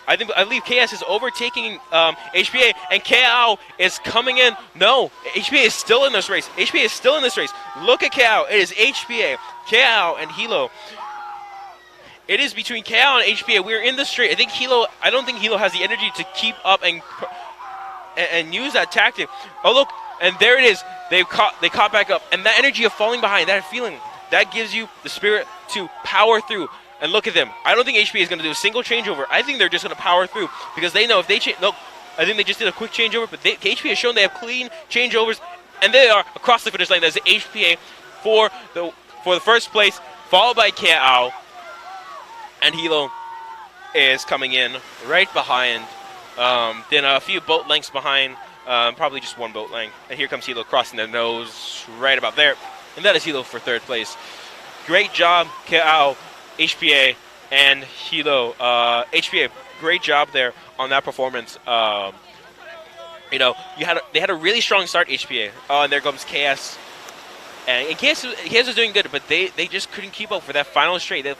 I believe KS is overtaking HPA, and KL is coming in. No, HPA is still in this race. HPA is still in this race. Look at KL. It is HPA, KL, and Hilo. It is between KL and HPA. We're in the straight. I don't think Hilo has the energy to keep up and use that tactic. Oh, look, and there it is. They caught back up. And that energy of falling behind, that feeling, that gives you the spirit to power through. And look at them. I don't think HPA is going to do a single changeover. I think they're just going to power through because they know if they change. Nope. I think they just did a quick changeover, but HPA has shown they have clean changeovers, and they are across the finish line. That's the HPA for the first place, followed by KL. And Hilo is coming in right behind. Then a few boat lengths behind, probably just one boat length. And here comes Hilo crossing their nose right about there. And that is Hilo for third place. Great job, KL, HPA, and Hilo. HPA, great job there on that performance. They had a really strong start, HPA. And there comes KS. And KS was doing good, but they just couldn't keep up for that final straight. It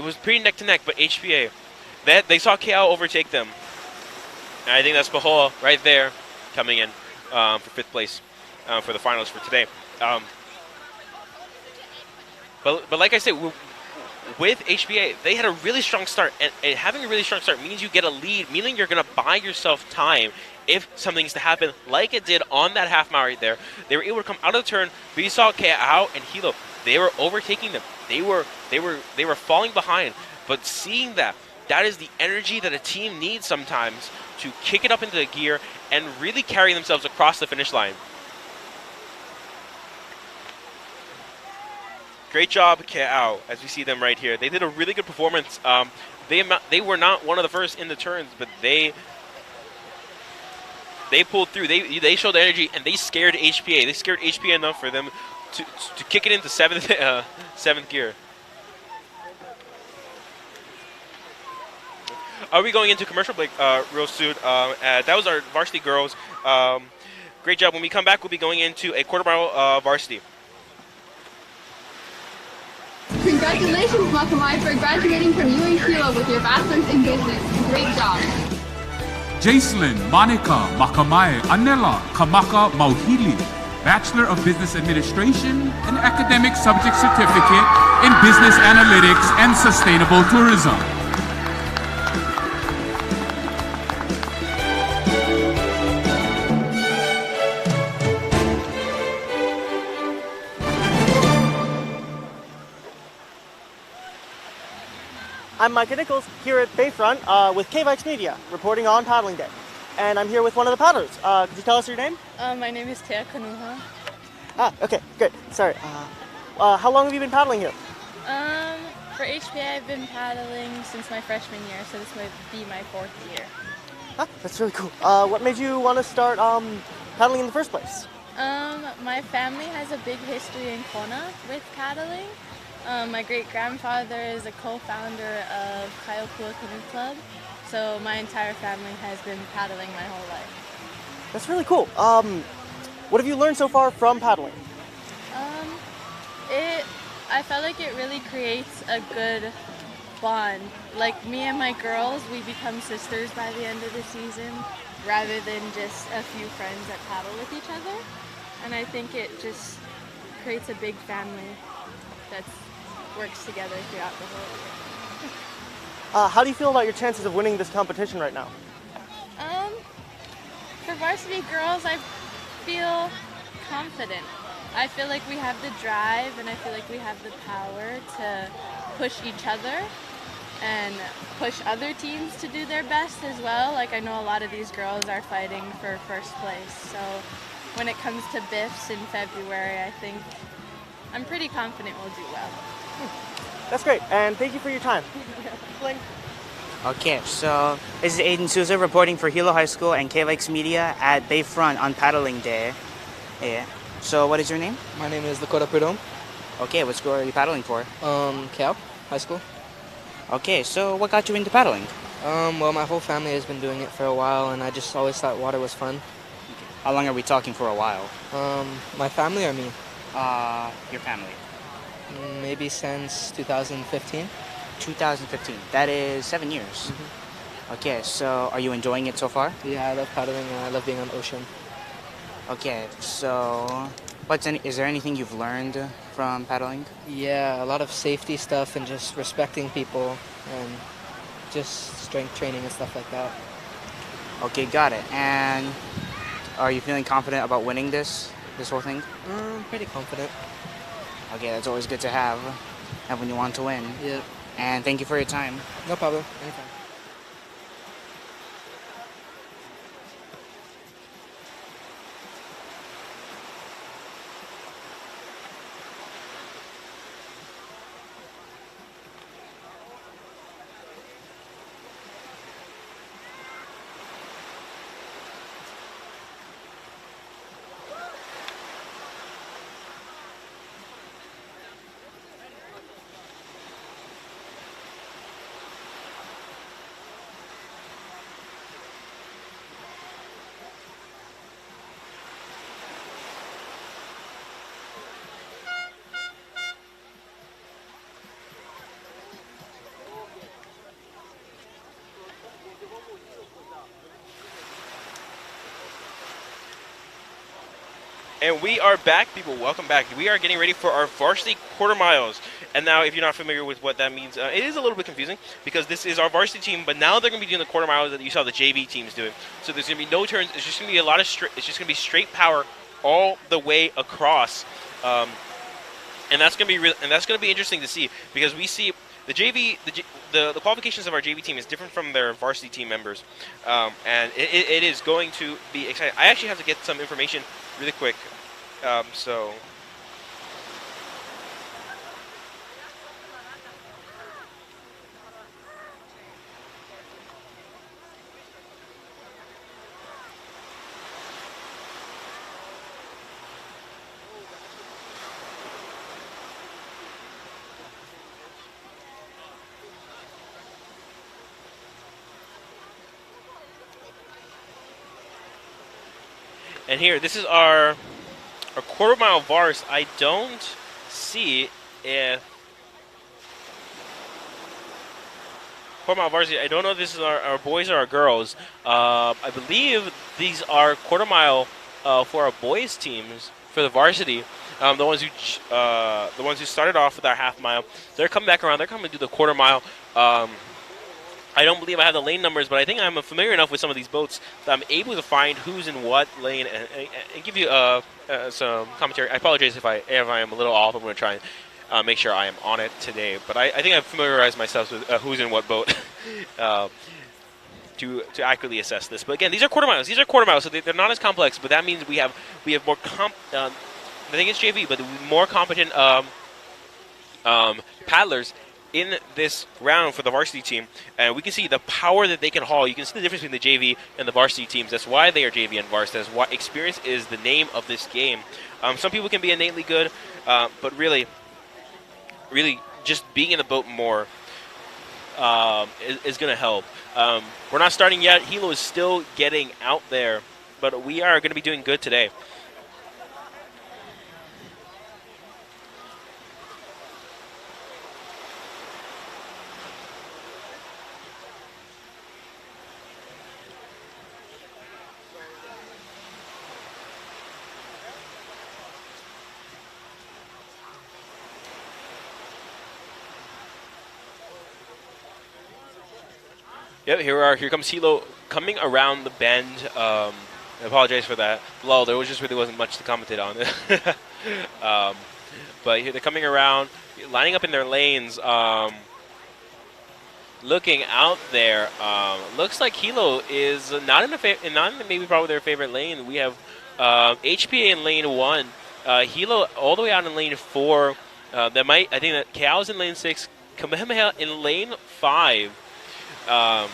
was pretty neck to neck, but HPA, they saw KL overtake them. And I think that's Pahoa right there coming in for 5th place for the finals for today. But like I said, with HPA, they had a really strong start, and having a really strong start means you get a lead, meaning you're going to buy yourself time if something's to happen, like it did on that half mile right there. They were able to come out of the turn, but you saw KL and Hilo. They were overtaking them. They were falling behind. But seeing that is the energy that a team needs sometimes to kick it up into the gear and really carry themselves across the finish line. Great job, KL, as we see them right here. They did a really good performance. They were not one of the first in the turns, but they pulled through. They showed energy, and they scared HPA. They scared HPA enough for them to kick it into seventh gear. Are we going into commercial break real soon? That was our varsity girls. Great job. When we come back, we'll be going into a quarter mile varsity. Congratulations, Makamai, for graduating from UA Hilo with your bachelor's in business. Great job. Jacelyn Monica Makamai Anela Kamaka Mauhili, Bachelor of Business Administration and Academic Subject Certificate in Business Analytics and Sustainable Tourism. I'm Micah Nichols here at Bayfront with BIIF Media, reporting on Paddling Day. And I'm here with one of the paddlers. Could you tell us your name? My name is Canoe. Okay, good. Sorry. How long have you been paddling here? For HPA, I've been paddling since my freshman year, so this might be my 4th year. That's really cool. What made you want to start paddling in the first place? My family has a big history in Kona with paddling. My great-grandfather is a co-founder of Kaiohua Canoe Club, so my entire family has been paddling my whole life. That's really cool. What have you learned so far from paddling? I felt like it really creates a good bond. Like me and my girls, we become sisters by the end of the season, rather than just a few friends that paddle with each other. And I think it just creates a big family that works together throughout the whole year. How do you feel about your chances of winning this competition right now? For varsity girls, I feel confident. I feel like we have the drive and I feel like we have the power to push each other and push other teams to do their best as well. Like I know a lot of these girls are fighting for first place. So when it comes to BIIFs in February, I think I'm pretty confident we'll do well. That's great, and thank you for your time. Okay, so this is Aiden Souza reporting for Hilo High School and BIIF Media at Bayfront on Paddling Day. Yeah. So what is your name? My name is Lakota Pridom. Okay, what school are you paddling for? Cal High School. Okay, so what got you into paddling? Well, my whole family has been doing it for a while, and I just always thought water was fun. How long are we talking for a while? My family or me? Your family. Maybe since 2015. 2015. That is 7 years. Mm-hmm. Okay, so are you enjoying it so far? Yeah, I love paddling and I love being on the ocean. Okay, so is there anything you've learned from paddling? Yeah, a lot of safety stuff and just respecting people and just strength training and stuff like that. Okay, got it. And are you feeling confident about winning this whole thing? Pretty confident. Okay, that's always good to have when you want to win. Yeah. And thank you for your time. No problem. Anytime. And we are back, people. Welcome back. We are getting ready for our varsity quarter miles. And now, if you're not familiar with what that means, it is a little bit confusing because this is our varsity team, but now they're going to be doing the quarter miles that you saw the JV teams doing. So there's going to be no turns. It's just going to be a lot of it's just going to be straight power all the way across. And that's going to be interesting to see because we see the JV, the qualifications of our JV team is different from their varsity team members, and it is going to be exciting. I actually have to get some information really quick, so. And here, this is our quarter mile vars. I don't see if quarter mile varsity. I don't know if this is our boys or our girls. I believe these are quarter mile for our boys teams for the varsity. The ones who started off with our half mile. They're coming back around. They're coming to do the quarter mile. I don't believe I have the lane numbers, but I think I'm familiar enough with some of these boats that I'm able to find who's in what lane and give you some commentary. I apologize if I am a little off. I'm going to try and make sure I am on it today. But I think I've familiarized myself with who's in what boat to accurately assess this. But again, these are quarter miles. These are quarter miles, so they're not as complex. But that means we have more I think it's JV, but more competent paddlers in this round for the varsity team, and we can see the power that they can haul. You can see the difference between the JV and the varsity teams. That's why they are JV and varsity. That's why experience is the name of this game. Some people can be innately good, but really just being in the boat more is going to help. We're not starting yet. Hilo is still getting out there, but we are going to be doing good today. Yep, here comes Hilo coming around the bend. I apologize for that lull. There really wasn't much to commentate on. But here they're coming around, lining up in their lanes, looking out there. Looks like Hilo is not in maybe probably their favorite lane. We have HPA in lane 1, Hilo all the way out in lane 4. I think that Kao's in lane 6, Kamehameha in lane 5. I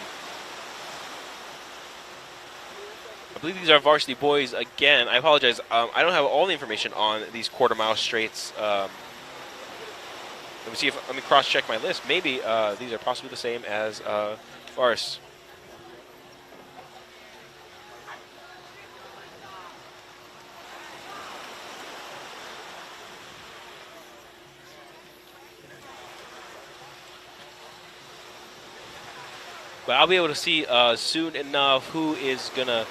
believe these are varsity boys again. I apologize. I don't have all the information on these quarter mile straights. Let me cross check my list. Maybe these are possibly the same as Vars. But I'll be able to see soon enough who is going to...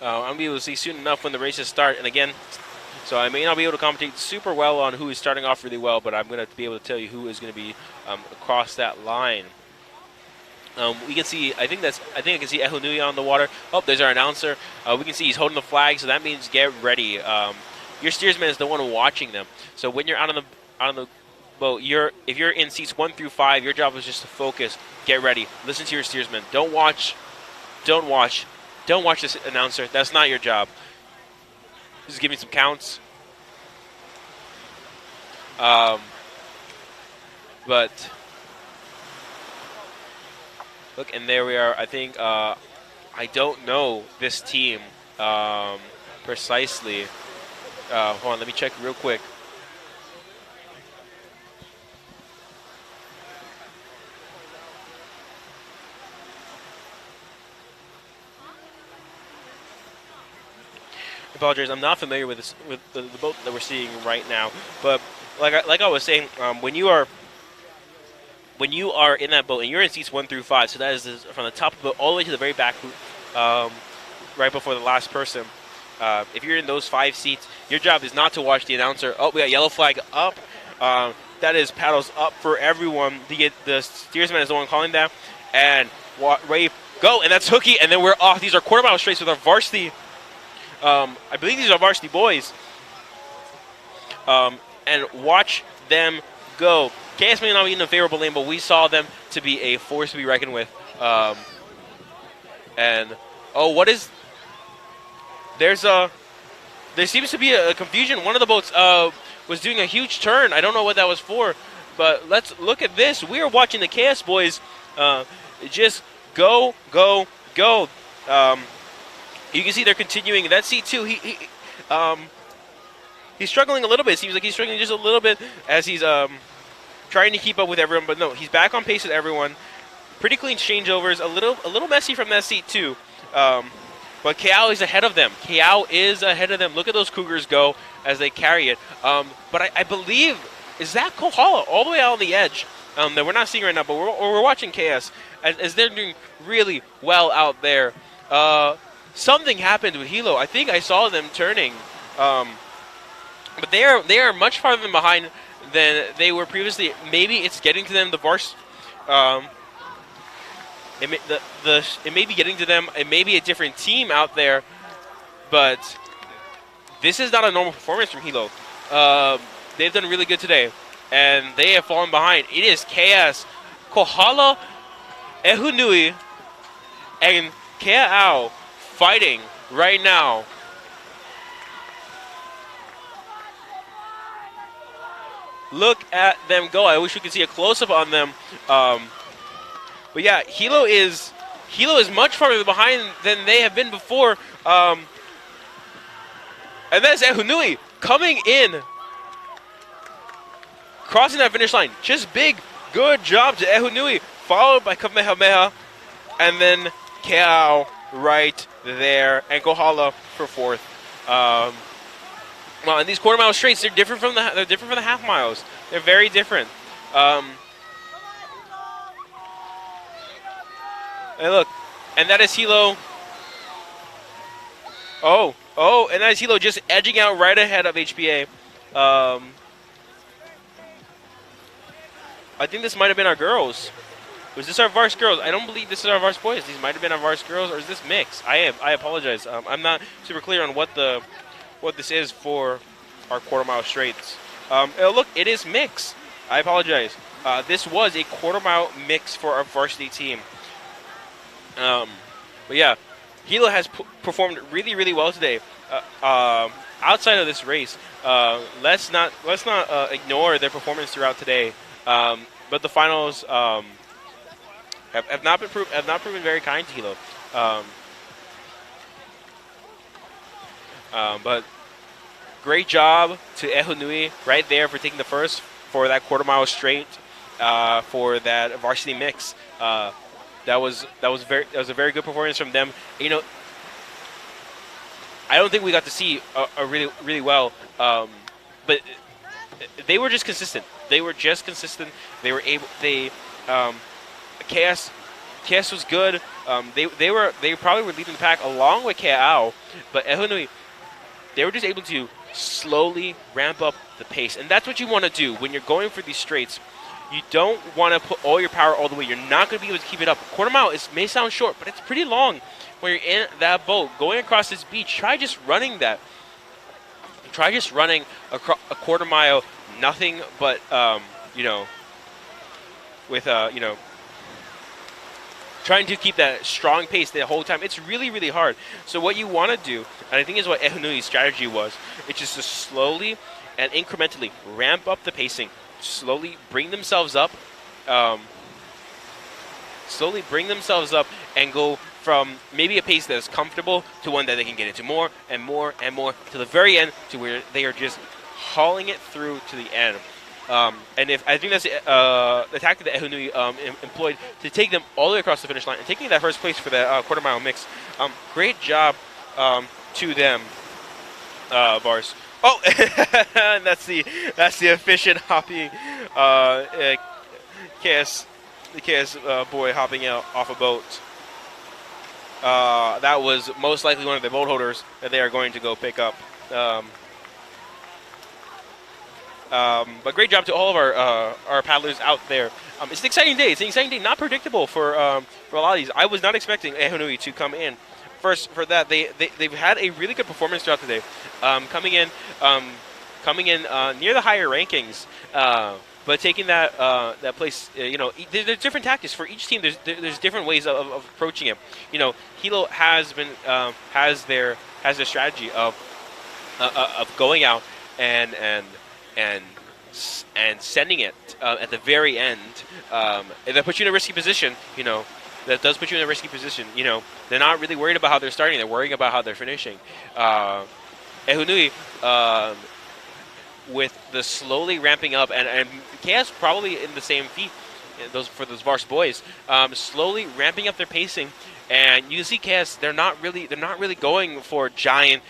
I'll be able to see soon enough when the races start. And again, so I may not be able to commentate super well on who is starting off really well, but I'm going to be able to tell you who is going to be across that line. We can see, I think I can see Ehunuya on the water. Oh, there's our announcer. We can see he's holding the flag, so that means get ready. Your steersman is the one watching them. So when you're out on the boat, if you're in seats 1 through 5, your job is just to focus, get ready, listen to your steersman. Don't watch this announcer. That's not your job. Just give me some counts. But look, and there we are. I think I don't know this team precisely. Hold on, let me check real quick. I apologize, I'm not familiar with this, with the boat that we're seeing right now. But like I was saying, when you are in that boat and you're in seats 1 through 5, so that is from the top of the boat all the way to the very back, right before the last person. If you're in those 5 seats, your job is not to watch the announcer. Oh, we got yellow flag up. That is paddles up for everyone. The steersman is the one calling that. And ready, go. And that's hooky. And then we're off. These are quarter mile straights with our varsity. I believe these are varsity boys. And watch them go. KS may not be in a favorable lane, but we saw them to be a force to be reckoned with. And, oh, what is... There seems to be a confusion. One of the boats was doing a huge turn. I don't know what that was for, but let's look at this. We are watching the KS boys just go. You can see they're continuing. That's C2. He's struggling a little bit. It seems like he's struggling just a little bit as he's trying to keep up with everyone. But no, he's back on pace with everyone. Pretty clean changeovers. A little messy from that seat too. But Keao is ahead of them. Keao is ahead of them. Look at those Cougars go as they carry it. But I believe, is that Kohala all the way out on the edge that we're not seeing right now, but we're watching KS as they're doing really well out there. Something happened with Hilo. I think I saw them turning. But they are much farther behind than they were previously. Maybe it's getting to them, the Vars. It may be getting to them. It may be a different team out there, but this is not a normal performance from Hilo. They've done really good today, and they have fallen behind. It is KS, Kohala, Ehunui, and Kea'au fighting right now. Look at them go. I wish we could see a close-up on them. But yeah, Hilo is much farther behind than they have been before. And that's Ehunui coming in, crossing that finish line. Just big, good job to Ehunui, followed by Kamehameha, and then Kea'au right there, and Kohala for fourth. Well, and these quarter-mile straights, they're different from the half miles. They're very different. And look, and that is Hilo. Oh, and that is Hilo just edging out right ahead of HPA. I think this might have been our girls. Was this our Vars girls? I don't believe this is our Vars boys. These might have been our Vars girls, or is this mix? I apologize. I'm not super clear on what this is for our quarter-mile straights. Look, it is mix. I apologize. This was a quarter-mile mix for our varsity team. But yeah, Hilo has performed really, really well today. Outside of this race, let's not ignore their performance throughout today. But the finals have not proven very kind to Hilo. But great job to Ehunui right there for taking the first for that quarter-mile straight for that varsity mix. That was a very good performance from them. You know, I don't think we got to see a really, really well, but they were just consistent. They were able. KS was good. They probably were leading the pack along with Kea'au, but Ehunui, they were just able to slowly ramp up the pace, and that's what you want to do when you're going for these straights. You don't want to put all your power all the way. You're not going to be able to keep it up. Quarter mile may sound short, but it's pretty long when you're in that boat going across this beach. Try just running that. Try just running a quarter mile, nothing but trying to keep that strong pace the whole time. It's really, really hard. So what you want to do, and I think is what Ehunui's strategy was, it's just to slowly and incrementally ramp up the pacing. Slowly bring themselves up, and go from maybe a pace that is comfortable to one that they can get into more and more and more to the very end, to where they are just hauling it through to the end. And I think that's the tactic that Ehunui employed to take them all the way across the finish line and taking that first place for the quarter mile mix. Great job to them, Vars. Oh, and that's the efficient hopping, KS boy hopping out off a boat. That was most likely one of the boat holders that they are going to go pick up. But great job to all of our paddlers out there. It's an exciting day. It's an exciting day. Not predictable for a lot of these. I was not expecting Ehunui to come in first for that. They've had a really good performance throughout the day, coming in near the higher rankings, but taking that place. There's different tactics for each team. There's different ways of approaching it. Hilo has their strategy of going out and sending it at the very end. That puts you in a risky position. That does put you in a risky position. They're not really worried about how they're starting. They're worrying about how they're finishing. Ehunui, with the slowly ramping up, and KS probably in the same feat for those Vars boys, slowly ramping up their pacing And you can see KS, they're not really going for giant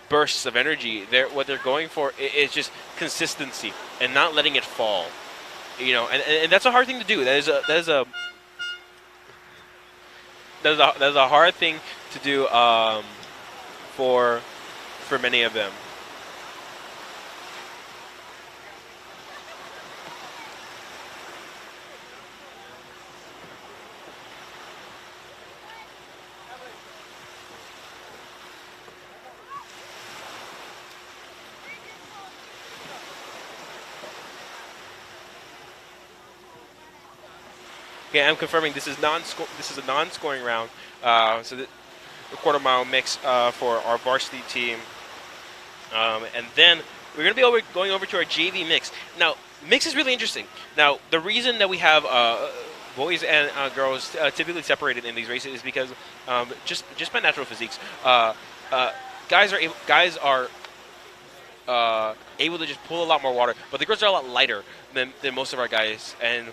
bursts of energy. What they're going for is just consistency and not letting it fall. You know, and that's a hard thing to do. That is a hard thing to do for many of them. Okay, I'm confirming this is a non-scoring round. So the quarter-mile mix for our varsity team, and then we're going to be going over to our JV mix. Now, mix is really interesting. Now, the reason that we have boys and girls typically separated in these races is because just by natural physiques, guys are able to just pull a lot more water, but the girls are a lot lighter than most of our guys, and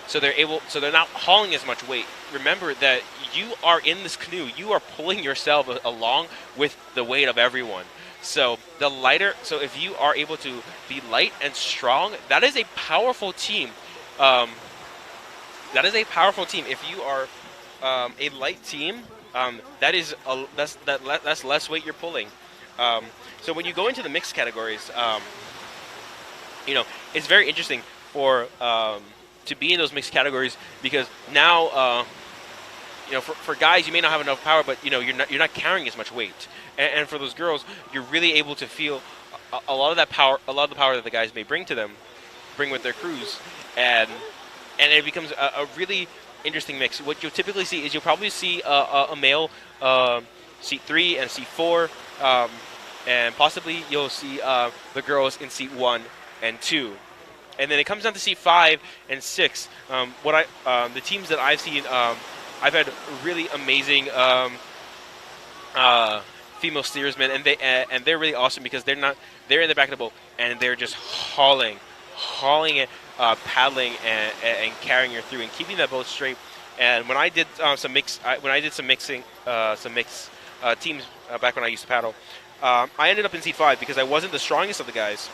so they're not hauling as much weight. Remember that you are in this canoe. You are pulling yourself along with the weight of everyone. So if you are able to be light and strong, that is a powerful team. If you are a light team, that's less weight you're pulling. So when you go into the mixed categories, it's very interesting to be in those mixed categories, because now for guys you may not have enough power, but you're not carrying as much weight, and for those girls you're really able to feel a lot of the power that the guys may bring with their crews, and it becomes a really interesting mix. What you'll typically see is you'll probably see a male seat 3 and seat 4, and possibly you'll see the girls in seat 1 and 2. And then it comes down to seat 5 and 6. The teams that I've seen, I've had really amazing female steersmen, and they're really awesome because they're in the back of the boat and they're just hauling it, paddling and carrying her through and keeping that boat straight. And when I did some mixed teams back when I used to paddle, I ended up in seat 5 because I wasn't the strongest of the guys.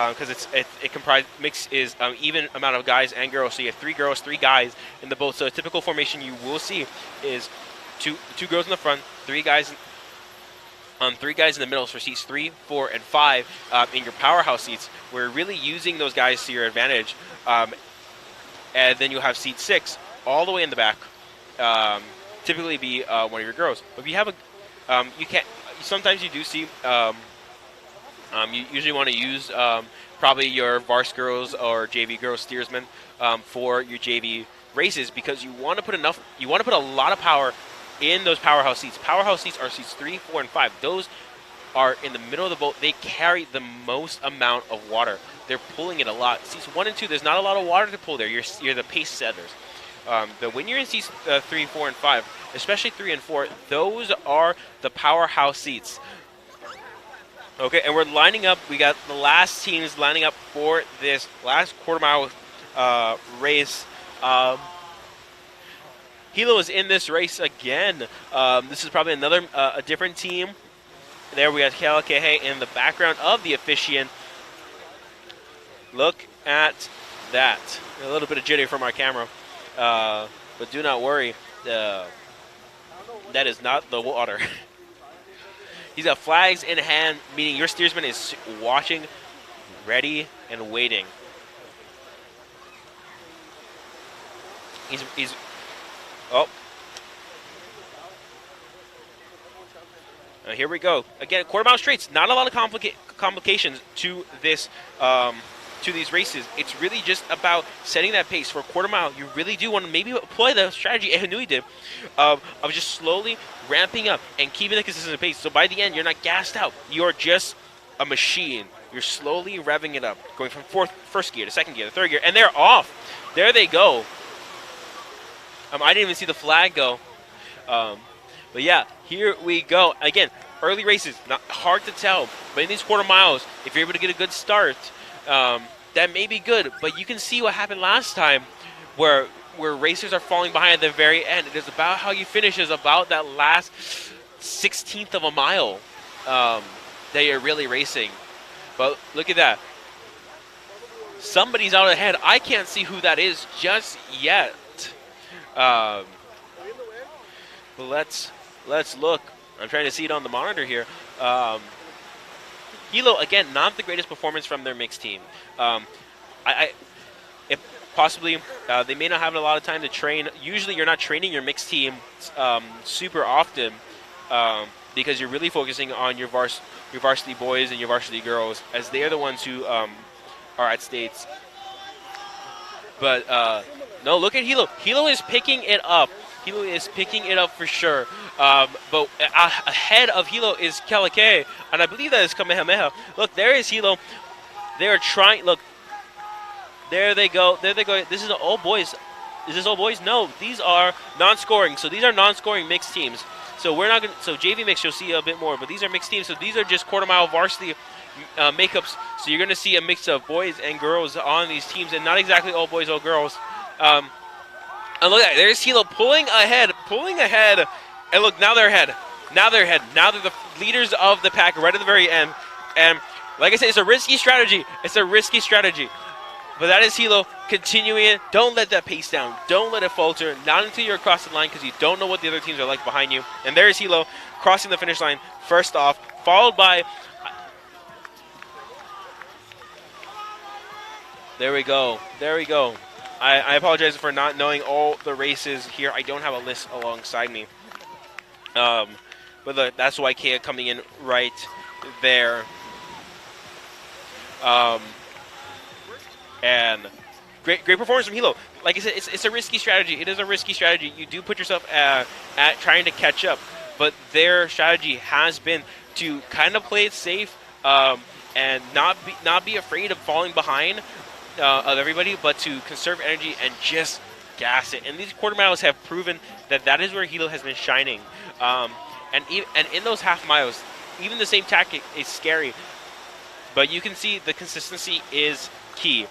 Because it comprised mix is even amount of guys and girls. So you have 3 girls, 3 guys in the boat. So a typical formation you will see is two girls in the front, 3 guys in the middle for seats 3, 4, and 5 in your powerhouse seats. We're really using those guys to your advantage. And then you'll have seat 6 all the way in the back. Typically be one of your girls. But if you have sometimes you do see. You usually want to use probably your Vars girls or JV girls steersmen for your JV races, because you want to put a lot of power in those powerhouse seats. Powerhouse seats are seats 3, 4, and 5. Those are in the middle of the boat. They carry the most amount of water. They're pulling it a lot. Seats 1 and 2, there's not a lot of water to pull there. You're the pace setters. But when you're in seats 3, 4, and 5, especially 3 and 4, those are the powerhouse seats. Okay, and we're lining up. We got the last teams lining up for this last quarter-mile race. Hilo is in this race again. This is probably another a different team. There we got Kehe in the background of the officiant. Look at that. A little bit of jitter from our camera. But do not worry. That is not the water. He's got flags in hand, meaning your steersman is watching, ready, and waiting. He's oh. Here we go. Again, quarter-mile straights. Not a lot of complications to this to these races. It's really just about setting that pace for a quarter mile. You really do want to maybe apply the strategy Canoe did of just slowly ramping up and keeping the consistent pace. So by the end, you're not gassed out. You're just a machine. You're slowly revving it up, going from first gear to second gear to third gear, and they're off. There they go. I didn't even see the flag go. But yeah, here we go. Again, early races, not hard to tell. But in these quarter miles, if you're able to get a good start, that may be good. But you can see what happened last time, where where racers are falling behind at the very end. It is about how you finish. Is about that last 16th of a mile that you're really racing. But look at that. Somebody's out ahead. I can't see who that is just yet. But let's look. I'm trying to see it on the monitor here. Hilo, again, not the greatest performance from their mixed team. If possibly, they may not have a lot of time to train. Usually you're not training your mixed team super often because you're really focusing on your varsity boys and your varsity girls, as they are the ones who are at states. But no, look at Hilo. Hilo is picking it up. Hilo is picking it up for sure. But ahead of Hilo is Kalake, and I believe that is Kamehameha. Look, there is Hilo. They're trying. Look, there they go. There they go. This is all boys. Is this all boys? No, these are non-scoring. So these are non-scoring mixed teams. So we're not going. So JV mix, you'll see a bit more, but these are mixed teams. So these are just quarter-mile varsity makeups. So you're going to see a mix of boys and girls on these teams, and not exactly all boys, all girls. And look at that. There's Hilo pulling ahead. And look, now they're ahead. Now they're the leaders of the pack right at the very end. And like I said, it's a risky strategy. But that is Hilo continuing it. Don't let that pace down. Don't let it falter. Not until you're across the line, because you don't know what the other teams are like behind you. And there's Hilo crossing the finish line first off, followed by... There we go. I apologize for not knowing all the races here. I don't have a list alongside me. But look, that's why Kea coming in right there. And great performance from Hilo. Like I said, it's a risky strategy. It is a risky strategy. You do put yourself at trying to catch up. But their strategy has been to kind of play it safe and not be afraid of falling behind of everybody, but to conserve energy and just gas it. And these quarter miles have proven that is where Hilo has been shining. And in those half miles, even the same tactic is scary, but you can see the consistency is key.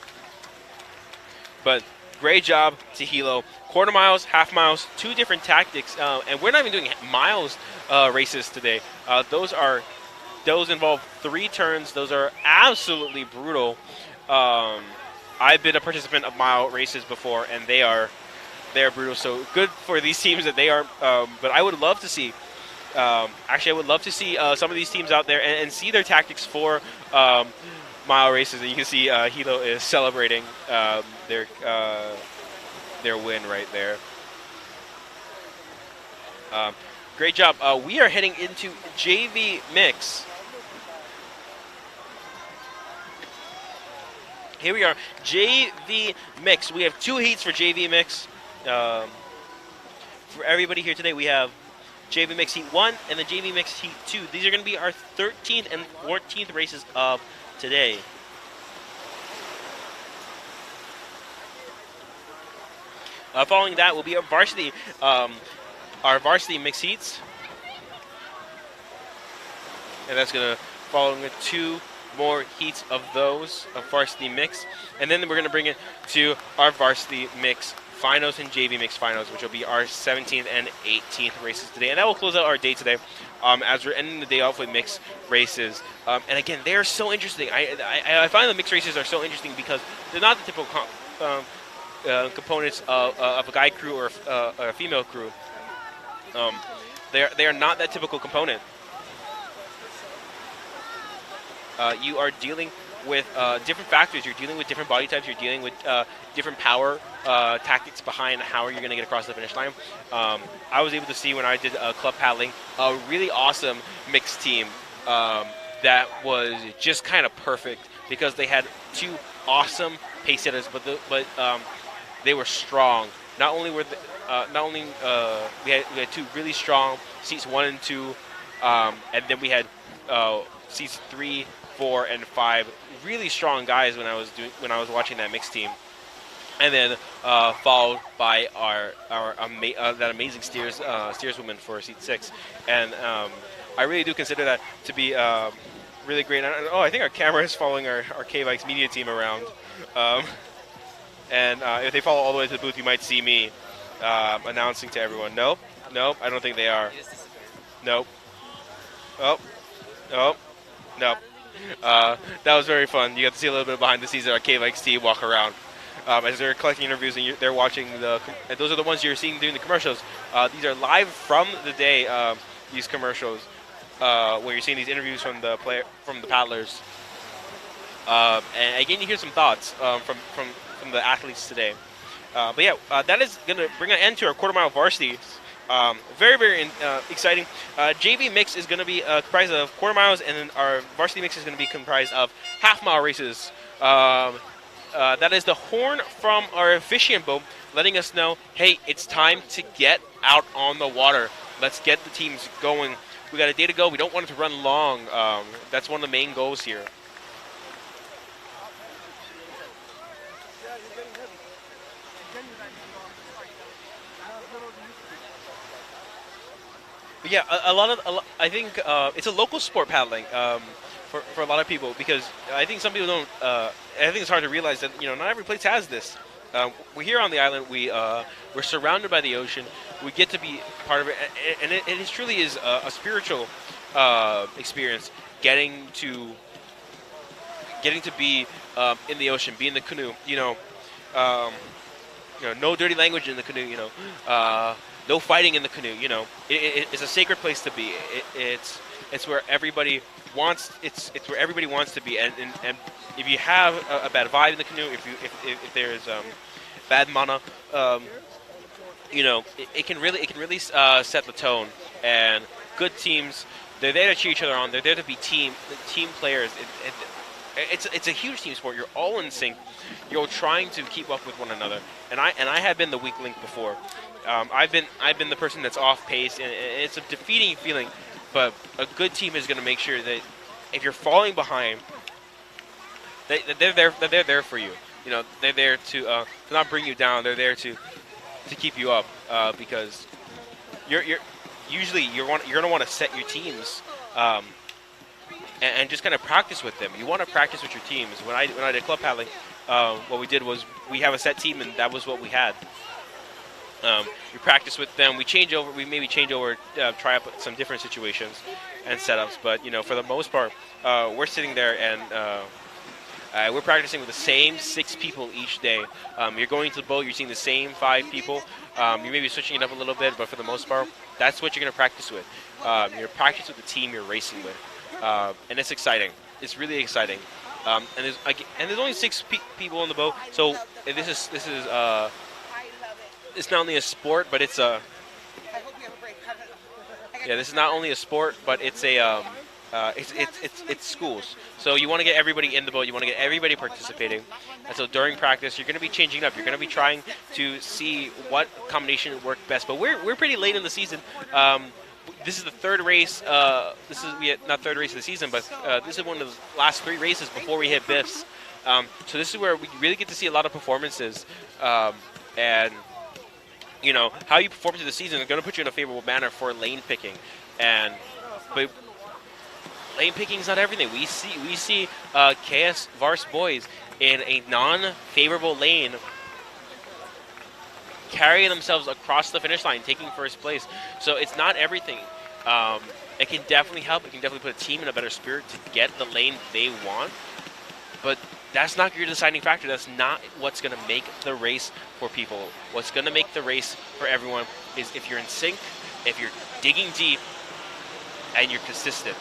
But great job to Hilo. Quarter miles, half miles, two different tactics, and we're not even doing miles races today. Those involve 3 turns. Those are absolutely brutal. I've been a participant of mile races before, and they're brutal. So good for these teams that they are. But I would love to see. Actually, I would love to see some of these teams out there and see their tactics for mile races. And you can see Hilo is celebrating their win right there. Great job. We are heading into JV mix. Here we are, JV mix. We have 2 heats for JV mix. For everybody here today, we have JV mix heat 1 and the JV mix heat 2. These are going to be our 13th and 14th races of today. Following that will be our varsity mix heats. And that's going to follow with 2 more heats of those of varsity mix, and then we're going to bring it to our varsity mix finals and JV mix finals, which will be our 17th and 18th races today, and that will close out our day today as we're ending the day off with mixed races. And again, they are so interesting. I find the mixed races are so interesting because they're not the typical components of a guy crew or a female crew. They are not that typical component. You are dealing with different factors. You're dealing with different body types. You're dealing with different power tactics behind how you're going to get across the finish line. I was able to see when I did club paddling a really awesome mixed team that was just kind of perfect because they had 2 awesome pace setters, but they were strong. Not only were we had 2 really strong seats 1 and 2, and then we had seats 3, 4, and 5 really strong guys when I was watching that mixed team, and then followed by that amazing steerswoman for seat 6, and I really do consider that to be really great. I think our camera is following our K-Vikes media team around. And if they follow all the way to the booth, you might see me announcing to everyone. Nope, I don't think they are. Nope. Oh, nope. That was very fun. You got to see a little bit behind the scenes of our K-Vikes team walk around as they're collecting interviews, and they're watching and those are the ones you're seeing during the commercials. These are live from the day. These commercials, where you're seeing these interviews from the paddlers. And again, you hear some thoughts from the athletes today. But yeah, that is going to bring an end to our quarter mile varsity. Very, very exciting. JV mix is going to be comprised of quarter miles, and then our varsity mix is going to be comprised of half mile races. That is the horn from our officiant boat letting us know, hey, it's time to get out on the water. Let's get the teams going. We got a day to go. We don't want it to run long. That's one of the main goals here. But yeah, I think it's a local sport, paddling, for a lot of people, because I think some people don't. I think it's hard to realize that not every place has this. We're here on the island. We're surrounded by the ocean. We get to be part of it, and it truly is a spiritual experience. Getting to be in the ocean, be in the canoe. No dirty language in the canoe. No fighting in the canoe. It's a sacred place to be. It's where everybody wants. It's where everybody wants to be. And if you have a bad vibe in the canoe, if there's bad mana, it can really set the tone. And good teams, they're there to cheer each other on. They're there to be team players. It's a huge team sport. You're all in sync. You're trying to keep up with one another. And I have been the weak link before. I've been the person that's off pace, and it's a defeating feeling. But a good team is going to make sure that if you're falling behind, they're there for you. They're there to not bring you down. They're there to keep you up, because you're going to want to set your teams and just kind of practice with them. You want to practice with your teams. When I did club paddling, what we did was we have a set team, and that was what we had. We practice with them. We maybe change over, try out some different situations and setups. But for the most part, we're sitting there and we're practicing with the same 6 people each day. You're going to the boat. You're seeing the same 5 people. You may be switching it up a little bit, but for the most part, that's what you're going to practice with. You're practice with the team you're racing with, and it's exciting. It's really exciting. And there's only 6 people on the boat, so this is. It's not only a sport, but it's a. Yeah, this is not only a sport, but it's a. It's schools. So you want to get everybody in the boat. You want to get everybody participating. And so during practice, you're going to be changing up. You're going to be trying to see what combination would work best. But we're pretty late in the season. This is the 3rd race. Not 3rd race of the season, but this is one of the last 3 races before we hit BIIFs. So this is where we really get to see a lot of performances, and. How you perform through the season is going to put you in a favorable manner for lane picking, but lane picking is not everything. We see KS Vars boys in a non-favorable lane carrying themselves across the finish line, taking first place. So it's not everything. It can definitely help. It can definitely put a team in a better spirit to get the lane they want, but that's not your deciding factor. That's not what's going to make the race for people. What's going to make the race for everyone is if you're in sync, if you're digging deep, and you're consistent.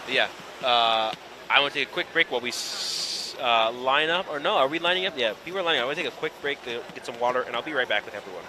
But yeah, I want to take a quick break while we line up. Or no, are we lining up? Yeah, people are lining up. I want to take a quick break to get some water, and I'll be right back with everyone.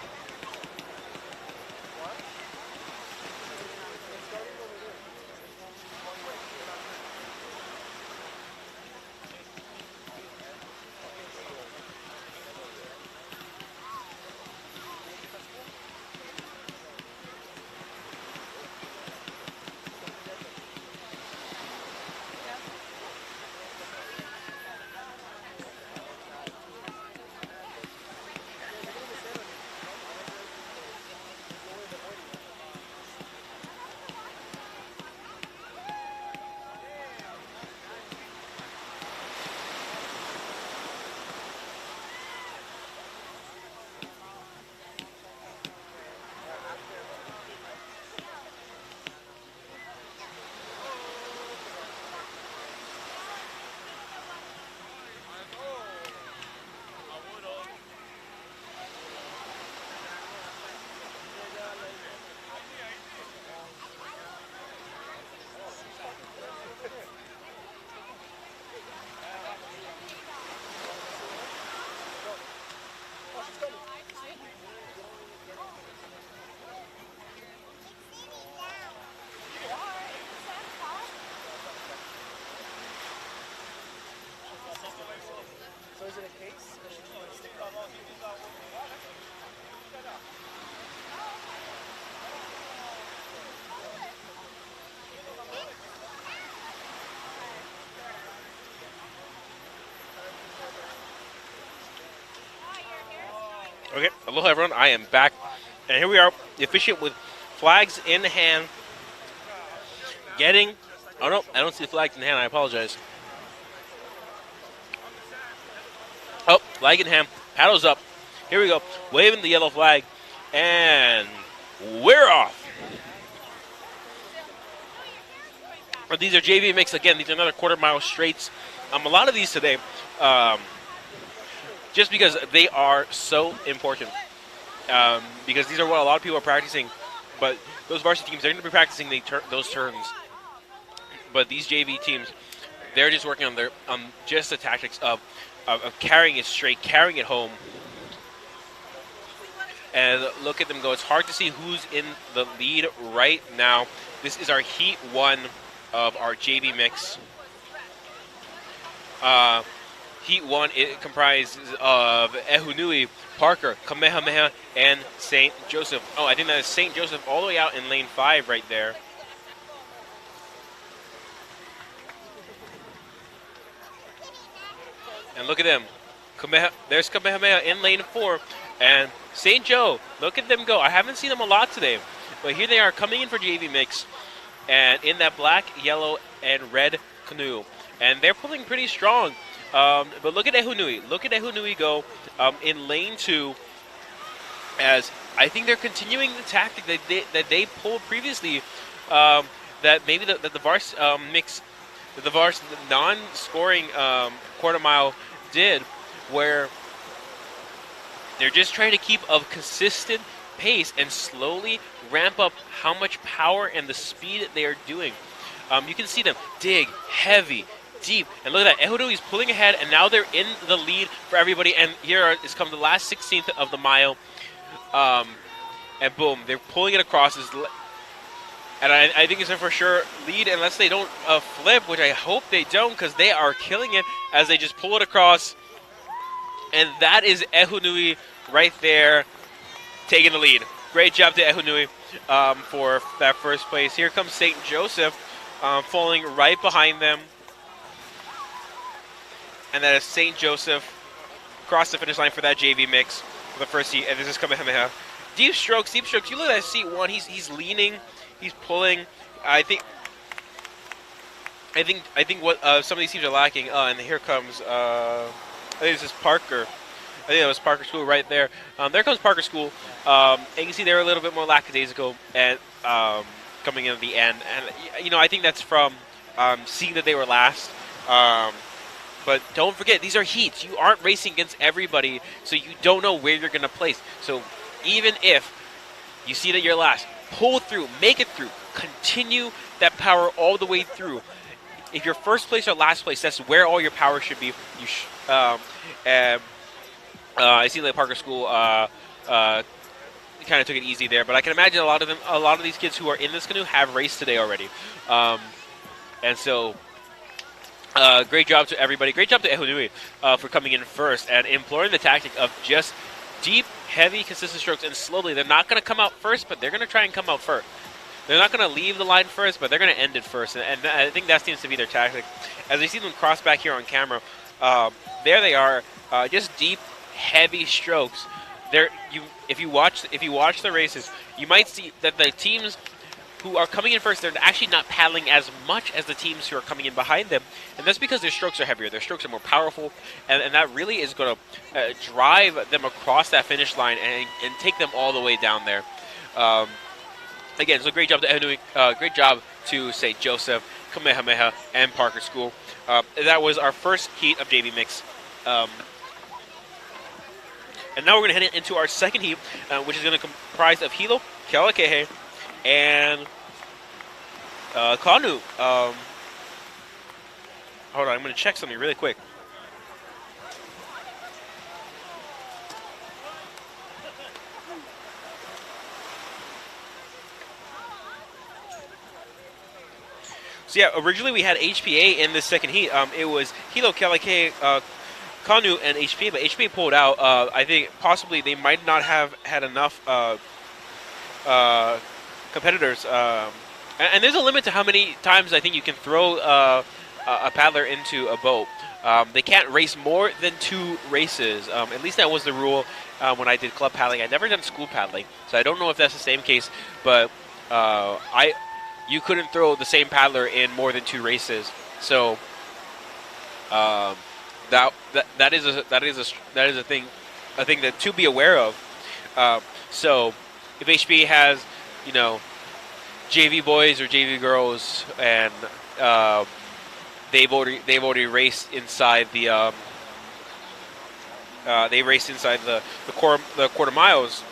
Okay, aloha everyone, I am back. And here we are, the officiant with flags in hand. Oh no, I don't see the flags in hand, I apologize. Oh, flag in hand, paddles up. Here we go, waving the yellow flag. And we're off. But these are JV mix, again, these are another quarter-mile straights. A lot of these today, just because they are so important. Because these are what a lot of people are practicing. But those varsity teams, they're going to be practicing those turns. But these JV teams, they're just working on just the tactics of carrying it straight, carrying it home. And look at them go. It's hard to see who's in the lead right now. This is our Heat 1 of our JV mix. Heat 1, it comprises of Ehunui, Parker, Kamehameha, and St. Joseph. Oh, I think that is St. Joseph all the way out in lane 5 right there. And look at them. There's Kamehameha in lane 4. And St. Joe, look at them go. I haven't seen them a lot today. But here they are coming in for JV mix. And in that black, yellow, and red canoe. And they're pulling pretty strong. But look at Ehunui. Look at Ehunui go in lane 2. As I think they're continuing the tactic that they pulled previously. That maybe the Vars mix, the Vars non-scoring quarter mile did, where they're just trying to keep a consistent pace and slowly ramp up how much power and the speed that they are doing. You can see them dig heavy, deep, and look at that. Ehudui's pulling ahead, and now they're in the lead for everybody. And here is come the last 16th of the mile, and boom, they're pulling it across. And I think it's a for sure lead unless they don't flip, which I hope they don't, because they are killing it as they just pull it across. And that is Ehunui right there taking the lead. Great job to Ehunui for that first place. Here comes St. Joseph falling right behind them. And that is St. Joseph across the finish line for that JV mix for the first heat. And this is Kamehameha. Deep strokes, deep strokes. You look at that seat 1. He's leaning. He's pulling. I think what some of these teams are lacking. And here comes. I think this is Parker. I think that was Parker School right there. There comes Parker School. And you can see they're a little bit more lackadaisical and coming in at the end. And I think that's from seeing that they were last. But don't forget, these are heats. You aren't racing against everybody, so you don't know where you're going to place. So even if you see that you're last, pull through, make it through, continue that power all the way through. If you're first place or last place, that's where all your power should be. I see that Parker School kind of took it easy there, but I can imagine a lot of these kids who are in this canoe have raced today already, and so great job to everybody. Great job to Ehunui for coming in first and employing the tactic of just deep, heavy, consistent strokes, and slowly. They're not going to come out first, but they're going to try and come out first. They're not going to leave the line first, but they're going to end it first, and I think that seems to be their tactic. As we see them cross back here on camera, there they are, just deep, heavy strokes. If you watch the races, you might see that the teams who are coming in first, they're actually not paddling as much as the teams who are coming in behind them, and that's because their strokes are heavier, their strokes are more powerful, and that really is going to drive them across that finish line and take them all the way down there. Again, so great job to Ehunui, great job to St. Joseph, Kamehameha, and Parker School. That was our first heat of JV Mix. And now we're going to head into our second heat, which is going to comprise of Hilo, Kealakehe, and Canoe. Hold on, I'm going to check something really quick. So yeah, originally we had HPA in the second heat. It was Hilo, Kealakehe, Canoe and HP, but HP pulled out. I think possibly they might not have had enough competitors. And there's a limit to how many times I think you can throw a paddler into a boat. They can't race more than 2 races. At least that was the rule when I did club paddling. I'd never done school paddling, so I don't know if that's the same case. But you couldn't throw the same paddler in more than 2 races. So that is a thing that to be aware of. So if HB has, you know, JV boys or JV girls, and they've already raced inside the quarter miles.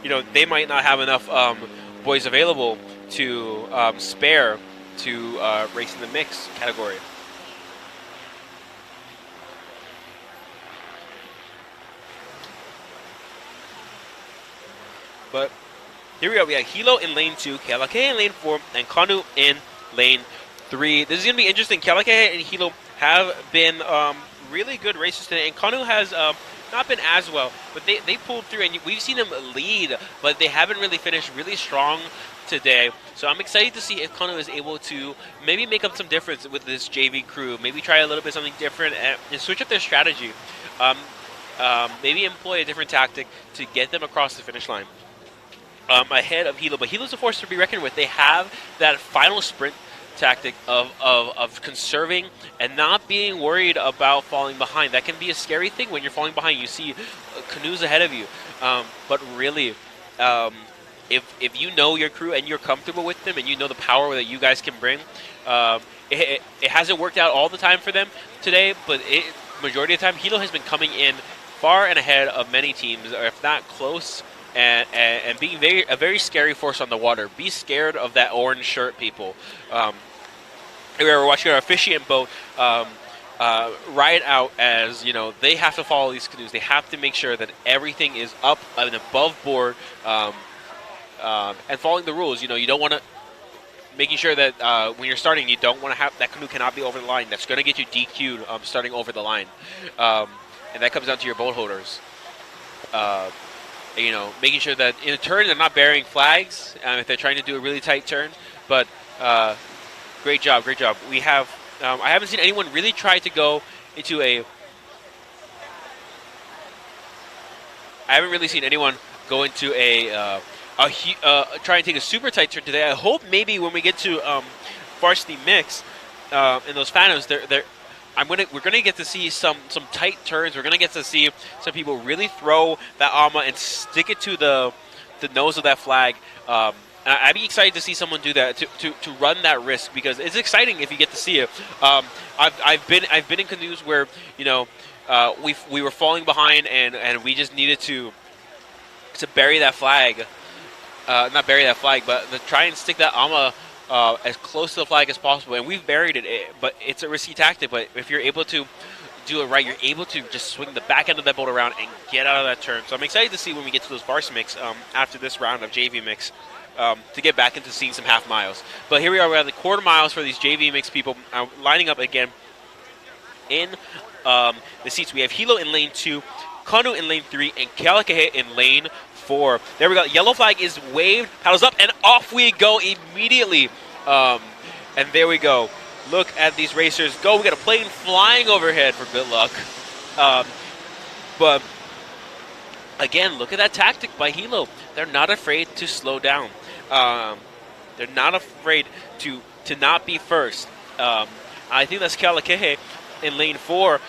You know, they might not have enough boys available to spare to race in the mix category. But here we go. We have Hilo in lane 2, Kealakekee in lane 4, and Canoe in lane 3. This is going to be interesting. Kealakekee and Hilo have been really good races today, and Canoe has not been as well, but they pulled through, and we've seen them lead, but they haven't really finished really strong today. So I'm excited to see if Canoe is able to maybe make up some difference with this JV crew, maybe try a little bit something different and switch up their strategy. Maybe employ a different tactic to get them across the finish line. Ahead of Hilo, but Hilo's a force to be reckoned with. They have that final sprint tactic of conserving and not being worried about falling behind. That can be a scary thing when you're falling behind. You see canoes ahead of you, but really, if you know your crew and you're comfortable with them and you know the power that you guys can bring, it hasn't worked out all the time for them today, but majority of the time Hilo has been coming in far and ahead of many teams, or if not close. And being a very scary force on the water. Be scared of that orange shirt, people. We were watching our officiant boat ride out, as you know, they have to follow these canoes. They have to make sure that everything is up and above board, and following the rules. You know, you don't want to making sure that when you're starting, you don't want to have that canoe cannot be over the line. That's going to get you DQ'd starting over the line, and that comes down to your boat holders. You know, making sure that in a turn they're not bearing flags if they're trying to do a really tight turn. But great job. We have I haven't seen anyone really try to go into a. I haven't really seen anyone go into try and take a super tight turn today. I hope maybe when we get to varsity mix in those phantoms, we're gonna get to see some tight turns. We're gonna get to see some people really throw that AMA and stick it to the nose of that flag. I'd be excited to see someone do that to run that risk, because it's exciting if you get to see it. I've been in canoes where, you know, we were falling behind and we just needed to bury that flag, not bury that flag, but to try and stick that AMA as close to the flag as possible, and we've buried it, but it's a risky tactic. But if you're able to do it right, you're able to just swing the back end of that boat around and get out of that turn. So I'm excited to see when we get to those varsity mix after this round of JV mix, to get back into seeing some half miles. But here we are, we're at the quarter miles for these JV mix people lining up again in the seats. We have Hilo in lane 2, Canoe in lane 3, and Kealakekee in lane 4. There we go. Yellow flag is waved, paddles up, and off we go immediately. And there we go. Look at these racers go. We got a plane flying overhead for good luck. But again, look at that tactic by Hilo. They're not afraid to slow down. They're not afraid to not be first. I think that's Kealakekee in lane 4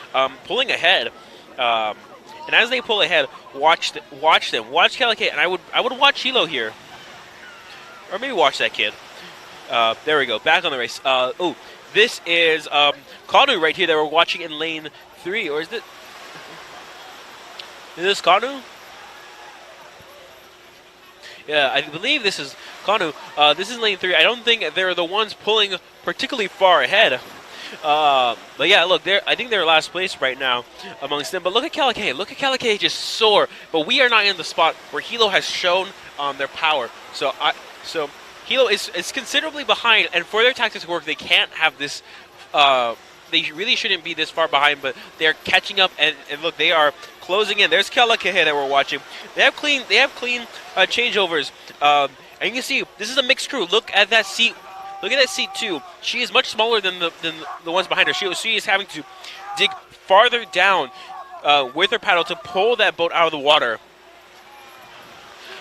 pulling ahead. And as they pull ahead, watch them. Watch Kealakekee, and I would watch Hilo here, or maybe watch that kid. There we go, back on the race. Oh, this is Canoe right here that we're watching in lane 3, or is this Canoe? Yeah, I believe this is Canoe. This is lane 3. I don't think they're the ones pulling particularly far ahead. But yeah, look, I think they're last place right now amongst them. But look at Kealakekee. Look at Kealakekee just soar. But we are not in the spot where Hilo has shown their power. So Hilo is considerably behind, and for their tactics to work, they can't have this they really shouldn't be this far behind, but they're catching up. And look, they are closing in. There's Kealakehe that we're watching. They have clean changeovers. And you can see this is a mixed crew. Look at that seat. Look at that seat too. She is much smaller than the ones behind her. She is having to dig farther down with her paddle to pull that boat out of the water.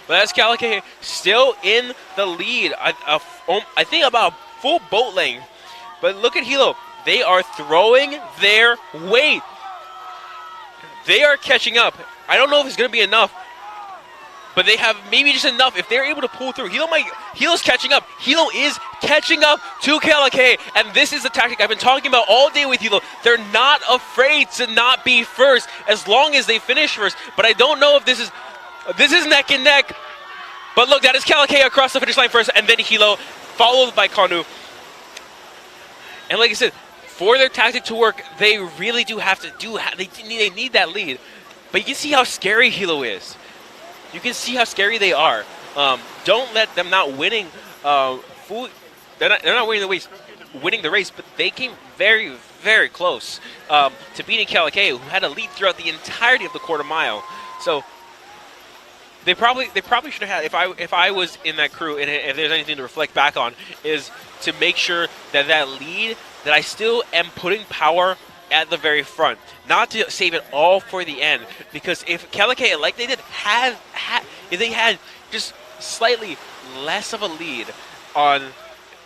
But that's Kealakehe still in the lead. I think about a full boat length. But look at Hilo. They are throwing their weight. They are catching up. I don't know if it's going to be enough. But they have maybe just enough. If they're able to pull through, Hilo's catching up. Hilo is catching up to Kealakehe. And this is the tactic I've been talking about all day with Hilo. They're not afraid to not be first as long as they finish first. But I don't know if this is neck and neck. But look, that is Kealakehe across the finish line first, and then Hilo, followed by Canoe. And like I said, for their tactic to work, they really do have to they need that lead. But you can see how scary Hilo is. You can see how scary they are. Don't let them not winning. They're not winning the race, but they came very, very close to beating Kealakehe, who had a lead throughout the entirety of the quarter mile. So they probably should have had, if I was in that crew, and if there's anything to reflect back on, is to make sure that lead, that I still am putting power at the very front, not to save it all for the end. Because if Kealakehe, like they did, if they had just slightly less of a lead on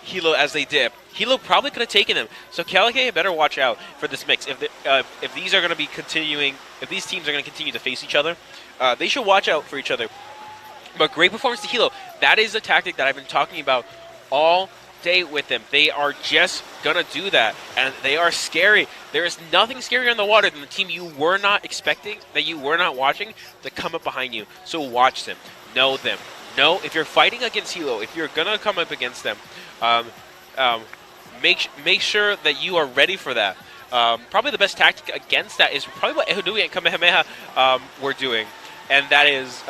Hilo as they did, Hilo probably could have taken them. So Kealakehe better watch out for this mix. If these are going to be continuing, if these teams are going to continue to face each other, they should watch out for each other. But great performance to Hilo. That is the tactic that I've been talking about all day with them. They are just going to do that, and they are scary. There is nothing scarier on the water than the team you were not expecting, that you were not watching, to come up behind you. So watch them. Know them. Know if you're fighting against Hilo, if you're going to come up against them, make sure that you are ready for that. Probably the best tactic against that is probably what Ehudui and Kamehameha were doing, and that is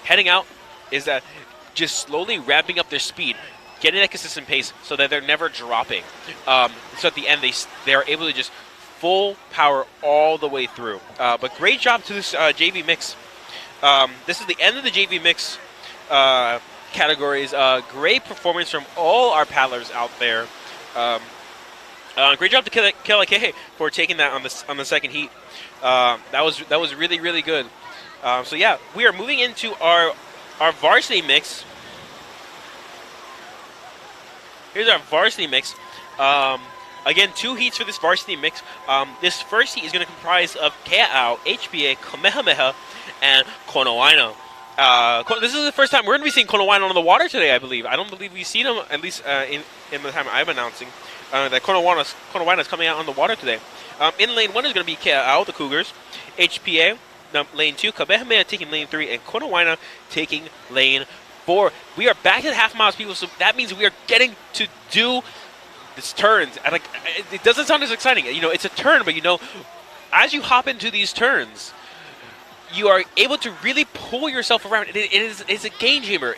heading out, is that just slowly ramping up their speed, getting that consistent pace so that they're never dropping. So at the end, they are able to just full power all the way through. But great job to this JV mix. This is the end of the JV mix categories. Great performance from all our paddlers out there. Great job to Kealakehe for taking that on the second heat. That was really, really good. So yeah, we are moving into our varsity mix. Here's our varsity mix. Again, 2 heats for this varsity mix. This first heat is going to comprise of Kea'au, HPA, Kamehameha, and Konowaina. This is the first time we're going to be seeing Konowaina on the water today, I believe. I don't believe we've seen him, at least in the time I'm announcing, that Konowaina is coming out on the water today. In lane 1 is going to be Kea'au, the Cougars, HPA, lane 2, Kamehameha taking lane 3, and Konowaina taking lane 4. We are back to the half miles, people, so that means we are getting to do these turns. And it doesn't sound as exciting. You know, it's a turn, but as you hop into these turns, you are able to really pull yourself around. It's a game changer.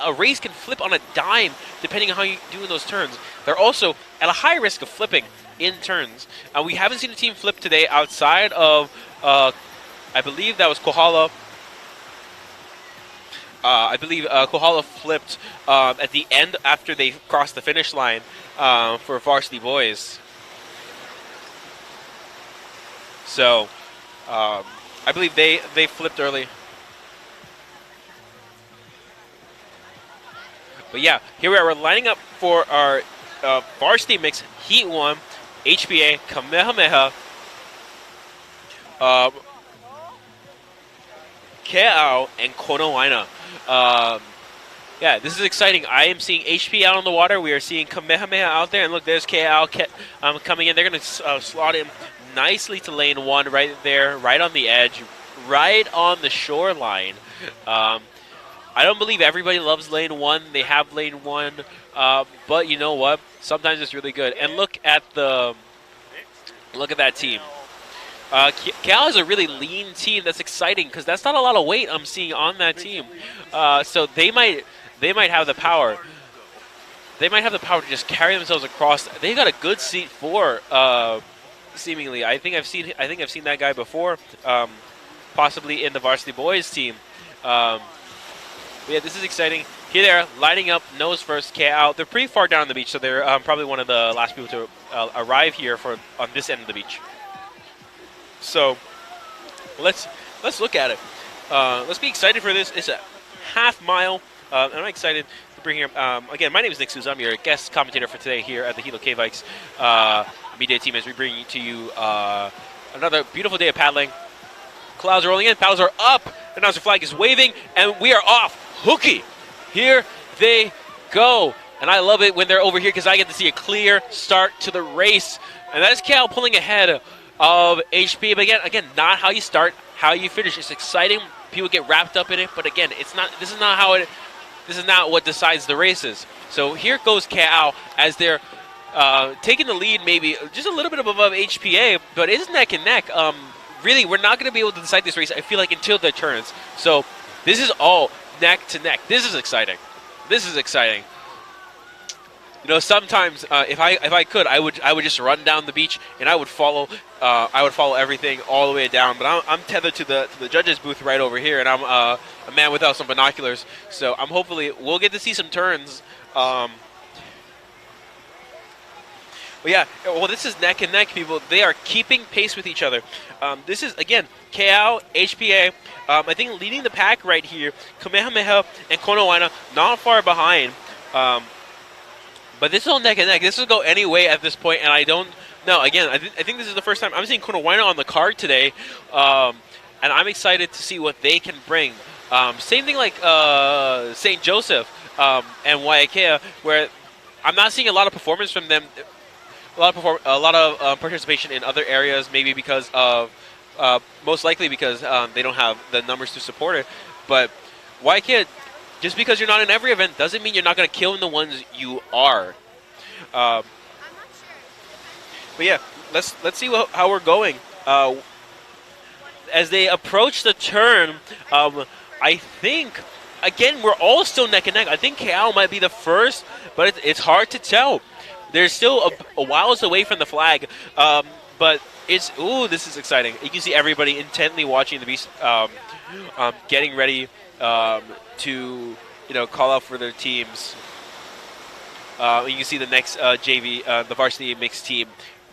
A race can flip on a dime depending on how you do in those turns. They're also at a high risk of flipping in turns. We haven't seen a team flip today outside of, I believe that was Kohala. I believe Kohala flipped at the end after they crossed the finish line for varsity boys. So, I believe they flipped early. But yeah, here we are. We're lining up for our varsity mix, Heat 1, HPA, Kamehameha, Kea'au, and Konowaina. Yeah, this is exciting. I am seeing HP out on the water. We are seeing Kamehameha out there. And look, there's Kea'au coming in. They're going to slot him nicely to lane 1 right there, right on the edge, right on the shoreline. I don't believe everybody loves lane 1. They have lane 1. But you know what? Sometimes it's really good. And look at that team. Cal is a really lean team. That's exciting because that's not a lot of weight I'm seeing on that team. So they might have the power. they might have the power to just carry themselves across. They got a good seat 4, seemingly. I think I've seen that guy before, possibly in the varsity boys team. But yeah, this is exciting. Here they are, lining up, nose first, K out. They're pretty far down the beach, so they're probably one of the last people to arrive here on this end of the beach. So let's look at it. Let's be excited for this. It's a half mile. And I'm excited to bring here. Again, my name is Nick Souza. I'm your guest commentator for today here at the Hilo K-Vikes media team as we bring to you another beautiful day of paddling. Clouds are rolling in, paddles are up, the announcer flag is waving, and we are off. Hooky! Here they go. And I love it when they're over here because I get to see a clear start to the race. And that is Cal pulling ahead of HP. But again, not how you start, how you finish. It's exciting. People get wrapped up in it, but again, it's not. This is not what decides the races. So here goes Cal as they're taking the lead, maybe just a little bit above HPA, but it's neck and neck. Really, we're not going to be able to decide this race, I feel like, until the turns. So this is all neck to neck. This is exciting. This is exciting. You know, sometimes if I could, I would just run down the beach and I would follow everything all the way down. But I'm tethered to the judges booth right over here, and I'm a man without some binoculars. So hopefully we'll get to see some turns. But yeah, well, this is neck and neck, people. They are keeping pace with each other. This is, again, KO, HPA, I think leading the pack right here. Kamehameha and Konowaina not far behind. But this is all neck and neck. This will go any way at this point, and I don't know. Again, I think this is the first time I'm seeing Konowaina on the card today, and I'm excited to see what they can bring. Same thing like St. Joseph and Waiakea, where I'm not seeing a lot of performance from them. A lot of participation in other areas, maybe because of, most likely because they don't have the numbers to support it. But Waiakea, just because you're not in every event doesn't mean you're not going to kill in the ones you are. But yeah, let's see how we're going. As they approach the turn, I think, again, we're all still neck and neck. I think KL might be the first, but it's hard to tell. They're still a whiles away from the flag, but this is exciting. You can see everybody intently watching the beast, getting ready to call out for their teams. You can see the next JV, the varsity mixed team,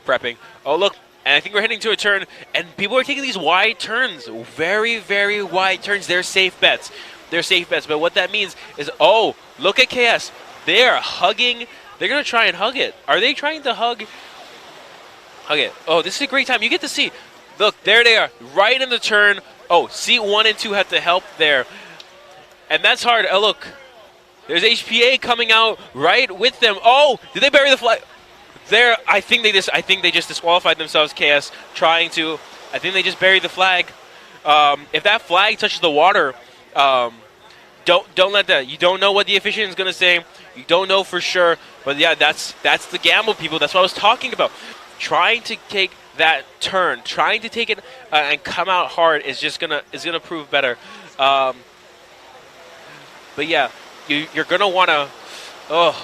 prepping. Oh look, and I think we're heading to a turn, and people are taking these wide turns, very, very wide turns. They're safe bets. They're safe bets. But what that means is, oh, look at KS. They are hugging. They're going to try and hug it. Are they trying to hug it? Oh, this is a great time. You get to see. Look, there they are, right in the turn. Oh, seat 1 and 2 have to help there. And that's hard. Oh, look. There's HPA coming out right with them. Oh, did they bury the flag? There, I think they just disqualified themselves, KS, trying to. I think they just buried the flag. If that flag touches the water, don't let that. You don't know what the officiant is going to say. You don't know for sure, but yeah, that's the gamble, people. That's what I was talking about. Trying to take that turn, trying to take it and come out hard is gonna prove better. But yeah, you're gonna wanna. Oh,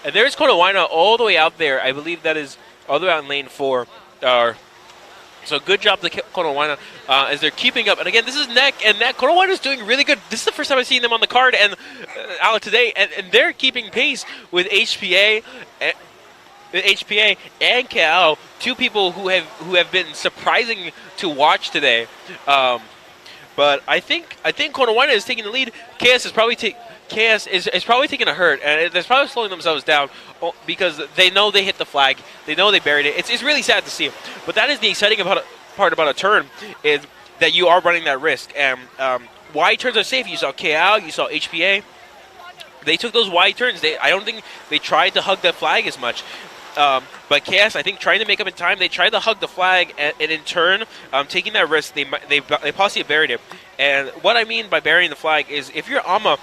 and there's Konowaina all the way out there. I believe that is all the way out in lane 4. So good job to Konowaina as they're keeping up. And again, this is neck and neck. Konowaina is doing really good. This is the first time I've seen them on the card and out today, and they're keeping pace with HPA and KL, two people who have been surprising to watch today. But I think Konowaina is taking the lead. KS is probably taking a hurt, and they're probably slowing themselves down because they know they hit the flag. They know they buried it. It's really sad to see. But that is the exciting part about a turn, is that you are running that risk. And wide turns are safe. You saw KL, you saw HPA. They took those wide turns. I don't think they tried to hug that flag as much. But KS, I think, trying to make up in time, they tried to hug the flag, and in turn, taking that risk, they possibly buried it. And what I mean by burying the flag is, if you're AMA,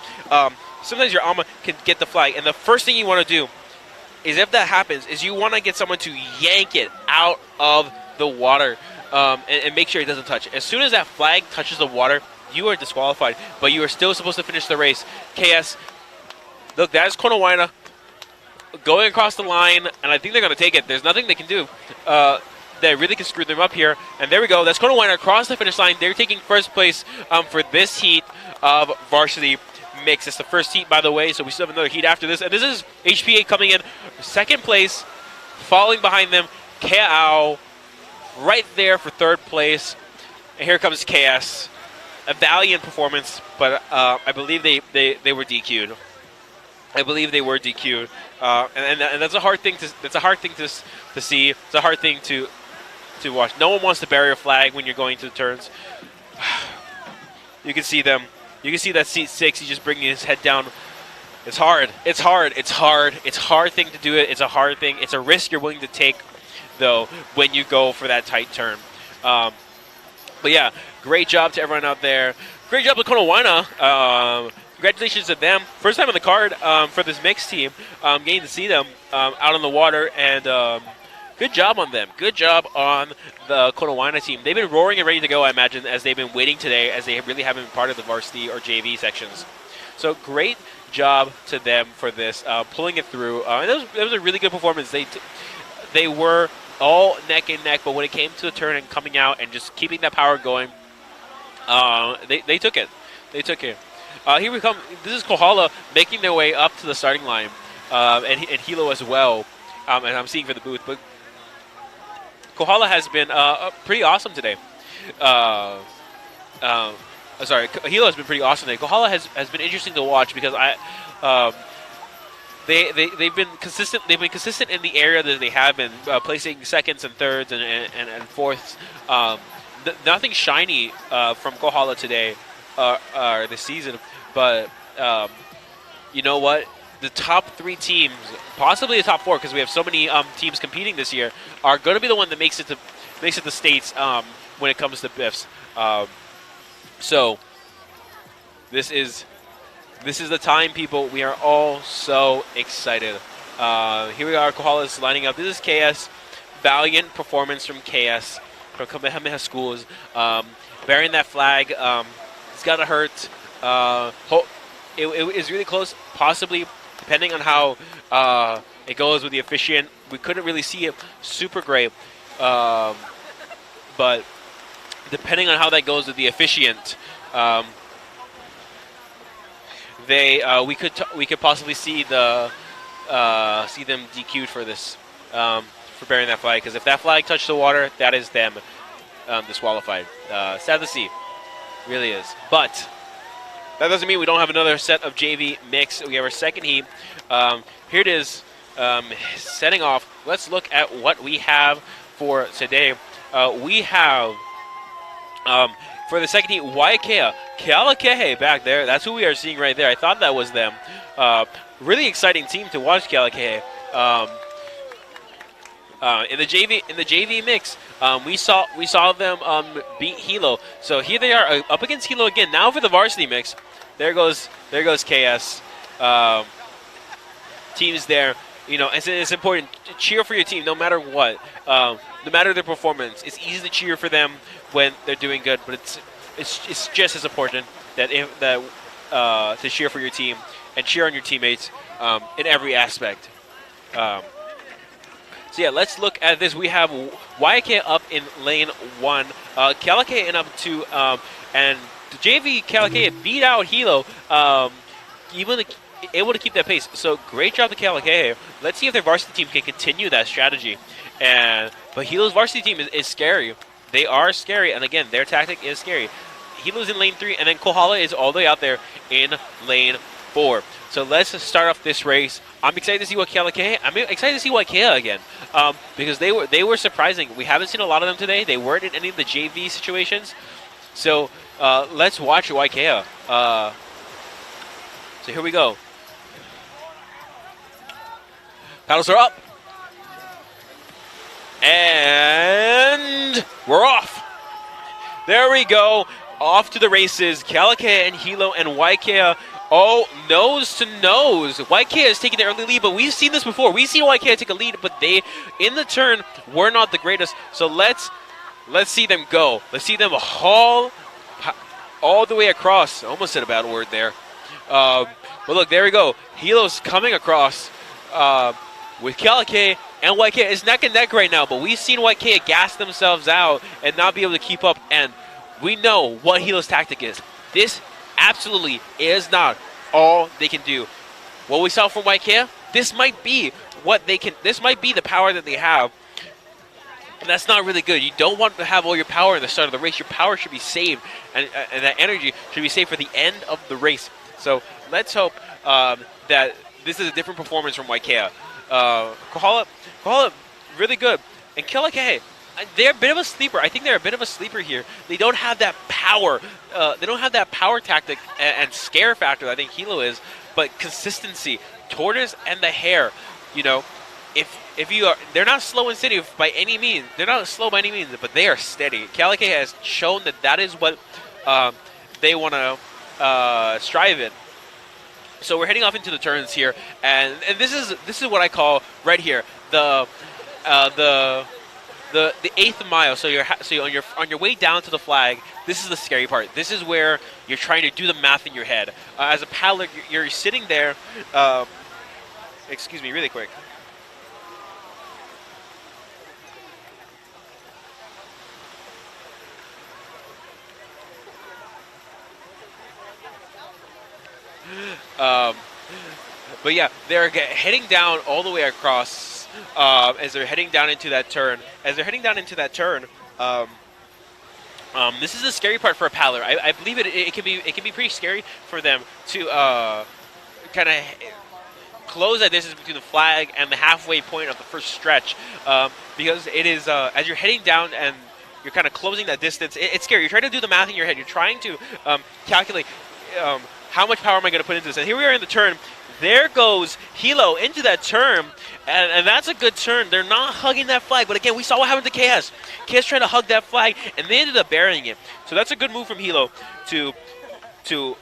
sometimes your AMA can get the flag, and the first thing you want to do is, if that happens, is you want to get someone to yank it out of the water and make sure it doesn't touch. As soon as that flag touches the water, you are disqualified, but you are still supposed to finish the race. KS, look, that is Konowaina. going across the line, and I think they're going to take it. There's nothing they can do that really can screw them up here. And there we go. That's Canoe across the finish line. They're taking first place for this heat of varsity mix. It's the first heat, by the way, so we still have another heat after this. And this is HPA coming in second place, falling behind them. Ka'au right there for third place. And here comes KS. A valiant performance, but I believe they were DQ'd. I believe they were DQ'd, and that's a hard thing to see. It's a hard thing to watch. No one wants to bury a flag when you're going to the turns. You can see them. You can see that seat 6. He's just bringing his head down. It's hard. It's hard. It's hard. It's a hard thing to do it. It's a hard thing. It's a risk you're willing to take, though, when you go for that tight turn. But yeah, great job to everyone out there. Great job to Canoe. Congratulations to them. First time on the card for this mixed team. Getting to see them out on the water, and good job on them. Good job on the Canoe team. They've been roaring and ready to go, I imagine, as they've been waiting today, as they really haven't been part of the varsity or JV sections. So great job to them for this, pulling it through. And it was a really good performance. They were all neck and neck, but when it came to the turn and coming out and just keeping that power going, they took it. They took it. Here we come. This is Kohala making their way up to the starting line, and Hilo as well. And I'm seeing for the booth, but Kohala has been pretty awesome today. Sorry, Hilo has been pretty awesome today. Kohala has been interesting to watch because they've been consistent. They've been consistent in the area that they have been, placing seconds and thirds and fourths. Nothing shiny from Kohala today this season, but you know what? The top 3 teams, possibly the top 4, because we have so many teams competing this year, are going to be the one that makes it to states when it comes to BIIFs. So this is the time, people. We are all so excited. Here we are. Kohala is lining up. This is KS. Valiant performance from KS, from Kamehameha Schools. Bearing that flag, it's got to hurt. It is really close, possibly, depending on how it goes with the officiant. We couldn't really see it super great. But depending on how that goes with the officiant, we could possibly see them DQ'd for this, for bearing that flag. Because if that flag touched the water, that is them disqualified. Sad to see, really is. But that doesn't mean we don't have another set of JV mix. We have our second heat. Here it is, setting off. Let's look at what we have for today. We have, for the second heat, Waikea. Kealakehe back there. That's who we are seeing right there. I thought that was them. Really exciting team to watch, Kealakehe. In the JV mix, we saw them beat Hilo. So here they are up against Hilo again. Now for the varsity mix, there goes KS. Teams there, you know, it's important to cheer for your team no matter what, no matter their performance. It's easy to cheer for them when they're doing good, but it's just as important to cheer for your team and cheer on your teammates in every aspect. So yeah, let's look at this. We have Waikea up in lane 1, Kealakehe in up 2, and the JV Kealakehe beat out Hilo, able to keep that pace. So great job to Kealakehe. Let's see if their varsity team can continue that strategy. But Hilo's varsity team is scary. They are scary, and again, their tactic is scary. Hilo's in lane 3, and then Kohala is all the way out there in lane 4. So let's start off this race. I'm excited to see what Kealakehe. I'm excited to see Waikea again, because they were surprising. We haven't seen a lot of them today. They weren't in any of the JV situations. So let's watch Waikea. So here we go. Paddles are up. And we're off. There we go. Off to the races. Kealakehe and Hilo and Waikea. Oh, nose to nose. Waikea is taking the early lead, but we've seen this before. We've seen Waikea take a lead, but they, in the turn, were not the greatest. So let's see them go. Let's see them haul all the way across. I almost said a bad word there. But look, there we go. Hilo's coming across. with Kealakea and Waikea. It's neck and neck right now, but we've seen Waikea gas themselves out and not be able to keep up, and we know what Hilo's tactic is. This absolutely is not all they can do. What we saw from Waikea, this might be what they can. This might be the power that they have. And that's not really good. You don't want to have all your power at the start of the race. Your power should be saved, and that energy should be saved for the end of the race. So let's hope that this is a different performance from Waikea. Kohala, really good. And Kealakea, they're a bit of a sleeper. I think they're a bit of a sleeper here. They don't have that power. They don't have that power tactic and scare factor that I think Hilo is, but consistency. Tortoise and the hare, you know, if you are, they're not slow and steady by any means. They're not slow by any means, but they are steady. Kealakea has shown that is what they want to strive in. So we're heading off into the turns here, and this is what I call right here the 8th mile. So you're on your way down to the flag. This is the scary part. This is where you're trying to do the math in your head. As a paddler, you're sitting there. Excuse me, really quick. But yeah, they're heading down all the way across as they're heading down into that turn. This is the scary part for a paddler. I believe it can be pretty scary for them to kind of close that distance between the flag and the halfway point of the first stretch, because it is as you're heading down and you're kind of closing that distance. It's scary. You're trying to do the math in your head. You're trying to calculate how much power am I going to put into this. And here we are in the turn. There goes Hilo into that turn, and that's a good turn. They're not hugging that flag, but again, we saw what happened to KS. KS tried to hug that flag, and they ended up burying it. So that's a good move from Hilo to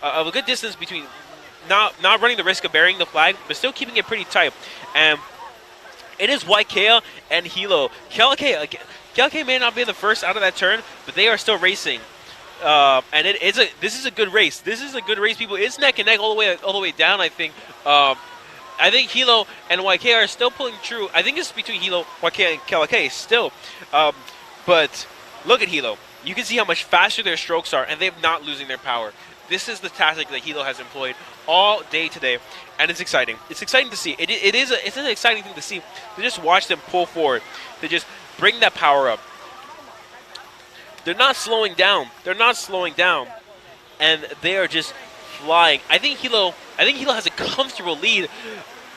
a good distance between not running the risk of burying the flag, but still keeping it pretty tight. And it is Waikea and Hilo. Kealakea may not be the first out of that turn, but they are still racing. And this is a good race. This is a good race, people. It's neck and neck all the way down. I think Hilo and Waikea are still pulling true. I think it's between Hilo, Waikea, and Kealakea still. But look at Hilo. You can see how much faster their strokes are, and they're not losing their power. This is the tactic that Hilo has employed all day today, and it's exciting. It's exciting to see. It's an exciting thing to see, to just watch them pull forward, to just bring that power up. They're not slowing down. And they are just flying. I think Hilo has a comfortable lead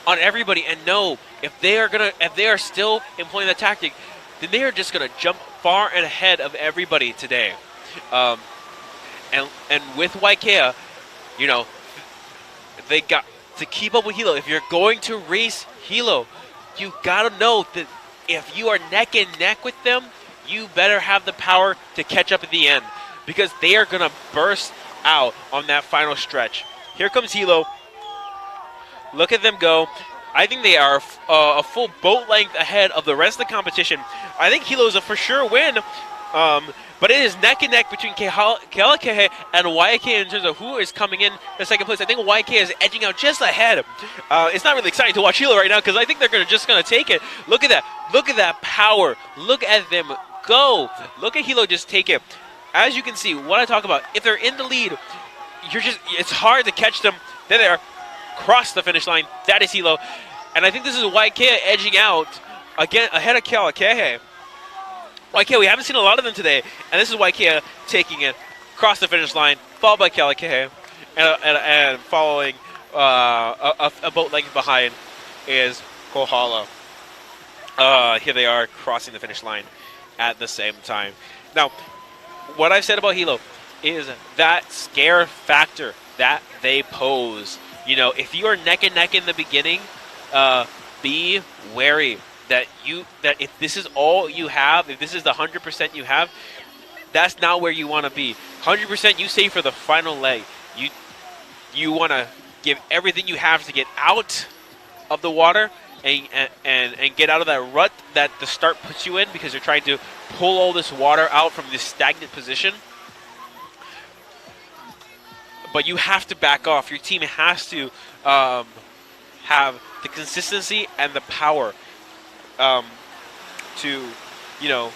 on everybody, and know if they are still employing the tactic, then they are just gonna jump far and ahead of everybody today. And with Waikea, you know, they got to keep up with Hilo. If you're going to race Hilo, you gotta know that if you are neck and neck with them, you better have the power to catch up at the end, because they are going to burst out on that final stretch. Here comes Hilo. Look at them go. I think they are a full boat length ahead of the rest of the competition. I think Hilo is a for sure win, but it is neck and neck between Kealakea and Waikea in terms of who is coming in the second place. I think Waikea is edging out just ahead. It's not really exciting to watch Hilo right now, because I think they're just going to take it. Look at that. Look at that power. Look at them go. Look at Hilo just take it. As you can see, what I talk about, if they're in the lead, it's hard to catch them. There they are. Cross the finish line. That is Hilo. And I think this is Waikea edging out again ahead of Kealakea. Waikea, we haven't seen a lot of them today, and this is Waikea taking it across the finish line, followed by Kealakea, and following a boat length behind is Kohala. Here they are crossing the finish line at the same time. Now, what I've said about Hilo is that scare factor that they pose. You know, if you are neck and neck in the beginning, be wary that if this is all you have, if this is the 100% you have, that's not where you want to be. 100% you save for the final leg. You want to give everything you have to get out of the water and get out of that rut that the start puts you in, because you're trying to pull all this water out from this stagnant position. But you have to back off. Your team has to have the consistency and the power to, you know,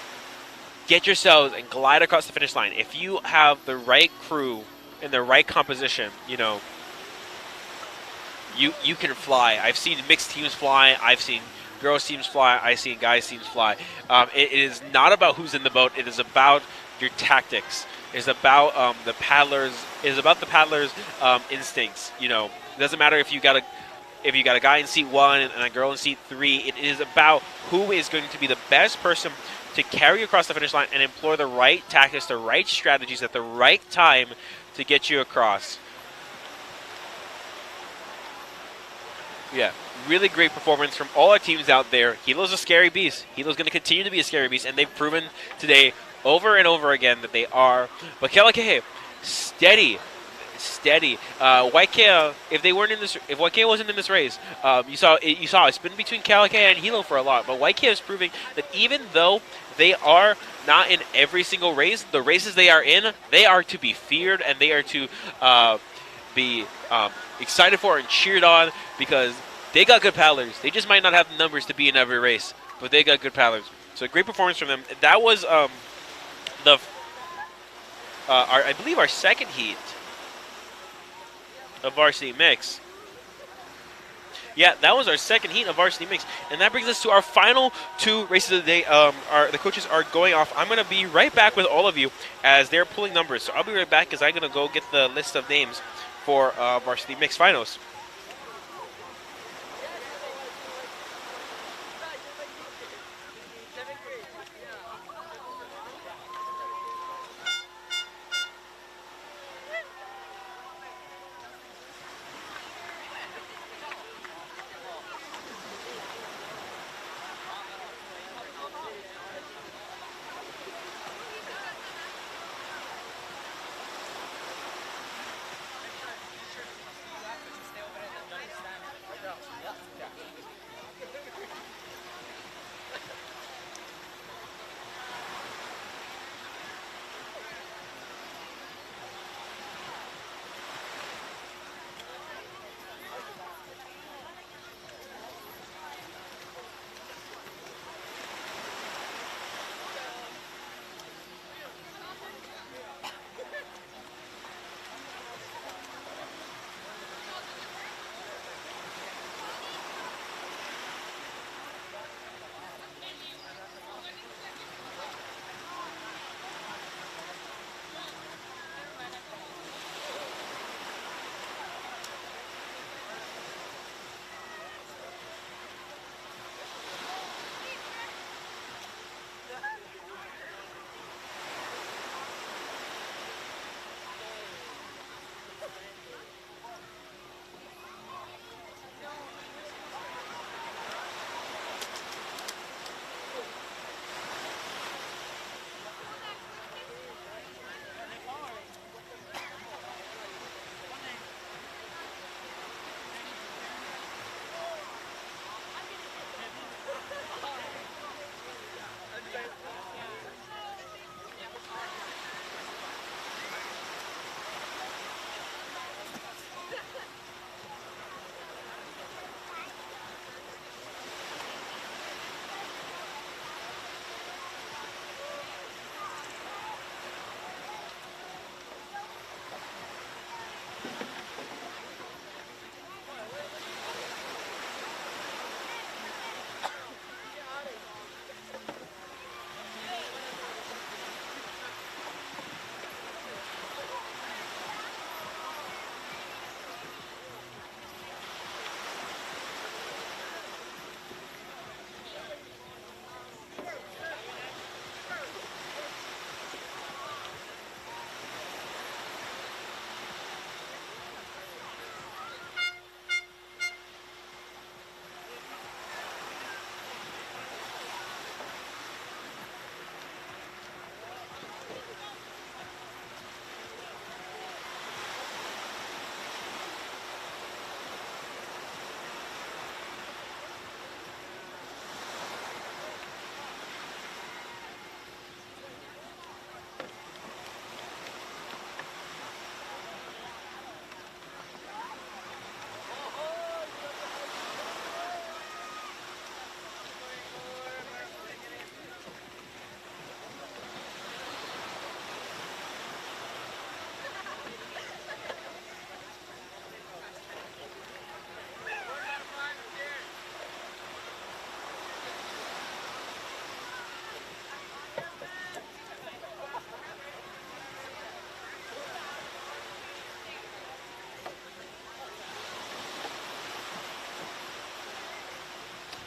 get yourselves and glide across the finish line. If you have the right crew and the right composition, you know, you can fly. I've seen mixed teams fly. I've seen girls teams fly. I've seen guys teams fly. It is not about who's in the boat. It is about your tactics. It's about the paddlers. It is about the paddlers' instincts. You know, it doesn't matter if you got a guy in seat 1 and a girl in seat 3. It is about who is going to be the best person to carry you across the finish line and employ the right tactics, the right strategies at the right time to get you across. Yeah, really great performance from all our teams out there. Hilo's a scary beast. Hilo's going to continue to be a scary beast, and they've proven today over and over again that they are. But Kealakekee, steady. Waikea, if Waikea wasn't in this race, you saw a spin between Kealakekee and Hilo for a lot. But Waikea is proving that even though they are not in every single race, the races they are in, they are to be feared and they are to be excited for and cheered on, because they got good paddlers. They just might not have the numbers to be in every race, but they got good paddlers. So great performance from them. That was I believe our second heat of varsity mix. Yeah, that was our second heat of varsity mix, and that brings us to our final 2 races of the day. The coaches are going off. I'm going to be right back with all of you as they're pulling numbers. So I'll be right back because I'm going to go get the list of names for varsity mix finals.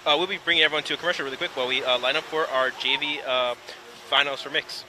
We'll be bringing everyone to a commercial really quick while we line up for our JV finals for mix.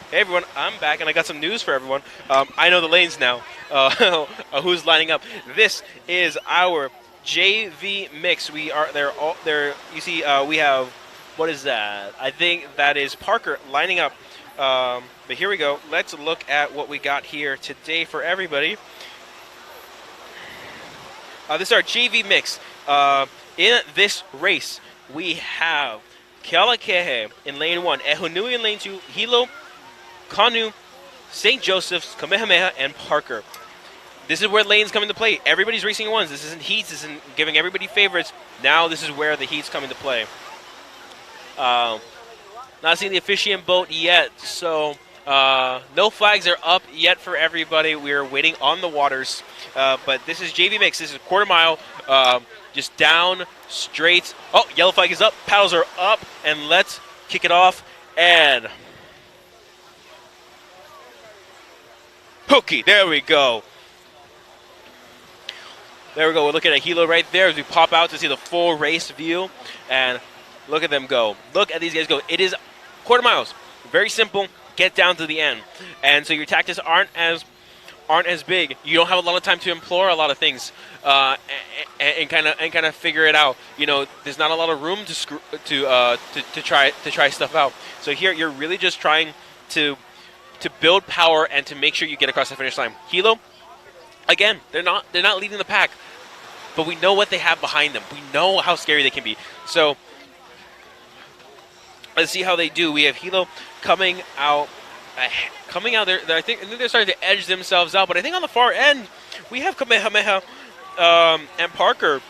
Hey everyone, I'm back and I got some news for everyone. I know the lanes now. Who's lining up? This is our JV mix. We are there. All there. You see, we have what is that? I think that is Parker lining up. But here we go. Let's look at what we got here today for everybody. This is our JV mix. In this race, we have Kealakehe in lane 1, Ehunui in lane 2, Hilo, Canoe, St. Joseph's, Kamehameha, and Parker. This is where lanes come into play. Everybody's racing in ones. This isn't heats. This isn't giving everybody favorites. Now this is where the heats come into play. Not seeing the officiant boat yet, so No flags are up yet for everybody. We're waiting on the waters. But this is JV mix. This is quarter mile. Just down, straight. Oh, yellow flag is up. Paddles are up. And let's kick it off. And hooky. There we go. There we go. We're looking at Hilo right there as we pop out to see the full race view. And look at them go. Look at these guys go. It is quarter miles. Very simple. Get down to the end. And so your tactics aren't as big. You don't have a lot of time to implore a lot of things and kind of figure it out. You know, there's not a lot of room to try stuff out. So here you're really just trying to build power and to make sure you get across the finish line. Hilo, again, they're not leading the pack, but we know what they have behind them. We know how scary they can be. So let's see how they do. We have Hilo coming out there. I think they're starting to edge themselves out, but I think on the far end we have Kamehameha and Parker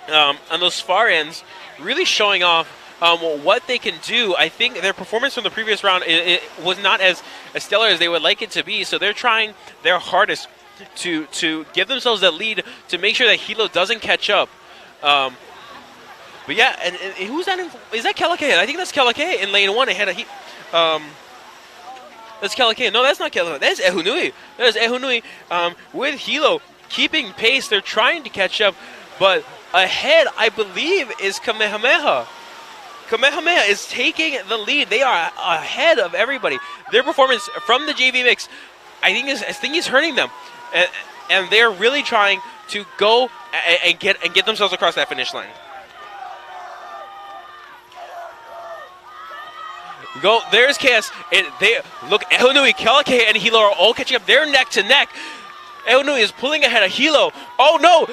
on those far ends really showing off what they can do. I think their performance from the previous round it was not as stellar as they would like it to be, so they're trying their hardest to give themselves that lead to make sure that Hilo doesn't catch up. But yeah, and who's that? Is that Kalake? I think that's Kalake in lane 1 ahead of that's Kalake. No, that's not Kalake. That's Ehunui. That is Ehunui with Hilo keeping pace. They're trying to catch up, but ahead, I believe, is Kamehameha. Kamehameha is taking the lead. They are ahead of everybody. Their performance from the JV mix, I think is hurting them, and they're really trying to go and get themselves across that finish line. Go, there's KS, and they look. Ehunui, Kalake, and Hilo are all catching up. They're neck to neck. Ehunui is pulling ahead of Hilo. Oh no!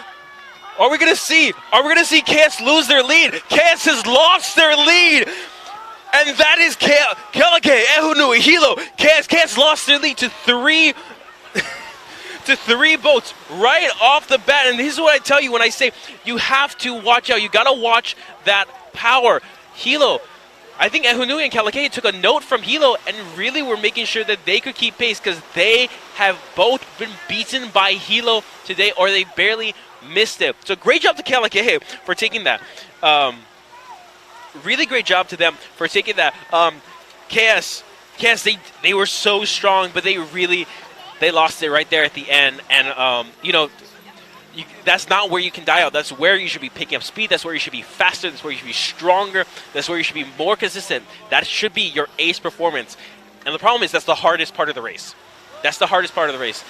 Are we gonna see KS lose their lead? KS has lost their lead, and that is Kalake, Ehunui, Hilo. KS lost their lead to three boats right off the bat. And this is what I tell you when I say you have to watch out. You gotta watch that power. Hilo, I think Ehunui and Kalake took a note from Hilo and really were making sure that they could keep pace because they have both been beaten by Hilo today, or they barely missed it. So great job to Kalake for taking that. Really great job to them for taking that. KS, they were so strong, but they lost it right there at the end. And that's not where you can die out. That's where you should be picking up speed. That's where you should be faster. That's where you should be stronger. That's where you should be more consistent. That should be your ace performance. And the problem is that's the hardest part of the race. That's the hardest part of the race.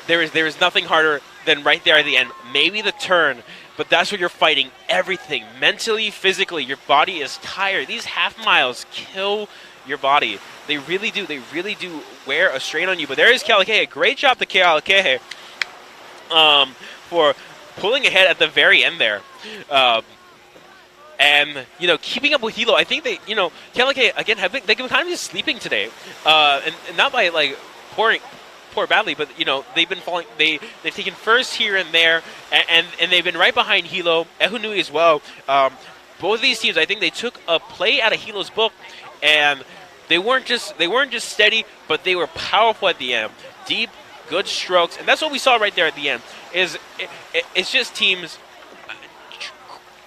There is nothing harder than right there at the end. Maybe the turn, but that's where you're fighting everything. Mentally, physically, your body is tired. These half miles kill your body. They really do. They really do wear a strain on you. But there is Kalake. Great job to Kalake. For pulling ahead at the very end there. And, keeping up with Hilo, I think they, Kalake, again, they've been kind of just sleeping today. And not by, poor badly, but, they've been falling, they've taken first here and there, and they've been right behind Hilo, Ehunui as well. Both of these teams, I think they took a play out of Hilo's book, and they weren't just steady, but they were powerful at the end. Deep, good strokes, and that's what we saw right there at the end. It's just teams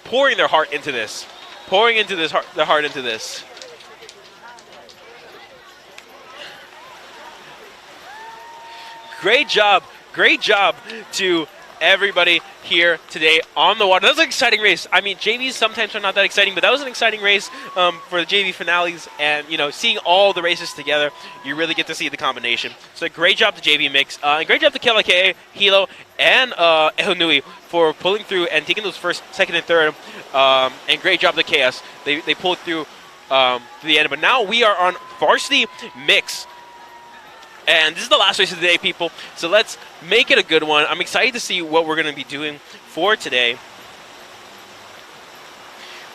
pouring their heart into this, their heart into this. Great job to everybody here today on the water. That was an exciting race. I mean, JVs sometimes are not that exciting, but that was an exciting race for the JV finales. And, seeing all the races together, you really get to see the combination. So great job to JV Mix. And great job to Kalake, Hilo, and Ehunui for pulling through and taking those first, second, and third. And great job to KS. They pulled through to the end. But now we are on Varsity Mix. And this is the last race of the day, people. So let's make it a good one. I'm excited to see what we're going to be doing for today.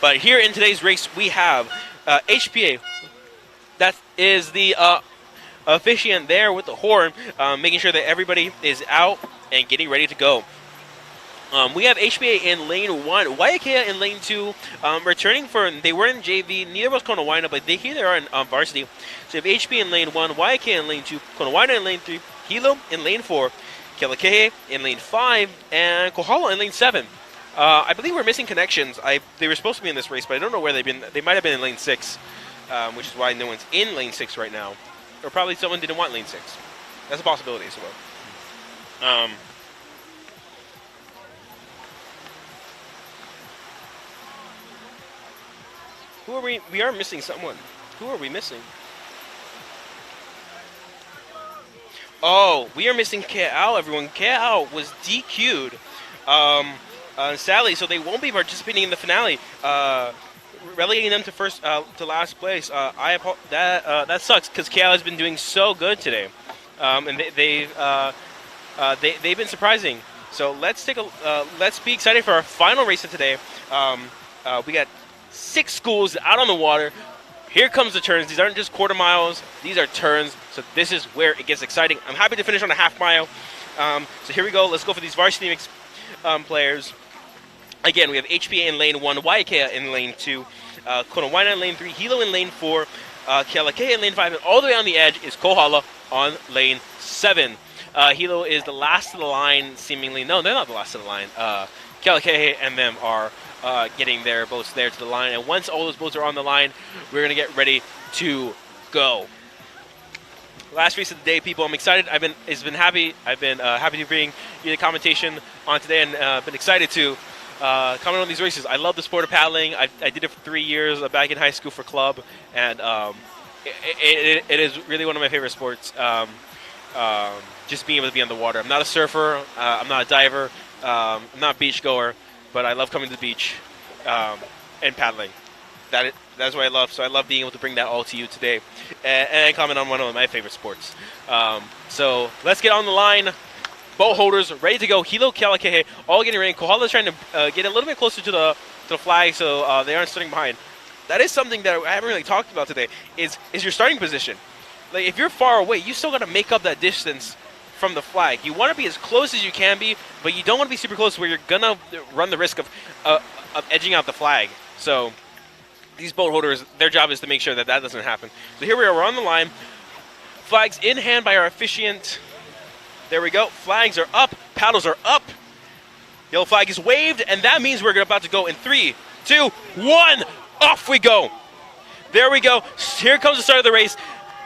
But here in today's race, we have HPA. That is the officiant there with the horn, making sure that everybody is out and getting ready to go. We have HBA in lane 1, Waiakea in lane 2, returning for, they were in JV, neither was Konawaina, but here they are in varsity. So we have HBA in lane 1, Waiakea in lane 2, Konawaina in lane 3, Hilo in lane 4, Kealakehe in lane 5, and Kohala in lane 7. I believe we're missing connections. They were supposed to be in this race, but I don't know where they've been. They might have been in lane 6, which is why no one's in lane 6 right now. Or probably someone didn't want lane 6. That's a possibility as well. Who are we? We are missing someone. Who are we missing? Oh, we are missing Kea'au, everyone. Kea'au was DQ'd, sadly, so they won't be participating in the finale, relegating them to last place. That sucks because Kea'au has been doing so good today, and they've been surprising. So let's be excited for our final race of today. We got 6 schools out on the water. Here comes the turns. These aren't just quarter miles. These are turns. So this is where it gets exciting. I'm happy to finish on a half mile. So here we go. Let's go for these varsity mix players. Again, we have HPA in lane 1, Waiakea in lane 2, Konawaina in lane 3, Hilo in lane 4, Kealakehe in lane 5, and all the way on the edge is Kohala on lane 7. Hilo is the last of the line, seemingly. No, they're not the last of the line. Kealakehe and them are getting their boats there to the line, and once all those boats are on the line, we're going to get ready to go. Last race of the day, people. I'm excited. I've been happy to bring you the commentation on today, and been excited to comment on these races. I love the sport of paddling. I did it for 3 years back in high school for club, and it is really one of my favorite sports. Just being able to be on the water. I'm not a surfer. I'm not a diver. I'm not a beach goer, but I love coming to the beach and paddling. That's what I love. So I love being able to bring that all to you today and comment on one of my favorite sports. So let's get on the line. Boat holders ready to go. Hilo, Kealakehe, all getting ready. Kohala's trying to get a little bit closer to the flag so they aren't starting behind. That is something that I haven't really talked about today, is your starting position. Like, if you're far away, you still got to make up that distance from the flag. You want to be as close as you can be, but you don't want to be super close where you're going to run the risk of edging out the flag. So these boat holders, their job is to make sure that doesn't happen. So here we are. We're on the line. Flags in hand by our officiant. There we go. Flags are up. Paddles are up. Yellow flag is waved, and that means we're about to go in 3, 2, 1. Off we go. There we go. Here comes the start of the race,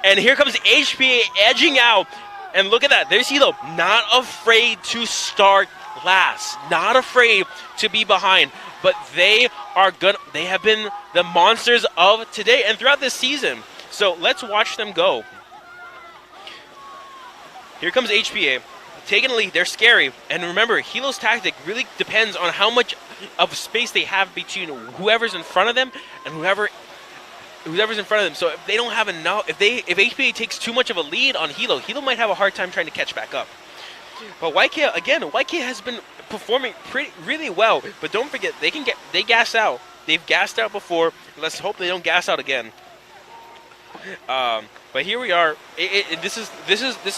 and here comes HPA edging out. And look at that. There's Hilo. Not afraid to start last. Not afraid to be behind. But they are good. They have been the monsters of today and throughout this season. So let's watch them go. Here comes HPA. Taking a lead. They're scary. And remember, Hilo's tactic really depends on how much of space they have between whoever's in front of them and whoever's in front of them. So if they don't have enough, if HPA takes too much of a lead on Hilo, Hilo might have a hard time trying to catch back up. But Waiakea has been performing really well. But don't forget, they gas out. They've gassed out before. Let's hope they don't gas out again. But here we are. This is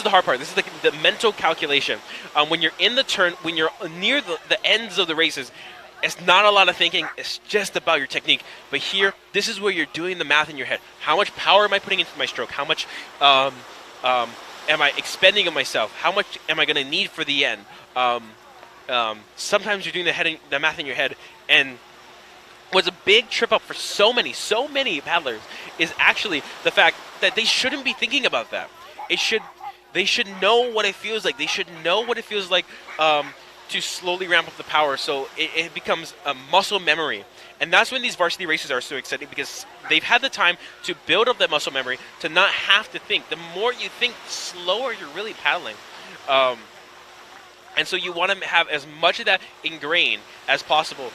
the hard part. This is the mental calculation. When you're in the turn, when you're near the ends of the races, it's not a lot of thinking. It's just about your technique. But here, this is where you're doing the math in your head. How much power am I putting into my stroke? How much am I expending of myself? How much am I going to need for the end? Sometimes you're doing the math in your head. And what's a big trip up for so many paddlers is actually the fact that they shouldn't be thinking about that. They should know what it feels like. They should know what it feels like to slowly ramp up the power, so it becomes a muscle memory. And that's when these varsity races are so exciting, because they've had the time to build up that muscle memory, to not have to think. The more you think, the slower you're really paddling. And so you want to have as much of that ingrained as possible.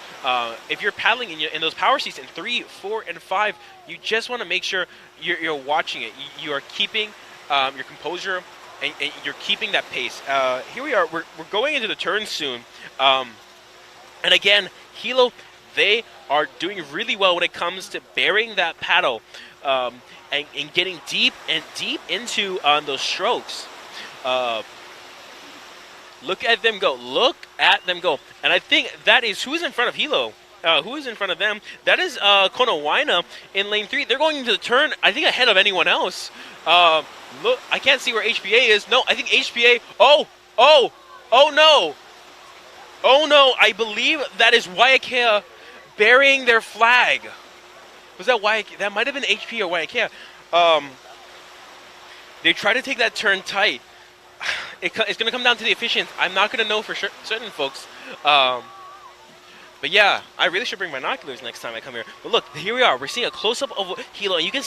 If you're paddling in those power seats in 3, 4, and 5, you just want to make sure you're watching it. You are keeping your composure, and you're keeping that pace. Here we are. We're going into the turn soon. And again, Hilo, they are doing really well when it comes to burying that paddle and getting deep into those strokes. Look at them go. Look at them go. And I think that is who's in front of Hilo. Who is in front of them? That is Canoe in lane 3. They're going into the turn, I think, ahead of anyone else. Look, I can't see where HPA is. No, I think HPA. Oh no. Oh no, I believe that is Waiakea burying their flag. Was that Waiakea? That might have been HP or Waiakea. They try to take that turn tight. It's going to come down to the efficiency. I'm not going to know for sure, certain folks. But yeah, I really should bring binoculars next time I come here. But look, here we are. We're seeing a close-up of Hilo, and you can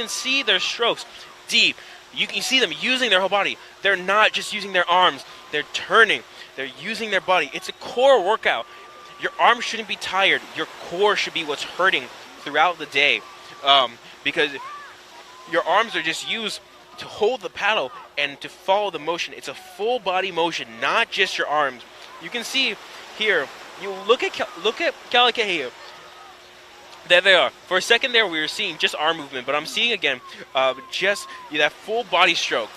see their strokes deep. You can see them using their whole body. They're not just using their arms. They're turning. They're using their body. It's a core workout. Your arms shouldn't be tired. Your core should be what's hurting throughout the day, because your arms are just used to hold the paddle and to follow the motion. It's a full body motion, not just your arms. You can see here. You look at Kalaka'i here. There they are. For a second there, we were seeing just arm movement, but I'm seeing again just that full body stroke.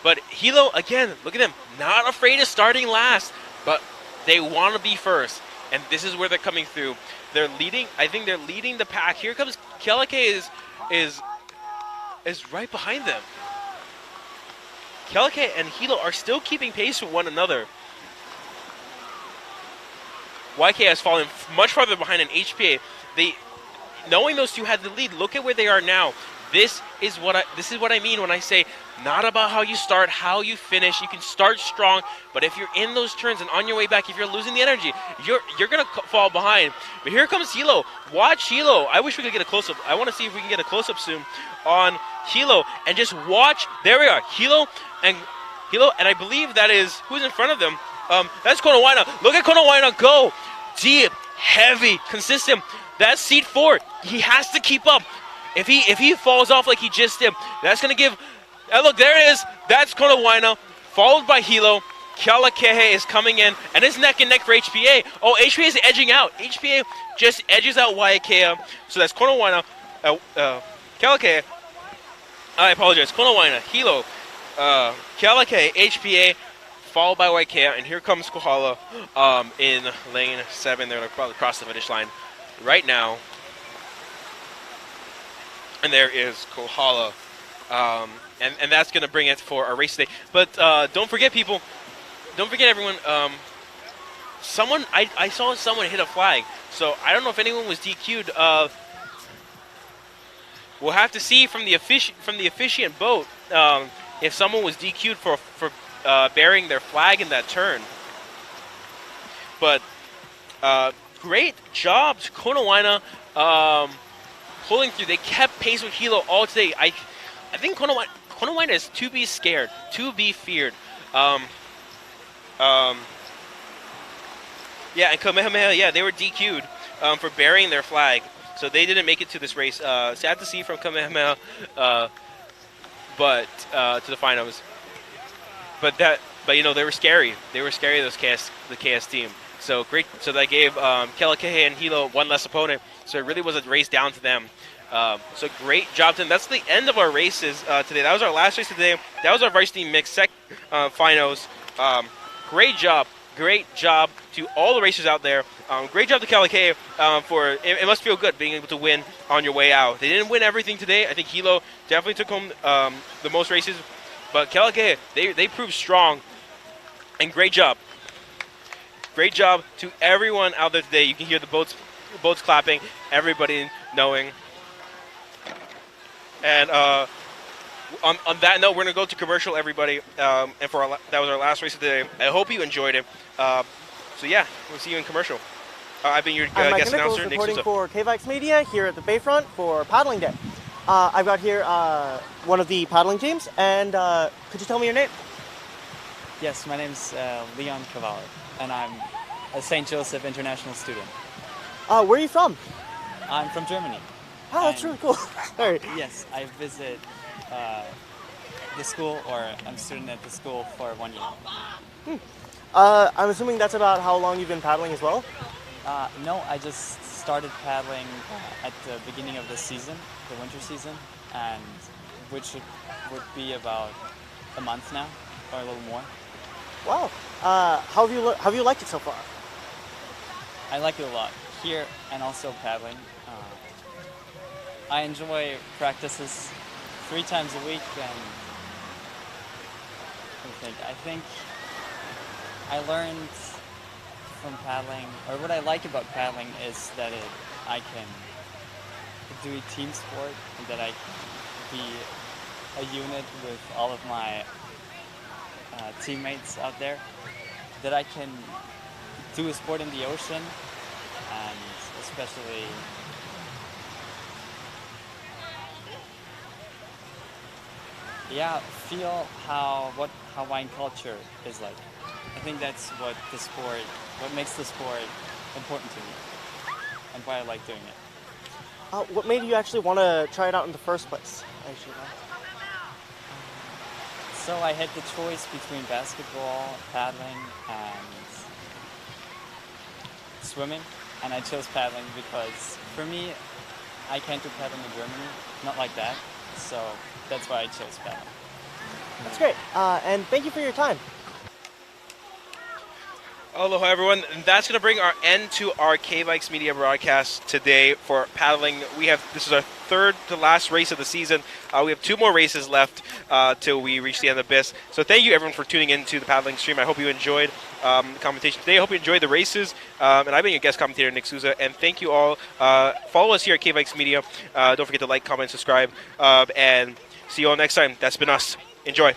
But Hilo, again, look at them, not afraid of starting last, but they want to be first, and this is where they're coming through. They're leading. I think they're leading the pack. Here comes Kalaka'i is right behind them. Kalaka'i and Hilo are still keeping pace with one another. YK has fallen much farther behind in HPA. Knowing those two had the lead, look at where they are now. This is what I mean when I say not about how you start, how you finish. You can start strong, but if you're in those turns and on your way back, if you're losing the energy, you're gonna fall behind. But here comes Hilo. Watch Hilo. I wish we could get a close-up. I want to see if we can get a close-up soon on Hilo and just watch. There we are, Hilo, and I believe that is who's in front of them. That's Canoe. Look at Canoe go deep, heavy, consistent. That's seat 4. He has to keep up. If he falls off like he just did, that's gonna give. Look, there it is. That's Canoe, followed by Hilo. Kalaka'i is coming in, and it's neck and neck for HPA. Oh, HPA is edging out. HPA just edges out Waiakea. So that's Canoe, Kalaka'i. I apologize. Canoe, Hilo, Kalaka'i, HPA, followed by Waiakea, and here comes Kohala in lane 7. They're probably across the finish line right now. And there is Kohala. And that's going to bring it for our race today. But don't forget, people. Don't forget, everyone. I saw someone hit a flag. So I don't know if anyone was DQ'd. We'll have to see from the officiant boat if someone was DQ'd for burying their flag in that turn. But great job to Canoe, pulling through. They kept pace with Hilo all today. I think Canoe is to be scared, to be feared. Yeah, and Kamehameha, yeah, they were DQ'd for burying their flag. So they didn't make it to this race. Sad to see from Kamehameha, but to the finals. But you know, they were scary. They were scary, the KS team. So great. So that gave Kalaka'i and Hilo one less opponent. So it really was a race down to them. So great job to them. That's the end of our races today. That was our last race today. That was our varsity mix finals. Great job. Great job to all the racers out there. Great job to Kalaka'i for it must feel good being able to win on your way out. They didn't win everything today. I think Hilo definitely took home the most races. But Kalaka'i, they proved strong. And great job. Great job to everyone out there today. You can hear the boats clapping, everybody knowing. And on that note, we're going to go to commercial, everybody. And that was our last race of the day. I hope you enjoyed it. So yeah, we'll see you in commercial. I've been your guest announcer, Nick reporting Sousa. for KVIX Media here at the Bayfront for Paddling Day. I've got here one of the paddling teams, and could you tell me your name? Yes, my name's Leon Cavalli, and I'm a St. Joseph International student. Where are you from? I'm from Germany. Oh, that's really cool. All right. Yes, I visit the school, or I'm a student at the school for 1 year. I'm assuming that's about how long you've been paddling as well? No, I just started paddling at the beginning of the season, the winter season, and which would be about a month now, or a little more. Wow. How have you liked it so far? I like it a lot, here and also paddling. I enjoy practices 3 times a week, and I think I learned from paddling, or what I like about paddling is that I can do a team sport, and that I can be a unit with all of my teammates out there, that I can do a sport in the ocean, and especially feel how wine culture is like. I think that's what makes the sport important to me, and why I like doing it. What made you actually want to try it out in the first place? So I had the choice between basketball, paddling, and swimming, and I chose paddling because for me, I can't do paddling in Germany, not like that, so that's why I chose paddling. That's great, and thank you for your time. Aloha everyone, and that's going to bring our end to our K-Bikes Media broadcast today for paddling. This is our third to last race of the season. We have 2 more races left till we reach the end of BIIF. So thank you everyone for tuning into the paddling stream. I hope you enjoyed the competition today. I hope you enjoyed the races. And I've been your guest commentator, Nick Souza, and thank you all. Follow us here at K-Bikes Media. Don't forget to like, comment, subscribe, and see you all next time. That's been us. Enjoy.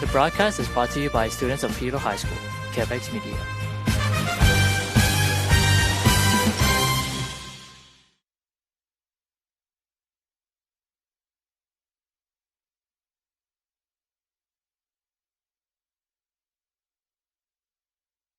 The broadcast is brought to you by students of Hilo High School, K-Bikes Media.